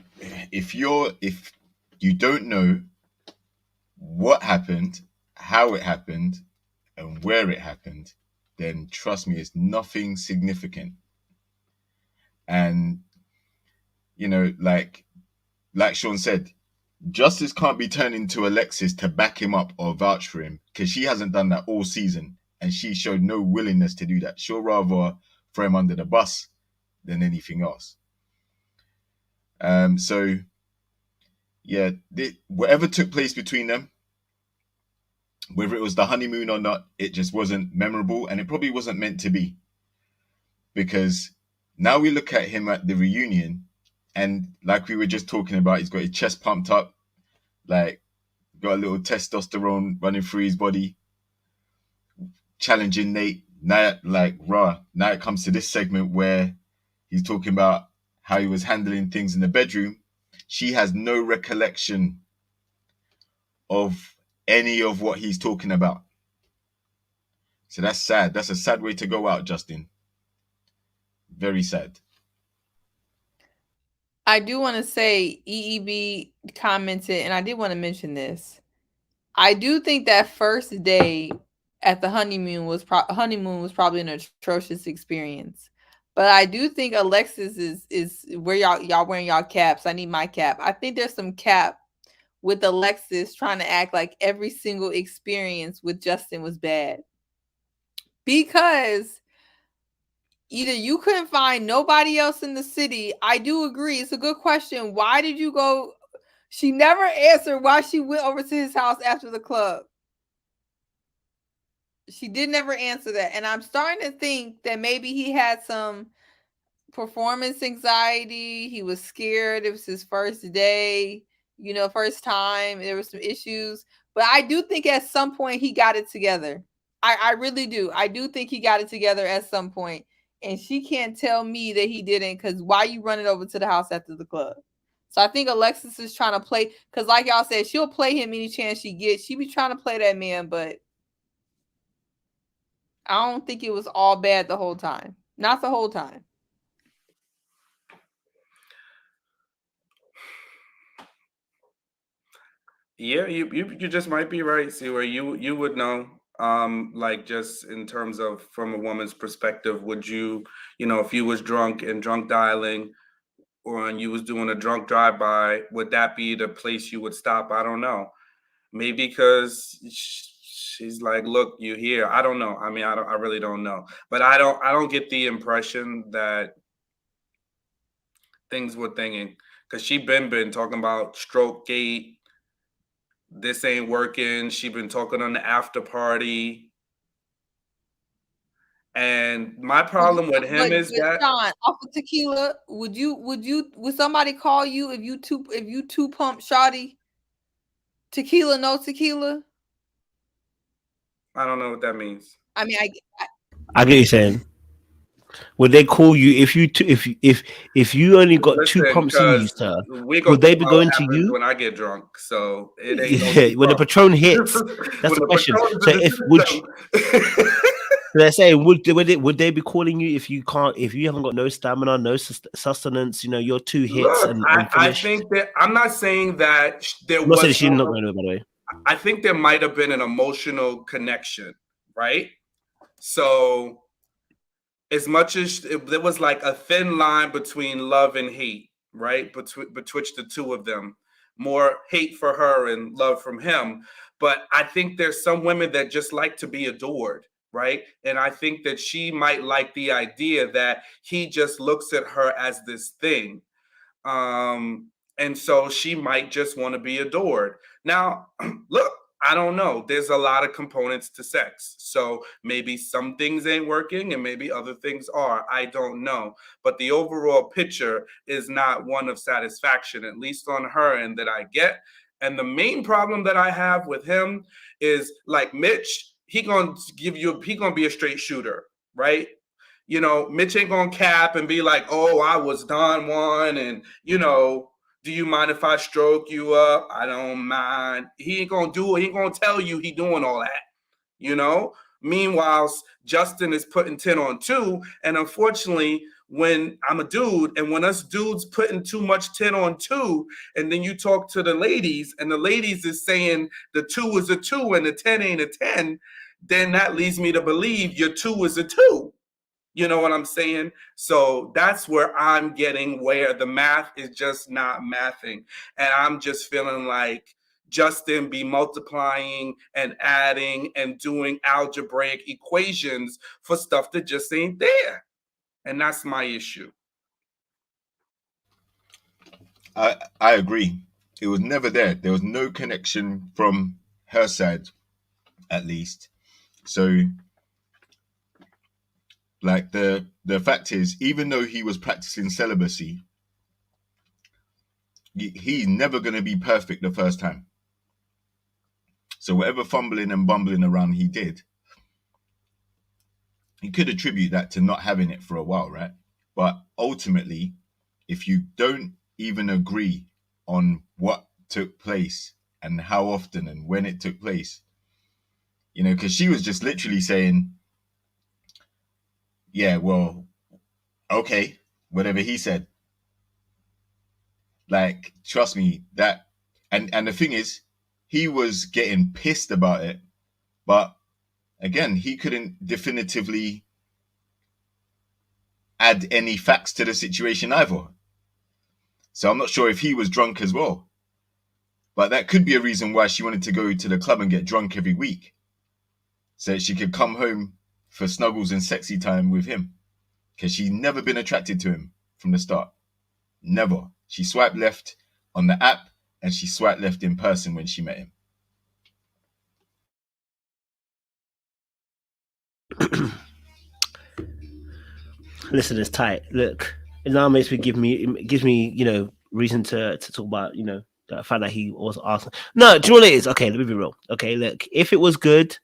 Speaker 4: if you don't know what happened, how it happened, and where it happened, then trust me, it's nothing significant. And like Sean said, Justice can't be turning to Alexis to back him up or vouch for him, because she hasn't done that all season, and she showed no willingness to do that. She'll rather throw him under the bus than anything else. So yeah, whatever took place between them, whether it was the honeymoon or not, it just wasn't memorable, and it probably wasn't meant to be. Because now we look at him at the reunion, and like we were just talking about, he's got his chest pumped up, like got a little testosterone running through his body, challenging Nate. Now, like, now it comes to this segment where he's talking about how he was handling things in the bedroom. She has no recollection of any of what he's talking about. So that's sad. That's a sad way to go out, Justin. Very sad.
Speaker 5: I do want to say EEB commented, and I did want to mention this. I do think that first day at the honeymoon was probably an atrocious experience. But I do think Alexis is where y'all wearing y'all caps. I need my cap. I think there's some cap with Alexis trying to act like every single experience with Justin was bad. Because either you couldn't find nobody else in the city. I do agree. It's a good question. Why did you go? She never answered why she went over to his house after the club. She did never answer that. And I'm starting to think that maybe he had some performance anxiety. He was scared. It was his first day, first time. There were some issues. But I do think at some point he got it together. I really do. I do think he got it together at some point. And she can't tell me that he didn't, because why you running over to the house after the club? So I think Alexis is trying to play, because like y'all said, she'll play him any chance she gets. She be trying to play that man, but I don't think it was all bad the whole time. Not the whole time.
Speaker 6: Yeah, you just might be right. See, where you would know. Like just in terms of from a woman's perspective, would you, if you was drunk and drunk dialing, or you was doing a drunk drive-by, would that be the place you would stop? I don't know. Maybe because she's like, look, you here. I don't know. I mean, I really don't know. But I don't get the impression that things were thinking, because she been talking about stroke gate. This ain't working. She been talking on the after party. And my problem with him is that
Speaker 5: Sean, off of tequila, would somebody call you if you two pump shawty? Tequila, no tequila?
Speaker 6: I don't know what that means.
Speaker 5: I mean, I
Speaker 3: get what you're saying. Would they call you if you only got two pumps in you, sir? Would they be going to you
Speaker 6: when I get drunk? So it ain't
Speaker 3: when the Patron hits. That's the question. So if they're saying would they be calling you if you haven't got no stamina, no sustenance? Your two hits.
Speaker 6: Look, I think that I'm not saying that there was.
Speaker 3: She's not going to, by the way.
Speaker 6: I think there might have been an emotional connection, right? So as much as there was like a thin line between love and hate, right? Between the two of them, more hate for her and love from him. But I think there's some women that just like to be adored, right? And I think that she might like the idea that he just looks at her as this thing. And so she might just want to be adored. Now, look, I don't know. There's a lot of components to sex. So maybe some things ain't working and maybe other things are. I don't know. But the overall picture is not one of satisfaction, at least on her end that I get. And the main problem that I have with him is like Mitch, he gonna be a straight shooter, right? Mitch ain't gonna cap and be like, oh, I was Don Juan and, do you mind if I stroke you up? I don't mind. He ain't gonna do it. He ain't gonna tell you he doing all that, Meanwhile, Justin is putting 10 on 2. And unfortunately, when I'm a dude and when us dudes putting too much 10 on 2, and then you talk to the ladies and the ladies is saying the 2 is a 2 and the 10 ain't a 10, then that leads me to believe your 2 is a 2. You know what I'm saying? So that's where I'm getting where the math is just not mathing. And I'm just feeling like Justin be multiplying and adding and doing algebraic equations for stuff that just ain't there. And that's my issue.
Speaker 4: I agree. It was never there. There was no connection from her side, at least. So, like, the fact is, even though he was practicing celibacy, he's never going to be perfect the first time. So whatever fumbling and bumbling around he did, he could attribute that to not having it for a while, right? But ultimately, if you don't even agree on what took place and how often and when it took place, you know, because she was just literally saying, yeah, well, okay, whatever he said. Like, trust me, that, and the thing is, he was getting pissed about it, but again, he couldn't definitively add any facts to the situation either. So I'm not sure if he was drunk as well. But that could be a reason why she wanted to go to the club and get drunk every week, so that she could come home for snuggles and sexy time with him. Because she's never been attracted to him from the start. Never. She swiped left on the app and she swiped left in person when she met him.
Speaker 3: Listen, it's tight. Look, it now gives me, you know, reason to talk about, you know, the fact that he was asking. No, do you know what it is? Okay, let me be real. Okay, look, if it was good,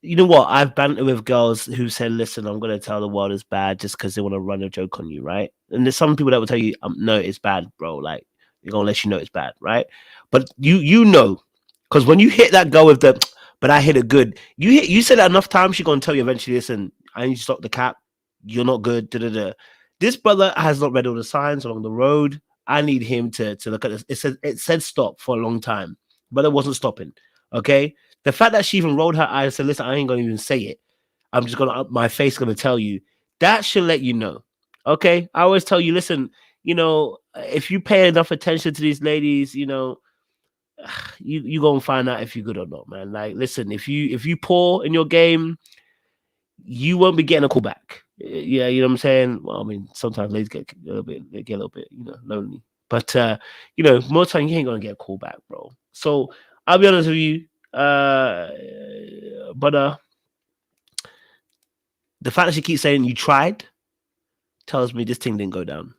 Speaker 3: you know what? I've bantered with girls who said, listen, I'm going to tell the world it's bad just because they want to run a joke on you, right? And there's some people that will tell you, no, it's bad, bro. Like, they're going to let you know it's bad, right? But you know, because when you hit that girl with the, but I hit it good, you said that enough times, she's going to tell you eventually, listen, I need to stop the cap. You're not good. Da-da-da. This brother has not read all the signs along the road. I need him to look at this. It said stop for a long time, but it wasn't stopping. Okay. The fact that she even rolled her eyes and said, listen, I ain't gonna even say it. I'm just gonna my face gonna tell you. That should let you know. Okay. I always tell you, listen, you know, if you pay enough attention to these ladies, you know, you gonna find out if you're good or not, man. Like, listen, if you poor in your game, you won't be getting a call back. Yeah, you know what I'm saying? Well, I mean, sometimes ladies get a little bit, you know, lonely. But you know, most time you ain't gonna get a call back, bro. So I'll be honest with you. But the fact that she keeps saying you tried tells me this thing didn't go down.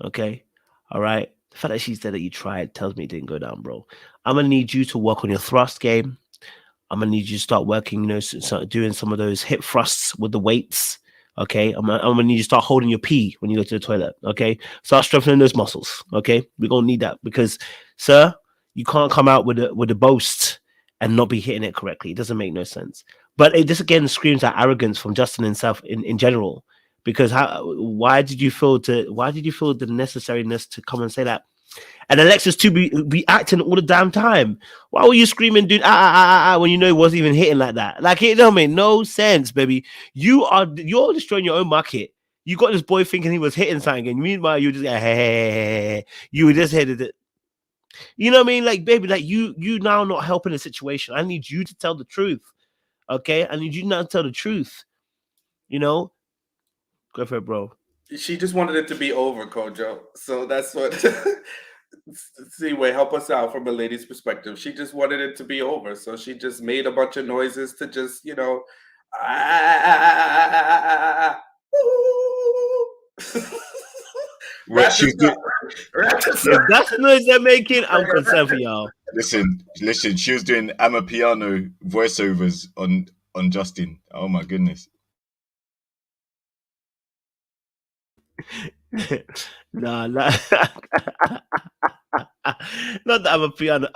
Speaker 3: Okay, all right. The fact that she said that you tried tells me it didn't go down, bro. I'm gonna need you to work on your thrust game. I'm gonna need you to start working, you know, start doing some of those hip thrusts with the weights. Okay, I'm gonna need you to start holding your pee when you go to the toilet. Okay, start strengthening those muscles. Okay, we're gonna need that because, sir, you can't come out with a boast and not be hitting it correctly. It doesn't make no sense. But this again screams at arrogance from Justin himself in general. Because why did you feel the necessariness to come and say that? And Alexis to be acting all the damn time. Why were you screaming, dude, when you know it wasn't even hitting like that? Like, it don't make no sense, baby. You're destroying your own market. You got this boy thinking he was hitting something, and meanwhile you just hey, you just hit it. You know what I mean? Like, baby, like you now not helping the situation. I need you to tell the truth. Okay? I need you now to tell the truth. You know? Go for it, bro.
Speaker 6: She just wanted it to be over, Kojo. So that's what Seaway, help us out from a lady's perspective. She just wanted it to be over. So she just made a bunch of noises to just, you know,
Speaker 4: That's
Speaker 3: the noise they're making. I'm concerned for y'all.
Speaker 4: Listen. She was doing Amapiano voiceovers on Justin. Oh my goodness.
Speaker 3: Nah. Not that I'm a piano.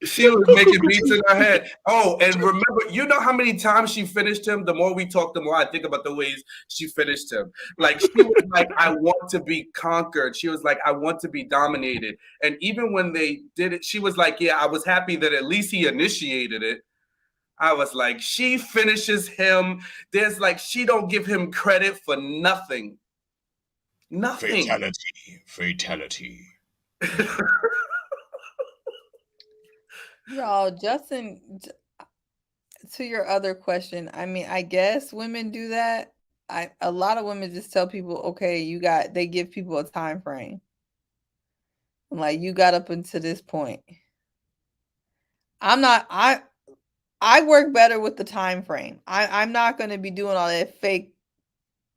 Speaker 6: She was making beats in her head. Oh, and remember, you know how many times she finished him? The more we talk, the more I think about the ways she finished him. Like, she was like, I want to be conquered. She was like, I want to be dominated. And even when they did it, she was like, yeah, I was happy that at least he initiated it. I was like, she finishes him. There's like, she don't give him credit for nothing. Nothing.
Speaker 4: Fatality.
Speaker 5: Y'all, Justin, to your other question, I mean, I guess women do that. A lot of women just tell people, okay, they give people a time frame. Like, you got up until this point. I work better with the time frame. I'm not going to be doing all that fake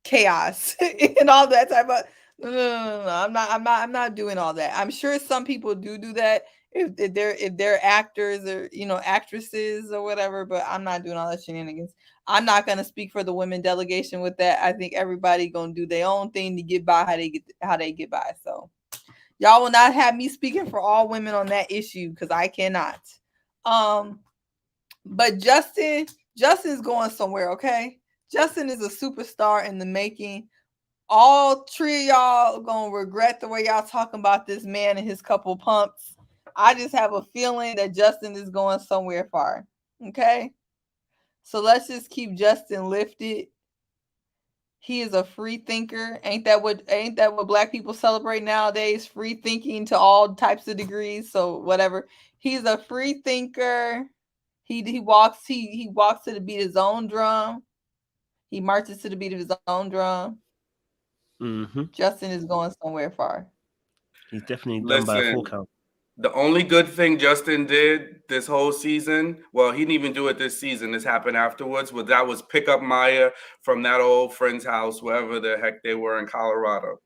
Speaker 5: chaos and all that type of. No. I'm not doing all that. I'm sure some people do that if they're actors or actresses or whatever. But I'm not doing all that shenanigans. I'm not going to speak for the women delegation with that. I think everybody going to do their own thing to get by how they get by. So y'all will not have me speaking for all women on that issue because I cannot. But Justin's going somewhere, okay? Justin is a superstar in the making. All three of y'all gonna regret the way y'all talking about this man and his couple pumps. I just have a feeling that Justin is going somewhere far. Okay? So let's just keep Justin lifted. He is a free thinker. Ain't that what black people celebrate nowadays? Free thinking to all types of degrees. So whatever. He's a free thinker. He walks to the beat of his own drum. He marches to the beat of his own drum.
Speaker 3: Mm-hmm.
Speaker 5: Justin is going somewhere far.
Speaker 3: He's definitely done by a full count.
Speaker 6: The only good thing Justin did this whole season, well, he didn't even do it this season. This happened afterwards. But that was pick up Maya from that old friend's house, wherever the heck they were in Colorado.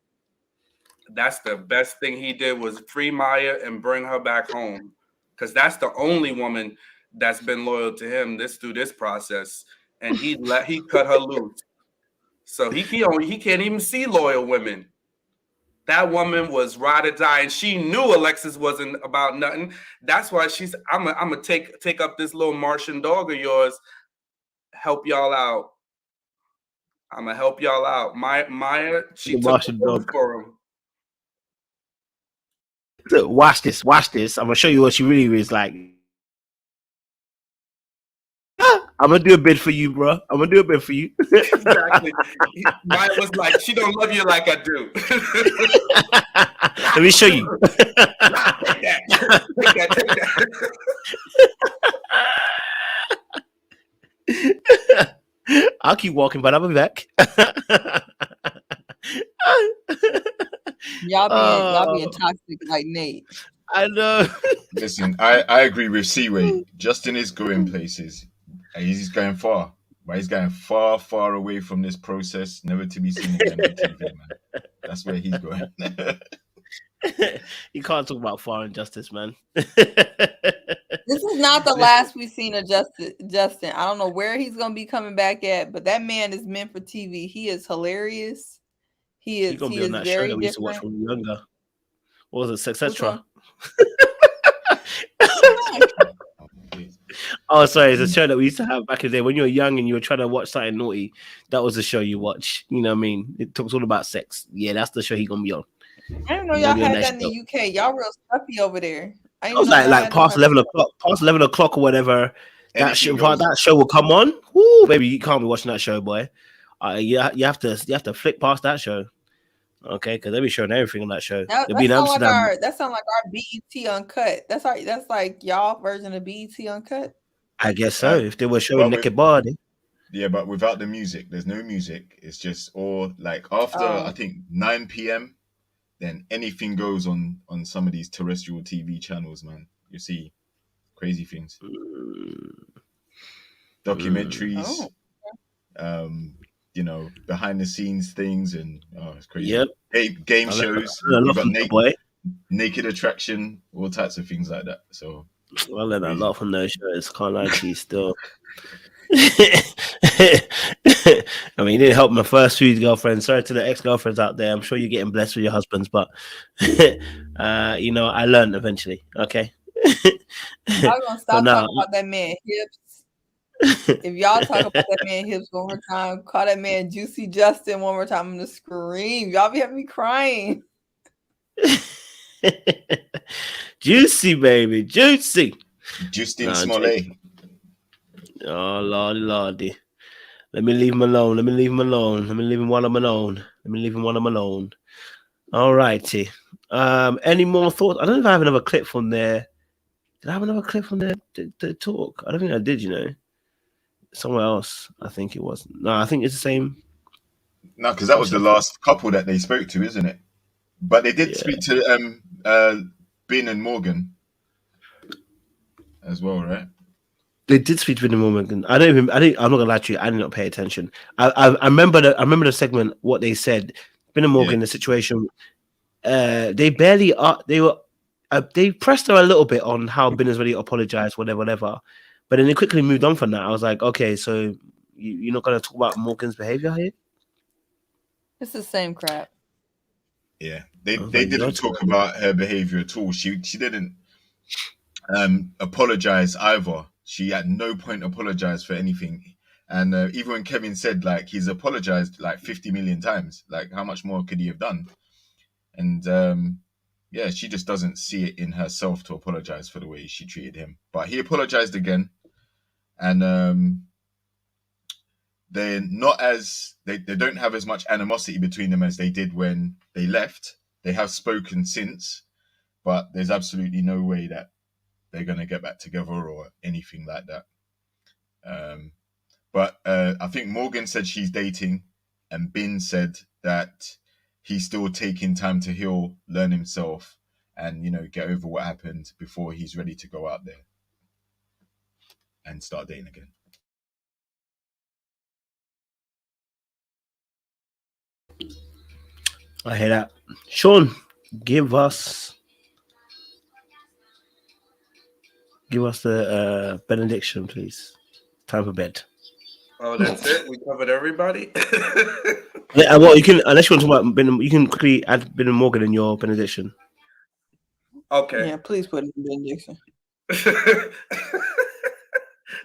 Speaker 6: That's the best thing he did, was free Maya and bring her back home, because that's the only woman that's been loyal to him through this process, and he cut her loose. So he can't even see loyal women. That woman was ride or die, and she knew Alexis wasn't about nothing. That's why she's, I'm gonna take up this little Martian dog of yours, help y'all out. I'm gonna help y'all out. Maya, she took the dog for him.
Speaker 3: Watch this. I'm gonna show you what she really is like. I'm gonna do a bid for you, bro. I'm gonna do a bid for you.
Speaker 6: Exactly. Maya was like, she don't love you like I do.
Speaker 3: Let me show you.
Speaker 6: Take
Speaker 3: that. I'll keep walking, but I'll be back.
Speaker 5: Y'all being toxic like Nate.
Speaker 3: I know.
Speaker 4: Listen, I agree with Seaway. Justin is going places. He's going far, but he's going far, far away from this process, never to be seen again on TV, man. That's where he's going.
Speaker 3: You can't talk about far injustice, man.
Speaker 5: This is not the last we've seen of Justin. I don't know where he's gonna be coming back at, but that man is meant for TV. He is hilarious. He's gonna be on that show that we used to watch when we were younger.
Speaker 3: What was it, Etc.? Oh, sorry, it's a show that we used to have back in the day when you were young and you were trying to watch something naughty. That was the show you watch. You know what I mean? It talks all about sex. Yeah, that's the show he's gonna be on.
Speaker 5: I didn't know y'all had that in the UK. Y'all real stuffy over there.
Speaker 3: I was like past 11 o'clock or whatever. That show will come on. Woo, baby, you can't be watching that show, boy. You have to flick past that show. Okay, because they'll be showing everything on that show. That
Speaker 5: sounds like our BET Uncut. That's like y'all version of BET Uncut.
Speaker 3: I guess so. If they were showing naked body.
Speaker 4: Yeah, but without the music, there's no music. It's just all like after I think 9 p.m. Then anything goes on some of these terrestrial TV channels, man. You see crazy things, documentaries, behind the scenes things, and it's crazy.
Speaker 3: Yep.
Speaker 4: Game shows. You've got naked attraction, all types of things like that. So
Speaker 3: I learned a lot from those shows. Can't lie to you still. I mean, it didn't help my first few girlfriends. Sorry to the ex-girlfriends out there. I'm sure you're getting blessed with your husbands, but I learned eventually. Okay.
Speaker 5: I'm gonna stop talking about that man hips. If y'all talk about that man hips one more time, call that man Juicy Justin one more time, I'm gonna scream. Y'all be having me crying.
Speaker 3: Juicy, baby, juicy.
Speaker 4: Justin Smollett.
Speaker 3: Oh lordy. Let me leave him alone. Let me leave him alone. Let me leave him while I'm alone. Let me leave him while I'm alone. All righty. Any more thoughts? I don't know if I have another clip from there. Did I have another clip from there to talk? I don't think I did, you know. Somewhere else, I think it was. No, I think it's the same.
Speaker 4: No, because that was the last couple that they spoke to, isn't it? But they did speak to Ben and Morgan as well, right?
Speaker 3: They did speak to Ben and Morgan. I'm not gonna lie to you. I did not pay attention. I remember the segment. What they said. Ben and Morgan, the situation. They barely they pressed her a little bit on how Ben has already apologized, whatever. But then they quickly moved on from that. I was like, okay, so you're not gonna talk about Morgan's behavior here?
Speaker 5: It's the same crap.
Speaker 4: Yeah, they didn't talk about her behavior at all. She didn't apologize either. She at no point apologized for anything. And even when Kevin said like he's apologized like 50 million times, like how much more could he have done? And yeah, she just doesn't see it in herself to apologize for the way she treated him. But he apologized again, and they're not as they don't have as much animosity between them as they did when they left. They have spoken since, but there's absolutely no way that they're going to get back together or anything like that. But I think Morgan said she's dating, and Ben said that he's still taking time to heal, learn himself, and, you know, get over what happened before he's ready to go out there and start dating again.
Speaker 3: I hear that. Sean, give us the benediction, please. Time for bed.
Speaker 6: Oh, that's it? We covered everybody?
Speaker 3: Yeah, well, you can, unless you want to talk about Ben, you can quickly add Ben and Morgan in your benediction.
Speaker 6: Okay.
Speaker 5: Yeah, please put in benediction.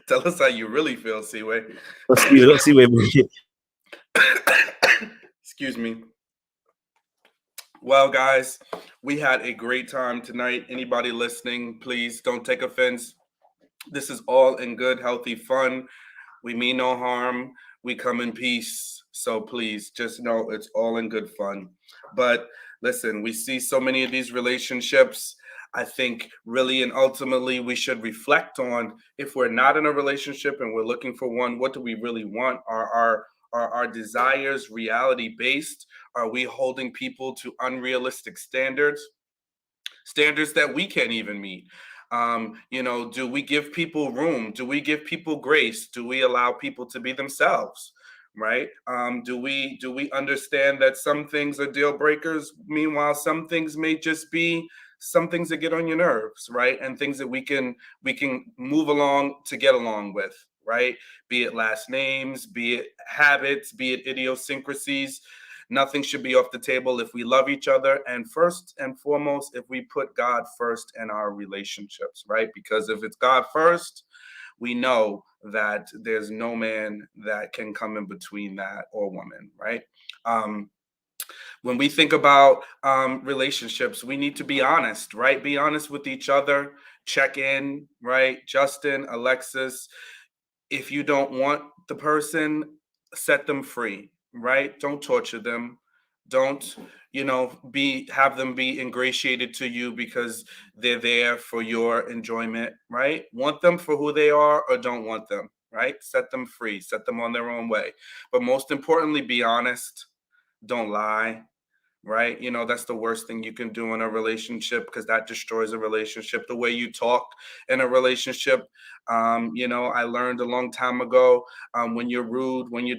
Speaker 6: Tell us how you really feel, Seaway.
Speaker 3: Let's see where we
Speaker 6: Excuse me. Well, guys, we had a great time tonight. Anybody listening, please don't take offense. This is all in good, healthy fun. We mean no harm. We come in peace. So please just know it's all in good fun. But listen, we see so many of these relationships. I think really and ultimately we should reflect on, if we're not in a relationship and we're looking for one, what do we really want? Are our desires reality based? Are we holding people to unrealistic standards that we can't even meet? Do we give people room? Do we give people grace? Do we allow people to be themselves? Right? Do we understand that some things are deal breakers? Meanwhile, some things may just be some things that get on your nerves, right? And things that we can move along to get along with, right? Be it last names, be it habits, be it idiosyncrasies. Nothing should be off the table if we love each other. And first and foremost, if we put God first in our relationships, right? Because if it's God first, we know that there's no man that can come in between that or woman, right? When we think about relationships, we need to be honest, right? Be honest with each other, check in, right? Justin, Alexis, if you don't want the person, set them free, right? Don't torture them. Don't, have them be ingratiated to you because they're there for your enjoyment, right? Want them for who they are or don't want them, right? Set them free, set them on their own way. But most importantly, be honest. Don't lie, right? That's the worst thing you can do in a relationship, because that destroys a relationship. The way you talk in a relationship, I learned a long time ago, when you're rude, when you're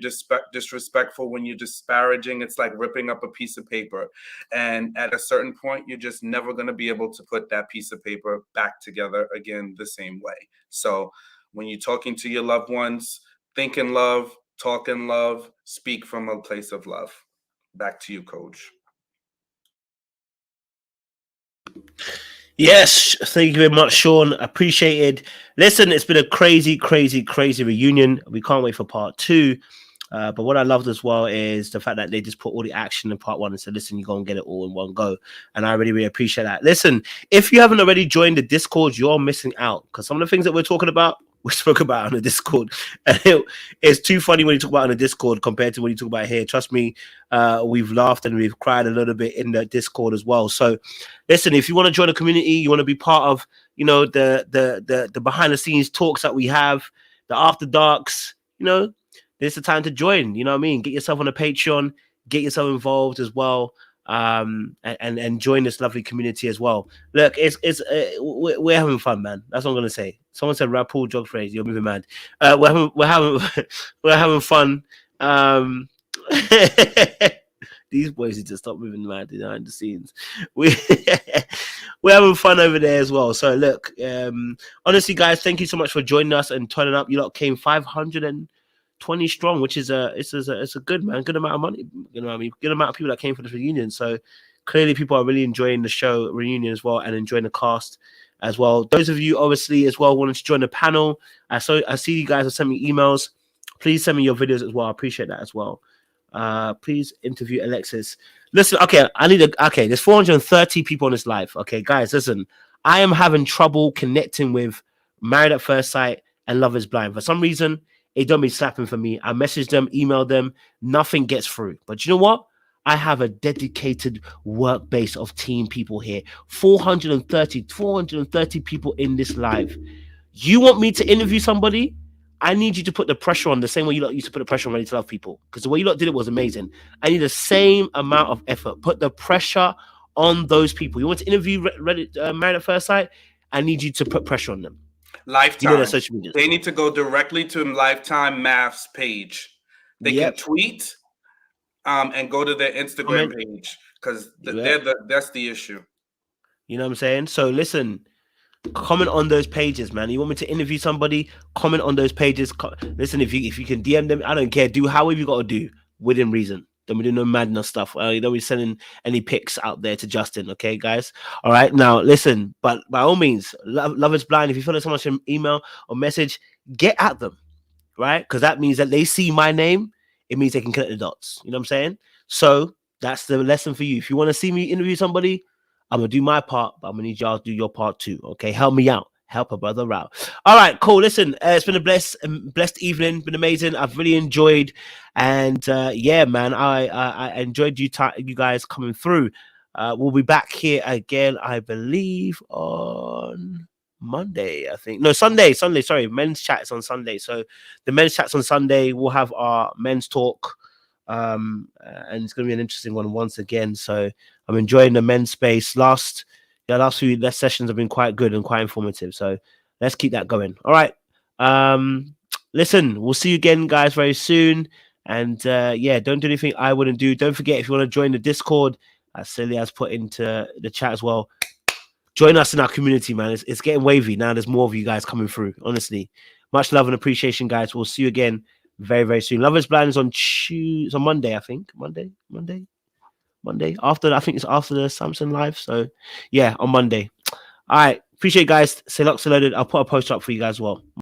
Speaker 6: disrespectful, when you're disparaging, it's like ripping up a piece of paper. And at a certain point, you're just never going to be able to put that piece of paper back together again the same way. So when you're talking to your loved ones, think in love, talk in love, speak from a place of love. Back to you, Coach.
Speaker 3: Yes, thank you very much, Sean. Appreciated. Listen, it's been a crazy reunion. We can't wait for part 2. But what I loved as well is the fact that they just put all the action in part 1 and said, listen, you're going to get it all in one go. And I really appreciate that. Listen, if you haven't already joined the Discord, you're missing out, because some of the things that we're talking about, we spoke about on the Discord. And it's too funny when you talk about on the Discord compared to when you talk about here. Trust me, we've laughed and we've cried a little bit in the Discord as well. So listen, if you want to join the community, you want to be part of, you know, the behind the scenes talks that we have, the after darks, you know, this is the time to join. You know what I mean? Get yourself on a Patreon, get yourself involved as well. And join this lovely community as well. Look, we're having fun, man. That's what I'm gonna say. Someone said rap pool jog phrase. You're moving mad. We're having fun. These boys need to stop moving mad behind the scenes. We're having fun over there as well. So look, honestly, guys, thank you so much for joining us and turning up. You lot came 520 strong, which is it's a good amount of money. You know what I mean? Good amount of people that came for this reunion. So clearly people are really enjoying the show reunion as well and enjoying the cast as well. Those of you obviously as well wanted to join the panel. I see you guys have sent me emails. Please send me your videos as well. I appreciate that as well. Please interview Alexis. Listen, okay, there's 430 people on this live. Okay, guys, listen. I am having trouble connecting with Married at First Sight and Love is Blind. For some reason, it don't be slapping for me. I message them, email them, nothing gets through. But you know what? I have a dedicated work base of team people here. 430 people in this live. You want me to interview somebody? I need you to put the pressure on the same way you lot used to put the pressure on Ready to Love people. Because the way you lot did it was amazing. I need the same amount of effort. Put the pressure on those people. You want to interview Married at First Sight? I need you to put pressure on them.
Speaker 6: Lifetime.
Speaker 3: You know, social media.
Speaker 6: They need to go directly to Lifetime Mafs page. They can tweet and go to their Instagram page because that's the issue.
Speaker 3: You know what I'm saying? So listen, comment on those pages, man. You want me to interview somebody? Comment on those pages. Listen, if you can DM them, I don't care. Do however you got to do within reason. Don't be doing no madness stuff. You don't be sending any pics out there to Justin, okay, guys? All right, now listen, but by all means, Love is Blind. If you follow someone's email or message, get at them, right? Because that means that they see my name. It means they can connect the dots. You know what I'm saying? So that's the lesson for you. If you want to see me interview somebody, I'm going to do my part, but I'm going to need y'all to do your part too, okay? Help me out. Help a brother out. All right, cool. Listen, it's been a blessed evening. Been amazing. I've really enjoyed, and yeah, man, I enjoyed you guys coming through. We'll be back here again, I believe, on Monday. I think Sunday. Sorry, men's chat is on Sunday. So the men's chat's on Sunday. We'll have our men's talk, and it's gonna be an interesting one once again. So I'm enjoying the men's space. Last few sessions have been quite good and quite informative. So let's keep that going. All right. Listen, we'll see you again, guys, very soon. And yeah, don't do anything I wouldn't do. Don't forget, if you want to join the Discord, as Celia has put into the chat as well, join us in our community, man. It's getting wavy now. There's more of you guys coming through. Honestly, much love and appreciation, guys. We'll see you again very, very soon. Love is Blind is on Monday, I think. Monday. I think it's after the Samsung Live. So yeah, on Monday. All right. Appreciate it, guys. Say lots loaded. I'll put a post up for you guys as well.